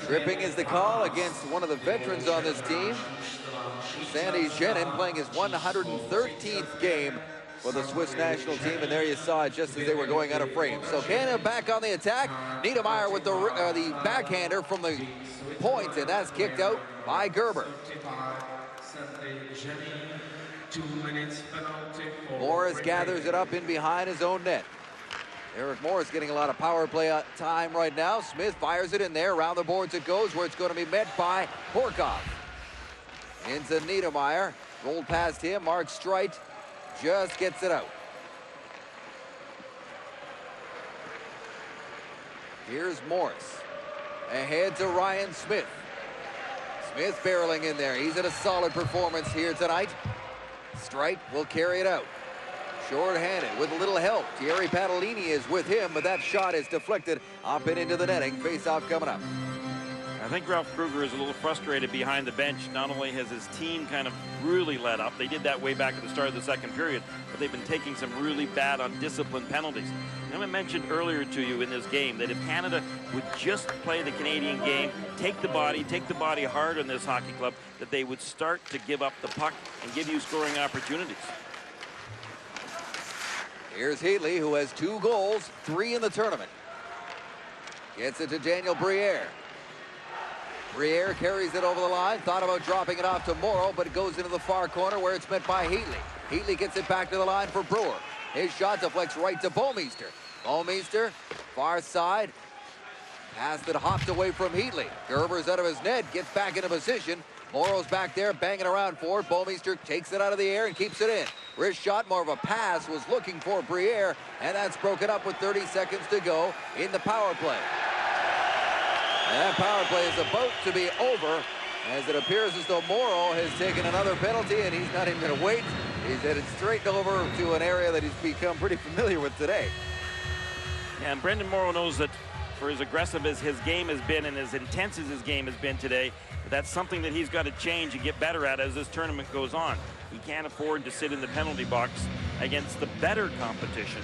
Speaker 9: Tripping is the call against one of the veterans on this team. Sandy Jenin playing his 113th game for the Swiss national team, and there you saw it just as they were going out of frame. So Canada back on the attack. Niedermeyer with the backhander from the point, and that's kicked out by Gerber. Morris gathers it up in behind his own net. Eric Morris getting a lot of power play time right now. Smith fires it in there. Around the boards it goes, where it's going to be met by Horkoff. Into Niedermeyer. Rolled past him. Mark Streit just gets it out. Here's Morris. Ahead to Ryan Smith. Smith barreling in there. He's in a solid performance here tonight. Streit will carry it out. Short-handed with a little help. Thierry Padellini is with him, but that shot is deflected up and into the netting. Face-off coming up.
Speaker 10: I think Ralph Kruger is a little frustrated behind the bench. Not only has his team kind of really let up, they did that way back at the start of the second period, but they've been taking some really bad undisciplined penalties. And I mentioned earlier to you in this game that if Canada would just play the Canadian game, take the body hard on this hockey club, that they would start to give up the puck and give you scoring opportunities.
Speaker 9: Here's Heatley, who has 2 goals, 3 in the tournament. Gets it to Daniel Briere. Briere carries it over the line. Thought about dropping it off to Morrow, but it goes into the far corner where it's met by Heatley. Heatley gets it back to the line for Brewer. His shot deflects right to Bouwmeester. Bouwmeester, far side. Pass that hopped away from Heatley. Gerber's out of his net, gets back into position. Morrow's back there, banging around for it. Bouwmeester takes it out of the air and keeps it in. Wrist shot, more of a pass, was looking for Briere, and that's broken up with 30 seconds to go in the power play. And that power play is about to be over, as it appears as though Morrow has taken another penalty, and he's not even going to wait. He's headed straight over to an area that he's become pretty familiar with today.
Speaker 10: And Brendan Morrow knows that for as aggressive as his game has been and as intense as his game has been today, that's something that he's got to change and get better at as this tournament goes on. He can't afford to sit in the penalty box against the better competition.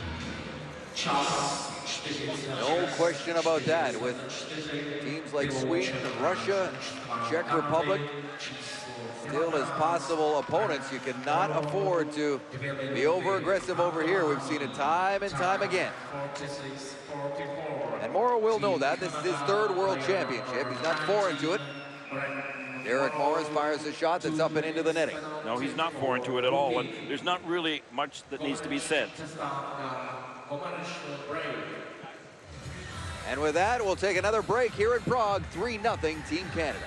Speaker 9: No question about that. With teams like Sweden, Russia, Czech Republic still as possible opponents, you cannot afford to be over-aggressive over here. We've seen it time and time again. And Morrow will know that. This is his 3rd World Championship. He's not foreign to it. Derek Morris fires a shot that's up and into the netting.
Speaker 10: No, he's not foreign to it at all, and there's not really much that needs to be said.
Speaker 9: And with that, we'll take another break here in Prague. 3-0 Team Canada.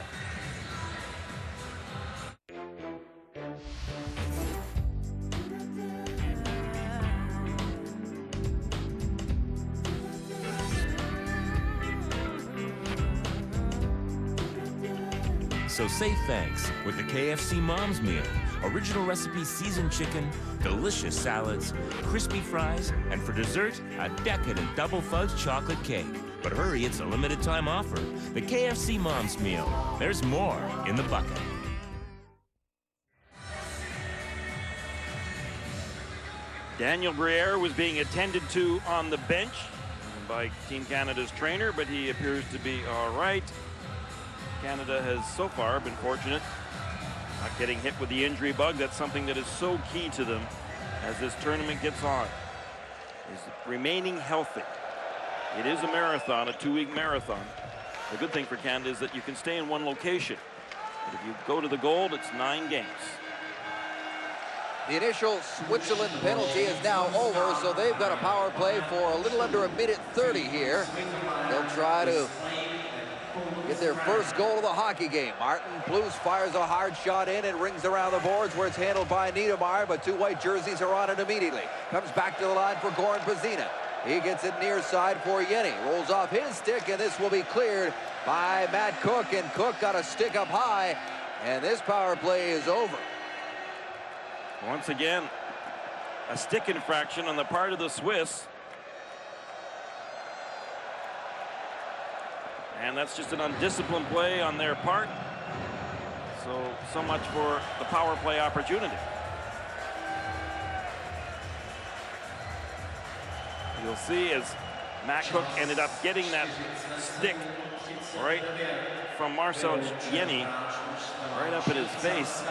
Speaker 6: So say thanks with the KFC Mom's Meal. Original recipe seasoned chicken, delicious salads, crispy fries, and for dessert, a decadent double fudge chocolate cake. But hurry, it's a limited time offer. The KFC Mom's Meal. There's more in the bucket.
Speaker 10: Daniel Briere was being attended to on the bench by Team Canada's trainer, but he appears to be all right. Canada has so far been fortunate not getting hit with the injury bug. That's something that is so key to them as this tournament gets on, is remaining healthy. It is a marathon, a 2-week marathon. The good thing for Canada is that you can stay in one location. But if you go to the goal, it's 9 games.
Speaker 9: The initial Switzerland penalty is now over, so they've got a power play for a little under 1:30 here. They'll try to get their first goal of the hockey game. Martin Plus fires a hard shot in. It rings around the boards where it's handled by Niedermeyer, but 2 white jerseys are on it immediately. Comes back to the line for Goran Pazina. He gets it near side for Yenny. Rolls off his stick, and this will be cleared by Matt Cook, and Cook got a stick up high, and this power play is over.
Speaker 10: Once again, a stick infraction on the part of the Swiss. And that's just an undisciplined play on their part. So much for the power play opportunity. You'll see as Matt Cook ended up getting that stick right from Marcel Yenny right up in his face.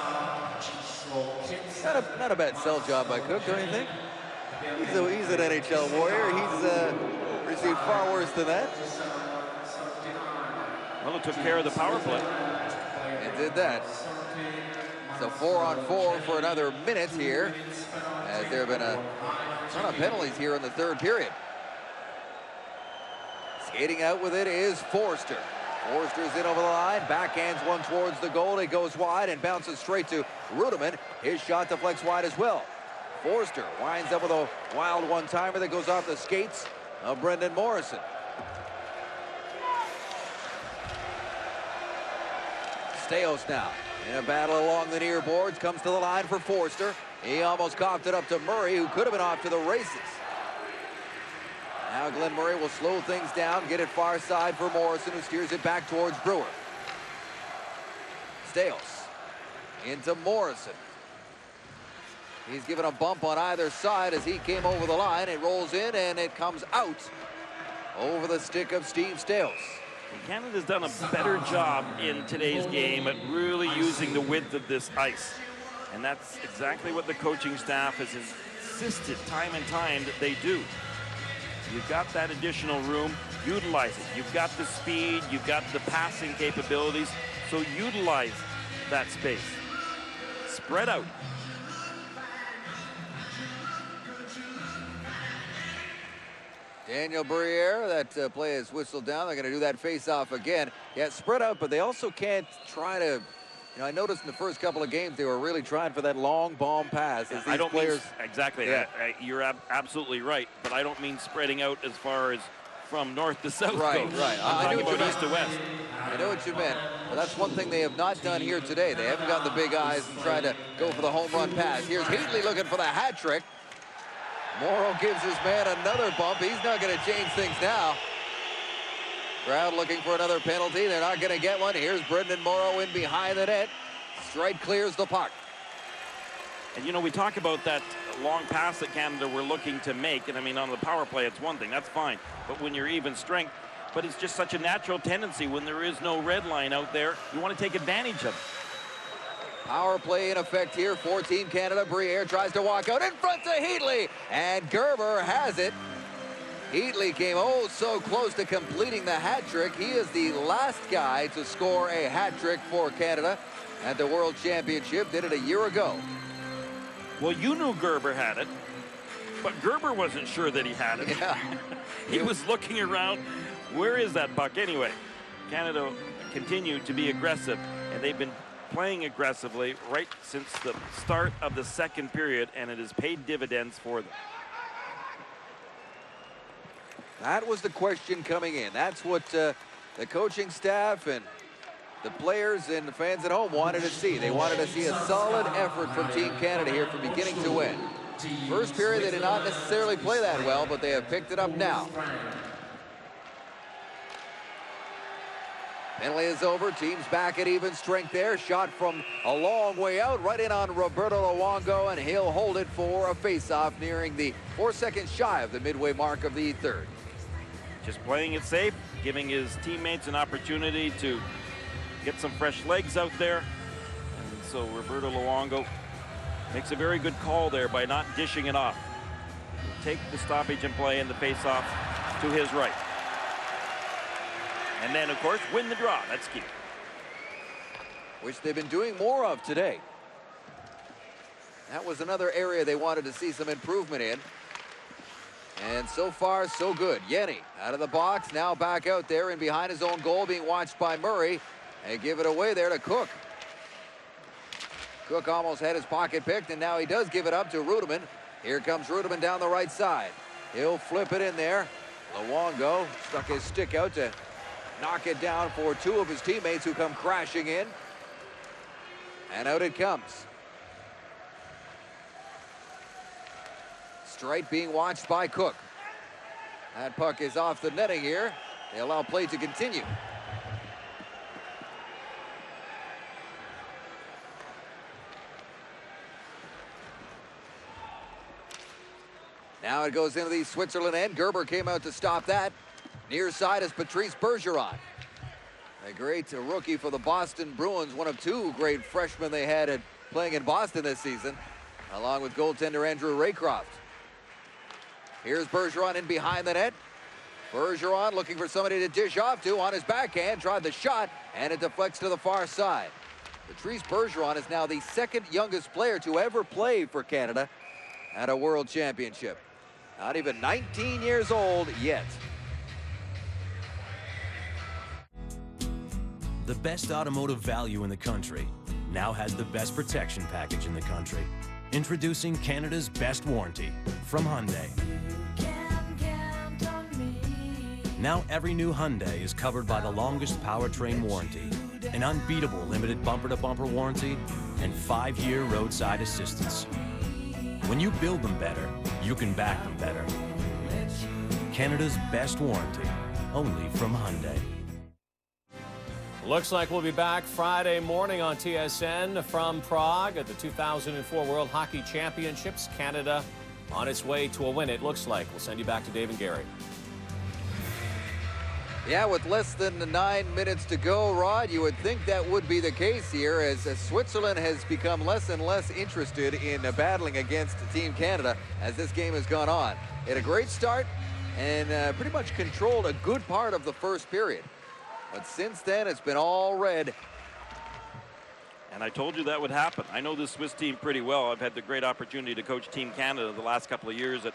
Speaker 9: Not a bad sell job by Cook, don't you think? He's an NHL warrior. He's received far worse than that.
Speaker 10: Well, it took care of the power play.
Speaker 9: It did that. So 4-on-4 for another minute here, as there have been a ton of penalties here in the third period. Skating out with it is Forster. Forster's in over the line, backhands one towards the goal. It goes wide and bounces straight to Rudeman. His shot deflects wide as well. Forster winds up with a wild one-timer that goes off the skates of Brendan Morrison. Staios now in a battle along the near boards, comes to the line for Forster. He almost coughed it up to Murray, who could have been off to the races. Now Glenn Murray will slow things down, get it far side for Morrison, who steers it back towards Brewer. Staios into Morrison. He's given a bump on either side as he came over the line. It rolls in and it comes out over the stick of Steve Staios.
Speaker 10: Canada's done a better job in today's game at really using the width of this ice. And that's exactly what the coaching staff has insisted time and time that they do. You've got that additional room, utilize it. You've got the speed, you've got the passing capabilities, so utilize that space. Spread out.
Speaker 9: Daniel Briere, that play is whistled down. They're going to do that face-off again. Yeah, spread out, but they also can't try to, I noticed in the first couple of games they were really trying for that long bomb pass. As these players,
Speaker 10: exactly.
Speaker 9: Yeah.
Speaker 10: You're absolutely right, but I don't mean spreading out as far as from north to south.
Speaker 9: Right.
Speaker 10: I'm talking about east to west.
Speaker 9: I know what you meant. But that's one thing they have not done here today. They haven't gotten the big eyes and tried to go for the home run pass. Here's Heatley looking for the hat trick. Morrow gives his man another bump. He's not going to change things now. Crowd looking for another penalty. They're not going to get one. Here's Brendan Morrow in behind the net. Strike clears the puck.
Speaker 10: And we talk about that long pass that Canada were looking to make, and I mean on the power play it's one thing, that's fine, but when you're even strength, but it's just such a natural tendency when there is no red line out there, you want to take advantage of it.
Speaker 9: Power play in effect here for Team Canada. Briere tries to walk out in front to Heatley, and Gerber has it. Heatley came so close to completing the hat trick. He is the last guy to score a hat trick for Canada at the World Championship. Did it a year ago.
Speaker 10: Well, you knew Gerber had it, but Gerber wasn't sure that he had it.
Speaker 9: Yeah.
Speaker 10: He was looking around. Where is that puck anyway? Canada continued to be aggressive, and they've been playing aggressively right since the start of the second period, and it has paid dividends for them.
Speaker 9: That was the question coming in. That's what the coaching staff and the players and the fans at home wanted to see. They wanted to see a solid effort from Team Canada here from beginning to end. First period, they did not necessarily play that well, but they have picked it up now. Penalty is over. Team's back at even strength there. Shot from a long way out, right in on Roberto Luongo, and he'll hold it for a face-off nearing the 4 seconds shy of the midway mark of the third.
Speaker 10: Just playing it safe, giving his teammates an opportunity to get some fresh legs out there. And so Roberto Luongo makes a very good call there by not dishing it off. Take the stoppage and play in the face-off to his right. And then, of course, win the draw. That's key.
Speaker 9: which they've been doing more of today. That was another area they wanted to see some improvement in. And so far, so good. Yenny out of the box, now back out there and behind his own goal, being watched by Murray. They give it away there to Cook. Cook almost had his pocket picked, and now he does give it up to Rudeman. Here comes Rudeman down the right side. He'll flip it in there. Luongo stuck his stick out to knock it down for two of his teammates who come crashing in. And out it comes. Strite being watched by Cook. That puck is off the netting here. They allow play to continue. Now it goes into the Switzerland end. Gerber came out to stop that. Near side is Patrice Bergeron. A great rookie for the Boston Bruins. One of two great freshmen they had playing in Boston this season, along with goaltender Andrew Raycroft. Here's Bergeron in behind the net. Bergeron looking for somebody to dish off to on his backhand. Tried the shot, and it deflects to the far side. Patrice Bergeron is now the second youngest player to ever play for Canada at a World Championship. Not even 19 years old yet.
Speaker 11: The best automotive value in the country now has the best protection package in the country. Introducing Canada's best warranty from Hyundai. Now every new Hyundai is covered by the longest powertrain warranty, an unbeatable limited bumper-to-bumper warranty, and 5-year roadside assistance. When you build them better, you can back them better. Canada's best warranty, only from Hyundai.
Speaker 8: Looks like we'll be back Friday morning on TSN from Prague at the 2004 World Hockey Championships. Canada on its way to a win, it looks like. We'll send you back to Dave and Gary.
Speaker 9: Yeah, with less than 9 minutes to go, Rod, you would think that would be the case here as Switzerland has become less and less interested in battling against Team Canada as this game has gone on. They had a great start and pretty much controlled a good part of the first period. But since then, it's been all red.
Speaker 10: And I told you that would happen. I know this Swiss team pretty well. I've had the great opportunity to coach Team Canada the last couple of years at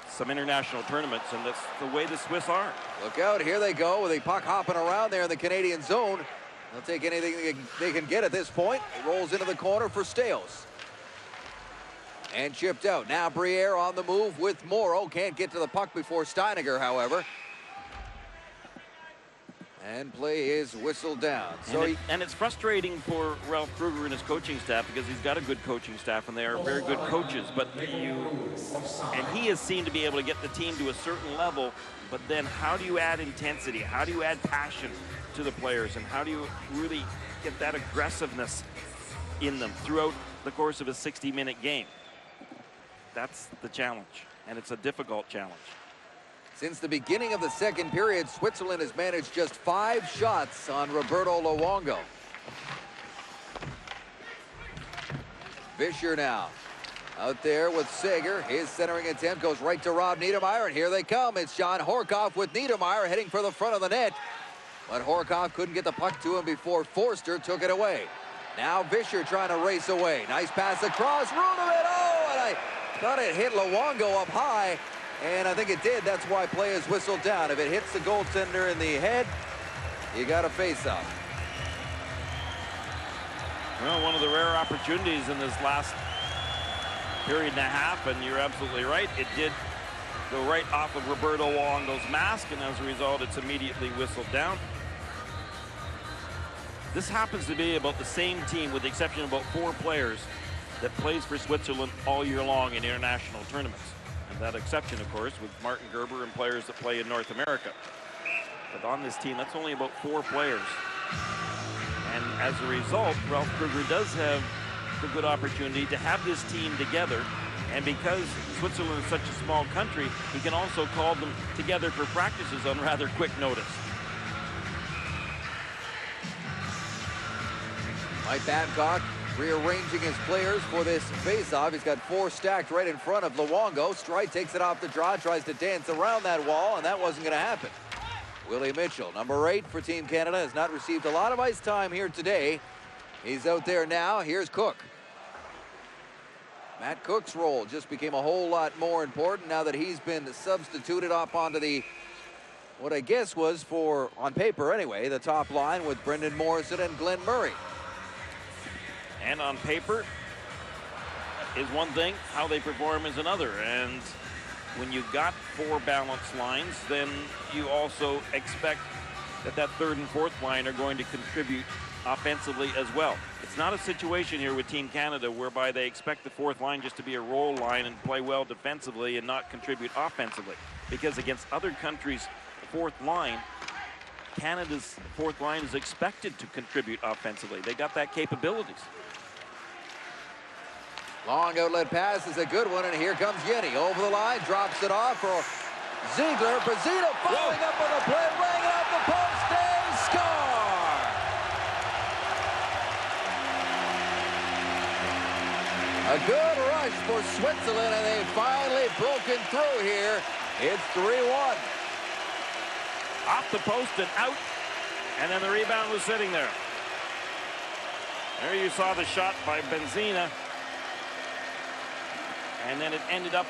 Speaker 10: some international tournaments, and that's the way the Swiss are.
Speaker 9: Look out, here they go with a puck hopping around there in the Canadian zone. They'll take anything they can get at this point. It rolls into the corner for Stales. And chipped out. Now Briere on the move with Morrow. Can't get to the puck before Steiniger, however. And play is whistled down.
Speaker 10: And it's frustrating for Ralph Kruger and his coaching staff because he's got a good coaching staff and they are very good coaches. But he has seemed to be able to get the team to a certain level. But then how do you add intensity? How do you add passion to the players? And how do you really get that aggressiveness in them throughout the course of a 60-minute game? That's the challenge, and it's a difficult challenge.
Speaker 9: Since the beginning of the second period, Switzerland has managed just 5 shots on Roberto Luongo. Fischer now out there with Sager. His centering attempt goes right to Rob Niedermayer, and here they come. It's John Horkoff with Niedermayer heading for the front of the net. But Horkoff couldn't get the puck to him before Forster took it away. Now Fischer trying to race away. Nice pass across. Runevic. Oh, and I thought it hit Luongo up high. And I think it did. That's why play is whistled down. If it hits the goaltender in the head, you got a face-off.
Speaker 10: Well, one of the rare opportunities in this last period and a half, and you're absolutely right. It did go right off of Roberto Luongo's mask, and as a result, it's immediately whistled down. This happens to be about the same team, with the exception of about 4 players, that plays for Switzerland all year long in international tournaments. And that exception, of course, with Martin Gerber and players that play in North America. But on this team, that's only about 4 players. And as a result, Ralph Kruger does have the good opportunity to have this team together. And because Switzerland is such a small country, he can also call them together for practices on rather quick notice.
Speaker 9: Mike Babcock rearranging his players for this face-off. He's got 4 stacked right in front of Luongo. Strite takes it off the draw, tries to dance around that wall, and that wasn't going to happen. Willie Mitchell, number 8 for Team Canada, has not received a lot of ice time here today. He's out there now. Here's Cook. Matt Cook's role just became a whole lot more important now that he's been substituted up onto the, what I guess was for, on paper anyway, the top line with Brendan Morrison and Glenn Murray.
Speaker 10: And on paper is one thing, how they perform is another. And when you got 4 balanced lines, then you also expect that that third and fourth line are going to contribute offensively as well. It's not a situation here with Team Canada whereby they expect the fourth line just to be a role line and play well defensively and not contribute offensively. Because against other countries' fourth line, Canada's fourth line is expected to contribute offensively. They got that capabilities.
Speaker 9: Long outlet pass is a good one, and here comes Yenny over the line, drops it off for Ziegler. Brazino following up on the play, laying it off the post, and score! A good rush for Switzerland, and they've finally broken through here. It's 3-1.
Speaker 10: Off the post and out, and then the rebound was sitting there. There you saw the shot by Benzina, and then it ended up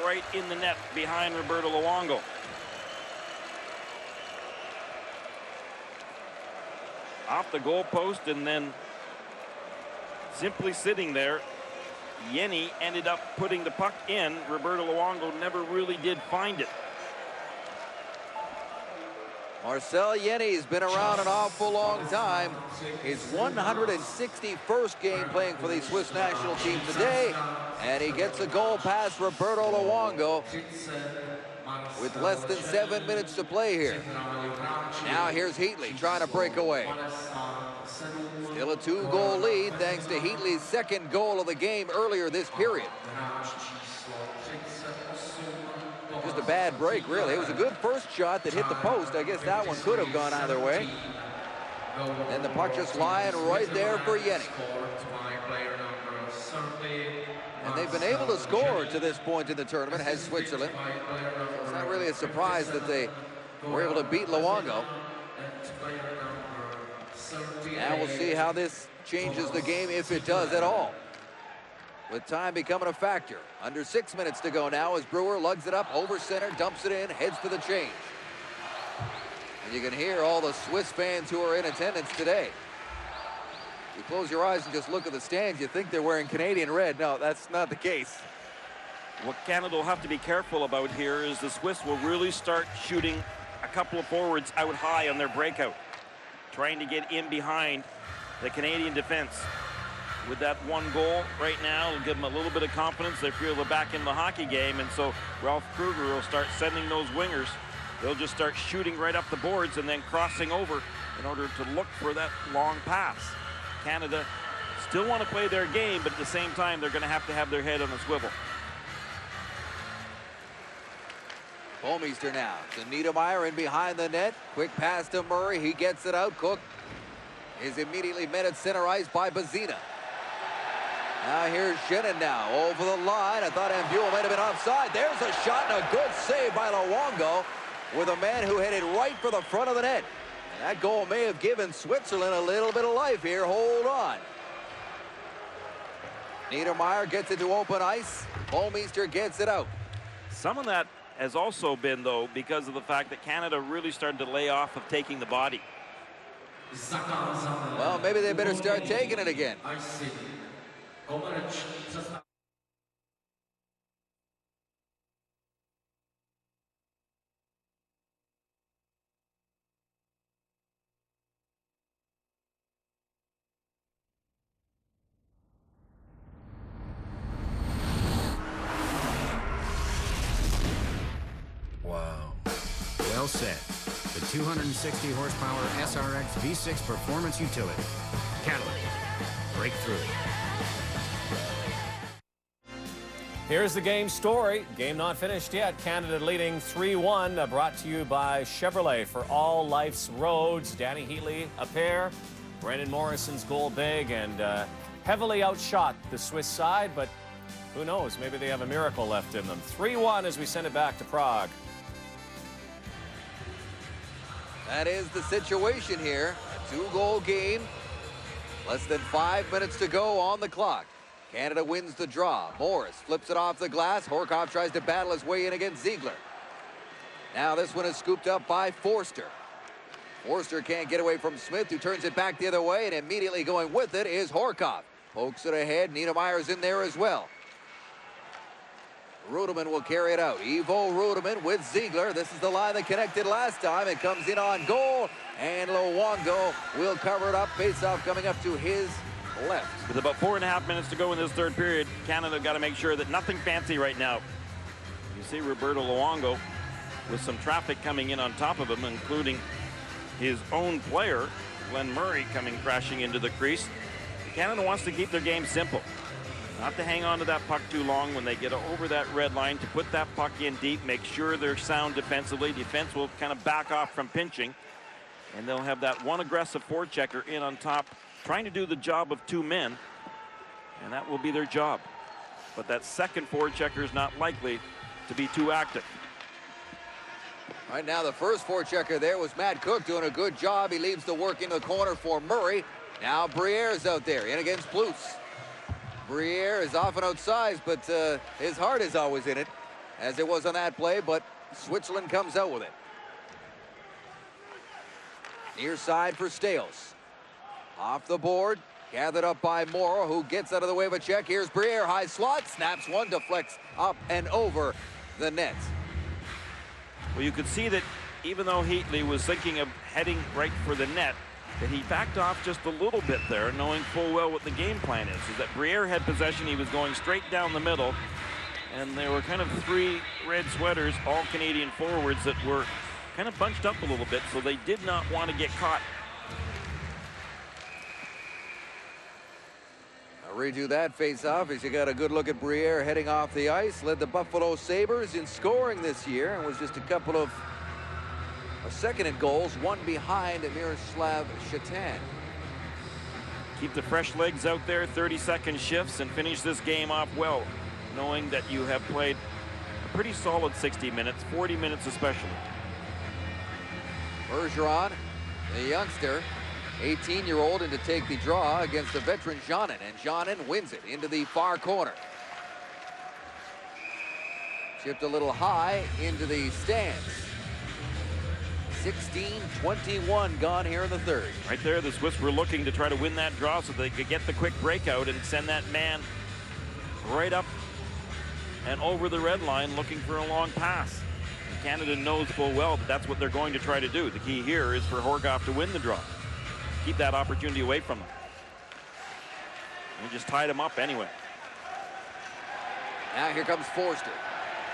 Speaker 10: right in the net behind Roberto Luongo. Off the goal post and then simply sitting there. Yenny ended up putting the puck in. Roberto Luongo never really did find it.
Speaker 9: Marcel Yenny's been around an awful long time. His 161st game playing for the Swiss national team today, and he gets a goal past Roberto Luongo with less than 7 minutes to play here. Now here's Heatley trying to break away. Still a 2-goal lead thanks to Heatley's second goal of the game earlier this period. Just a bad break, really. It was a good first shot that hit the post. I guess that one could have gone either way. And the puck just lying right there for Yenny. And they've been able to score to this point in the tournament, has Switzerland. It's not really a surprise that they were able to beat Luongo. Now we'll see how this changes the game, if it does at all. With time becoming a factor. Under 6 minutes to go now as Brewer lugs it up over center, dumps it in, heads for the change. And you can hear all the Swiss fans who are in attendance today. You close your eyes and just look at the stands, you think they're wearing Canadian red. No, that's not the case.
Speaker 10: What Canada will have to be careful about here is the Swiss will really start shooting a couple of forwards out high on their breakout, trying to get in behind the Canadian defense. With that one goal right now, it'll give them a little bit of confidence. They feel they're back in the hockey game, and so Ralph Kruger will start sending those wingers. They'll just start shooting right up the boards and then crossing over in order to look for that long pass. Canada still want to play their game, but at the same time, they're going to have their head on a swivel.
Speaker 9: Bouwmeester now to Niedermeyer in behind the net. Quick pass to Murray. He gets it out. Cook is immediately met at center ice by Bazina. Now here's Shannon now over the line. I thought Ambuel might have been offside. There's a shot and a good save by Luongo with a man who headed right for the front of the net. And that goal may have given Switzerland a little bit of life here. Hold on. Niedermeyer gets it to open ice. Bouwmeester gets it out.
Speaker 10: Some of that has also been, though, because of the fact that Canada really started to lay off of taking the body.
Speaker 9: Well, maybe they better start taking it again.
Speaker 3: Wow. Well said. The 260 horsepower SRX V6 performance utility. Cadillac. Breakthrough.
Speaker 8: Here's the game story. Game not finished yet. Canada leading 3-1. Brought to you by Chevrolet for all life's roads. Danny Heatley, a pair. Brendan Morrison's goal big and heavily outshot the Swiss side, but who knows? Maybe they have a miracle left in them. 3-1 as we send it back to Prague.
Speaker 9: That is the situation here. A 2-goal game. Less than 5 minutes to go on the clock. Canada wins the draw. Morris flips it off the glass. Horkoff tries to battle his way in against Ziegler. Now this one is scooped up by Forster. Forster can't get away from Smith, who turns it back the other way, and immediately going with it is Horkoff. Pokes it ahead. Niedermayer's in there as well. Rudeman will carry it out. Ivo Rudeman with Ziegler. This is the line that connected last time. It comes in on goal, and Luongo will cover it up. Faceoff coming up to his left.
Speaker 10: With about 4.5 minutes to go in this third period, Canada got to make sure that nothing fancy right now. You see Roberto Luongo with some traffic coming in on top of him, including his own player, Glenn Murray, coming crashing into the crease. Canada wants to keep their game simple. Not to hang on to that puck too long when they get over that red line, to put that puck in deep, make sure they're sound defensively. Defense will kind of back off from pinching, and they'll have that one aggressive forechecker in on top, trying to do the job of two men, and that will be their job. But that second forechecker is not likely to be too active.
Speaker 9: Right now, the first forechecker there was Matt Cook doing a good job. He leaves the work in the corner for Murray. Now Briere's out there in against Plutz. Briere is often outsized, but his heart is always in it, as it was on that play, but Switzerland comes out with it. Near side for Stales. Off the board, gathered up by Morrow, who gets out of the way of a check. Here's Briere, high slot, snaps one, deflects up and over the net.
Speaker 10: Well, you could see that even though Heatley was thinking of heading right for the net, that he backed off just a little bit there, knowing full well what the game plan is that Briere had possession. He was going straight down the middle, and there were kind of three red sweaters, all Canadian forwards, that were kind of bunched up a little bit, so they did not want to get caught.
Speaker 9: I'll redo that face-off as you got a good look at Briere heading off the ice. Led the Buffalo Sabres in scoring this year and was just a second in goals, one behind Miroslav Shatan.
Speaker 10: Keep the fresh legs out there, 30-second shifts, and finish this game off well, knowing that you have played a pretty solid 60 minutes, 40 minutes especially.
Speaker 9: Bergeron, the youngster, 18-year-old, in to take the draw against the veteran Janin, and Janin wins it into the far corner. Chipped a little high into the stands. 16-21 gone here in the third.
Speaker 10: Right there, the Swiss were looking to try to win that draw so they could get the quick breakout and send that man right up and over the red line looking for a long pass. And Canada knows full well that that's what they're going to try to do. The key here is for Horkoff to win the draw. Keep that opportunity away from them. And just tied him up anyway.
Speaker 9: Now here comes Forster.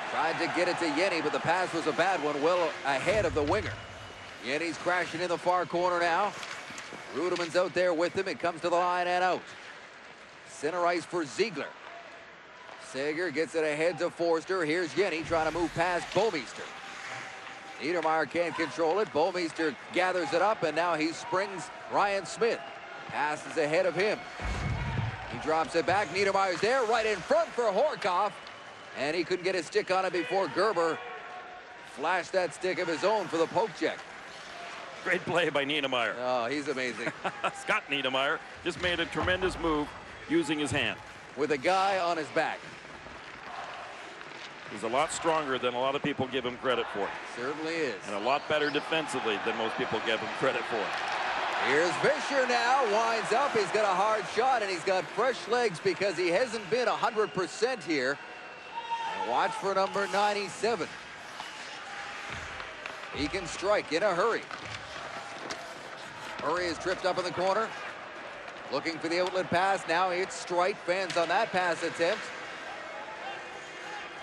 Speaker 9: Tried to get it to Yenny, but the pass was a bad one, well ahead of the winger. Yenny's crashing in the far corner now. Rudeman's out there with him. It comes to the line and out. Center ice for Ziegler. Sager gets it ahead to Forster. Here's Yenny trying to move past Bomeister. Niedermayer can't control it. Bomeister gathers it up, and now he springs Ryan Smith. Passes ahead of him. He drops it back. Niedermayer's there right in front for Horkoff. And he couldn't get his stick on it before Gerber flashed that stick of his own for the poke check.
Speaker 10: Great play by Niedermayer.
Speaker 9: Oh, he's amazing.
Speaker 10: Scott Niedermayer just made a tremendous move using his hand.
Speaker 9: With a guy on his back.
Speaker 10: He's a lot stronger than a lot of people give him credit for.
Speaker 9: Certainly is.
Speaker 10: And a lot better defensively than most people give him credit for.
Speaker 9: Here's Fisher now, winds up. He's got a hard shot, and he's got fresh legs because he hasn't been 100% here. And watch for number 97. He can strike in a hurry. Murray is tripped up in the corner. Looking for the outlet pass. Now it's Streit. Fans on that pass attempt.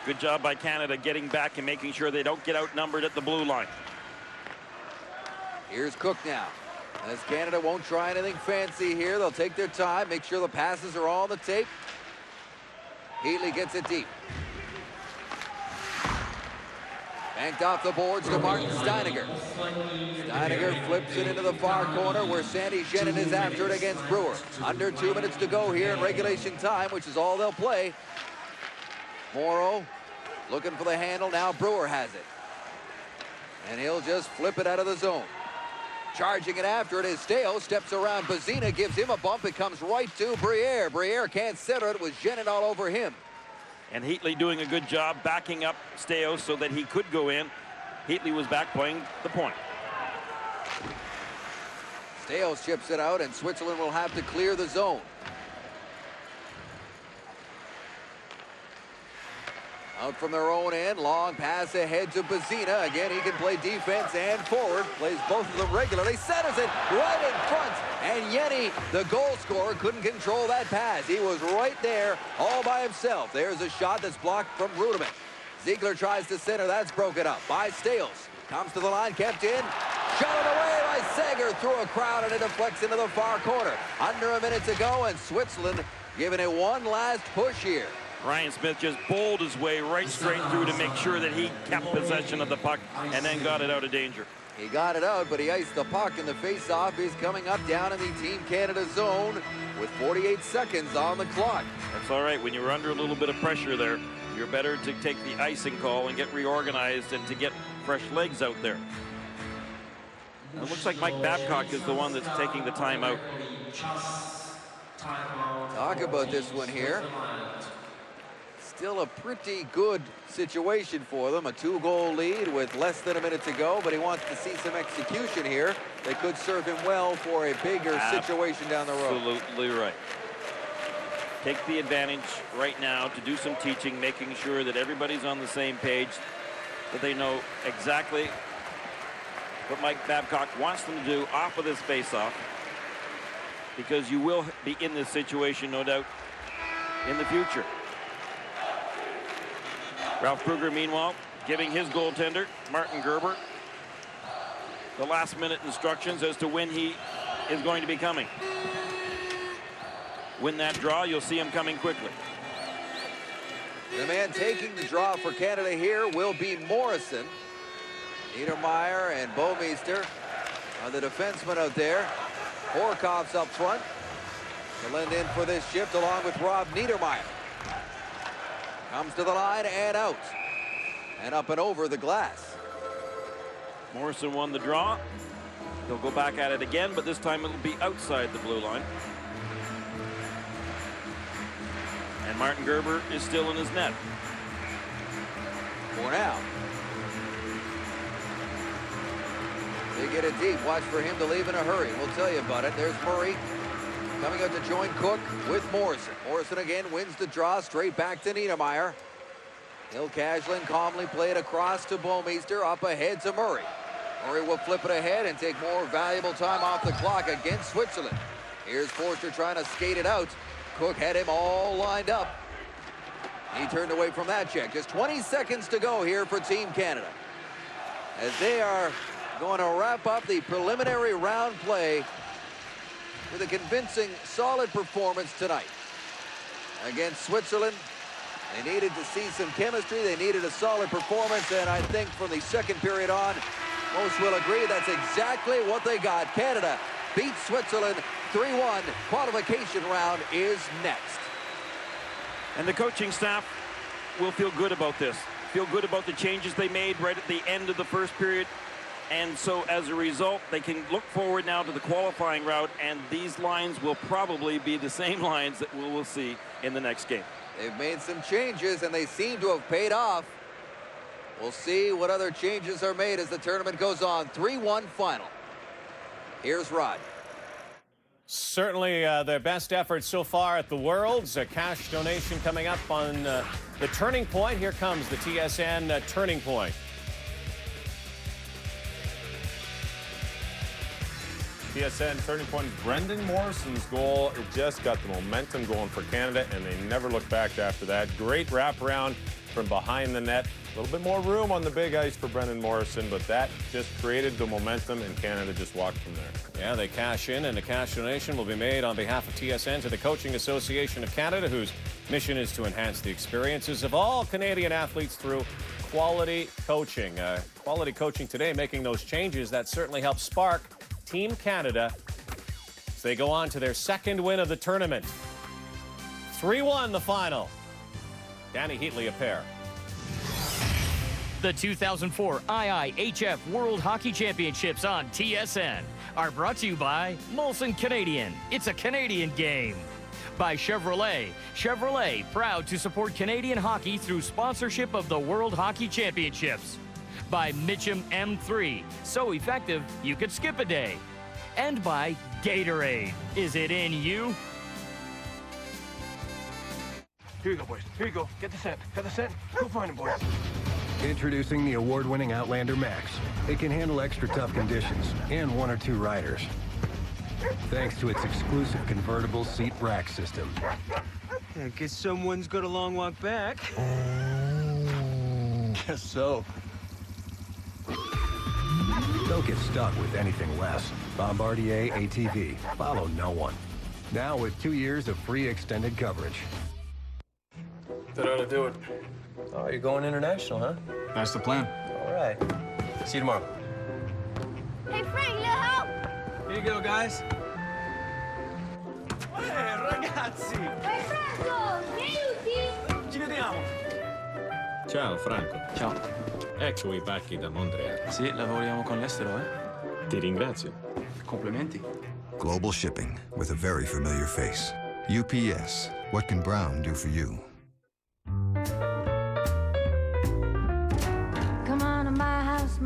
Speaker 10: Good job by Canada getting back and making sure they don't get outnumbered at the blue line.
Speaker 9: Here's Cook now. As Canada won't try anything fancy here, they'll take their time, make sure the passes are all on the tape. Heatley gets it deep. Banked off the boards to Martin Steiniger. Steiniger flips it into the far corner where Sandy Shannon is after it against Brewer. Under 2 minutes to go here in regulation time, which is all they'll play. Morrow looking for the handle. Now Brewer has it. And he'll just flip it out of the zone. Charging it after it is Steo. Steps around Bazina, gives him a bump. It comes right to Briere. Briere can't center it. It was Jeannin all over him.
Speaker 10: And Heatley doing a good job backing up Steo so that he could go in. Heatley was back playing the point.
Speaker 9: Steo chips it out, and Switzerland will have to clear the zone. Out from their own end, long pass ahead to Bazina. Again, he can play defense and forward. Plays both of them regularly. Centers it right in front. And Yenny, the goal scorer, couldn't control that pass. He was right there all by himself. There's a shot that's blocked from Rudeman. Ziegler tries to center. That's broken up by Stales. Comes to the line, kept in. Shot it away by Sager through a crowd, and it deflects into the far corner. Under a minute to go, and Switzerland giving it one last push here.
Speaker 10: Ryan Smith just bowled his way right straight through to make sure that he kept possession of the puck and then got it out of danger.
Speaker 9: He got it out, but he iced the puck in the face-off. Is coming up down in the Team Canada zone with 48 seconds on the clock.
Speaker 10: That's all right. When you're under a little bit of pressure there, you're better to take the icing call and get reorganized and to get fresh legs out there. And it looks like Mike Babcock is the one that's taking the timeout.
Speaker 9: Talk about this one here. Still a pretty good situation for them. A 2-goal lead with less than a minute to go, but he wants to see some execution here. They could serve him well for a bigger situation down the road.
Speaker 10: Absolutely right. Take the advantage right now to do some teaching, making sure that everybody's on the same page, that they know exactly what Mike Babcock wants them to do off of this face-off, because you will be in this situation, no doubt, in the future. Ralph Kruger, meanwhile, giving his goaltender, Martin Gerber, the last-minute instructions as to when he is going to be coming. Win that draw, you'll see him coming quickly.
Speaker 9: The man taking the draw for Canada here will be Morrison. Niedermeyer and Bouwmeester are the defensemen out there. Horkoff's up front to lend in for this shift along with Rob Niedermeyer. Comes to the line and out. And up and over the glass.
Speaker 10: Morrison won the draw. They'll go back at it again, but this time it'll be outside the blue line. And Martin Gerber is still in his net.
Speaker 9: For now. They get it deep. Watch for him to leave in a hurry. We'll tell you about it. There's Murray coming out to join Cook with Morrison. Morrison again wins the draw, straight back to Niedermeyer. Hill Cashlin calmly played across to Bouwmeester, up ahead to Murray. Murray will flip it ahead and take more valuable time off the clock against Switzerland. Here's Forster trying to skate it out. Cook had him all lined up. He turned away from that check. Just 20 seconds to go here for Team Canada, as they are going to wrap up the preliminary round play with a convincing, solid performance tonight against Switzerland. They needed to see some chemistry. They needed a solid performance, and I think from the second period on, most will agree that's exactly what they got. Canada beats Switzerland 3-1. Qualification round is next.
Speaker 10: And the coaching staff will feel good about this. Feel good about the changes they made right at the end of the first period. And so as a result, they can look forward now to the qualifying route, and these lines will probably be the same lines that we will see in the next game.
Speaker 9: They've made some changes, and they seem to have paid off. We'll see what other changes are made as the tournament goes on. 3-1 final. Here's Rod.
Speaker 8: Certainly their best effort so far at the Worlds. A cash donation coming up on the Turning Point. Here comes the TSN Turning Point.
Speaker 20: TSN Turning Point is Brendan Morrison's goal. It just got the momentum going for Canada, and they never looked back after that. Great wraparound from behind the net. A little bit more room on the big ice for Brendan Morrison, but that just created the momentum, and Canada just walked from there.
Speaker 8: Yeah, they cash in, and a cash donation will be made on behalf of TSN to the Coaching Association of Canada, whose mission is to enhance the experiences of all Canadian athletes through quality coaching. Quality coaching today, making those changes, that certainly helps spark Team Canada as they go on to their second win of the tournament. 3-1 the final. Danny Heatley a pair.
Speaker 12: The 2004 IIHF World Hockey Championships on TSN are brought to you by Molson Canadian. It's a Canadian game. By Chevrolet. Chevrolet, proud to support Canadian hockey through sponsorship of the World Hockey Championships. By Mitchum M3, so effective you could skip a day. And by Gatorade. Is it in you?
Speaker 28: Here you go, boys. Here you go. Get the scent. Got the scent? Go find him, boys.
Speaker 26: Introducing the award-winning Outlander Max. It can handle extra tough conditions and 1 or 2 riders. Thanks to its exclusive convertible seat rack system.
Speaker 28: I guess someone's got a long walk back. Guess so.
Speaker 26: Don't get stuck with anything less. Bombardier ATV. Follow no one. Now with 2 years of free extended coverage.
Speaker 28: That ought to do it.
Speaker 13: Oh, you're going international, huh?
Speaker 28: That's the plan.
Speaker 13: All right. See you tomorrow.
Speaker 16: Hey, Frank, little help!
Speaker 28: Here you go, guys. Hey, ragazzi!
Speaker 16: Hey, Franco, mi aiuti?
Speaker 28: Ci vediamo.
Speaker 17: Ciao, Franco.
Speaker 13: Ciao.
Speaker 17: Ecco i pacchi da Montreal.
Speaker 13: Sì, lavoriamo con l'estero, eh?
Speaker 17: Ti ringrazio.
Speaker 13: Complimenti.
Speaker 18: Global shipping with a very familiar face. UPS, what can Brown do for you?
Speaker 25: Come on to my house,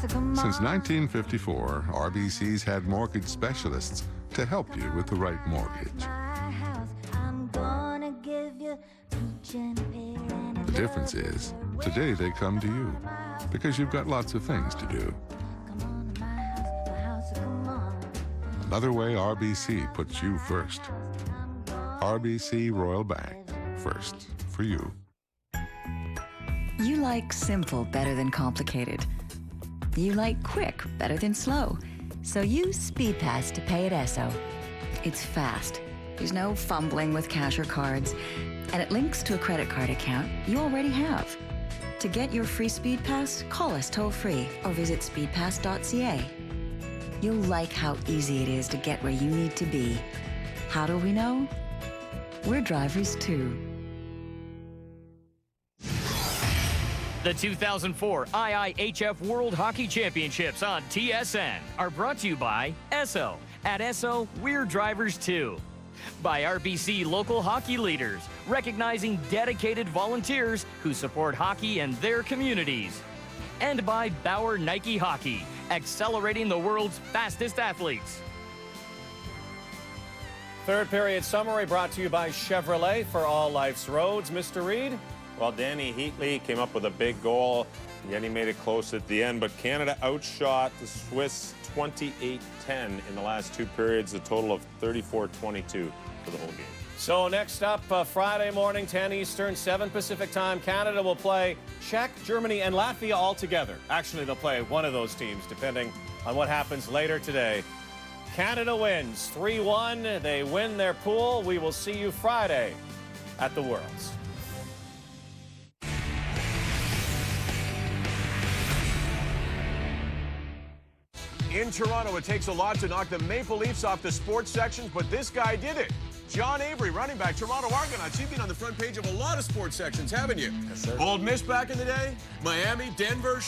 Speaker 25: come on.
Speaker 22: Since 1954, RBC's had mortgage specialists to help you with the right mortgage.
Speaker 25: My house, I'm gonna give you peach and pear and
Speaker 22: The difference is, today they come to you because you've got lots of things to do. Another way RBC puts you first. RBC Royal Bank, first for you.
Speaker 23: You like simple better than complicated. You like quick better than slow. So use SpeedPass to pay at Esso. It's fast. There's no fumbling with cash or cards. And it links to a credit card account you already have. To get your free SpeedPass, call us toll-free or visit speedpass.ca. You'll like how easy it is to get where you need to be. How do we know? We're drivers too.
Speaker 12: The 2004 IIHF World Hockey Championships on TSN are brought to you by Esso. At Esso, we're drivers too. By RBC Local Hockey Leaders, recognizing dedicated volunteers who support hockey and their communities. And by Bauer Nike Hockey, accelerating the world's fastest athletes.
Speaker 8: Third period summary brought to you by Chevrolet for all life's roads. Mr. Reed?
Speaker 20: Well, Danny Heatley came up with a big goal. Yet he made it close at the end, but Canada outshot the Swiss 28-10 in the last 2 periods, a total of 34-22 for the whole game.
Speaker 8: So next up, Friday morning, 10 Eastern, 7 Pacific time, Canada will play Czech, Germany, and Latvia all together. Actually, they'll play one of those teams, depending on what happens later today. Canada wins 3-1. They win their pool. We will see you Friday at the Worlds.
Speaker 15: In Toronto, it takes a lot to knock the Maple Leafs off the sports sections, but this guy did it. John Avery, running back, Toronto Argonauts. You've been on the front page of a lot of sports sections, haven't you?
Speaker 27: Yes, sir.
Speaker 15: Old Miss back in the day, Miami, Denver,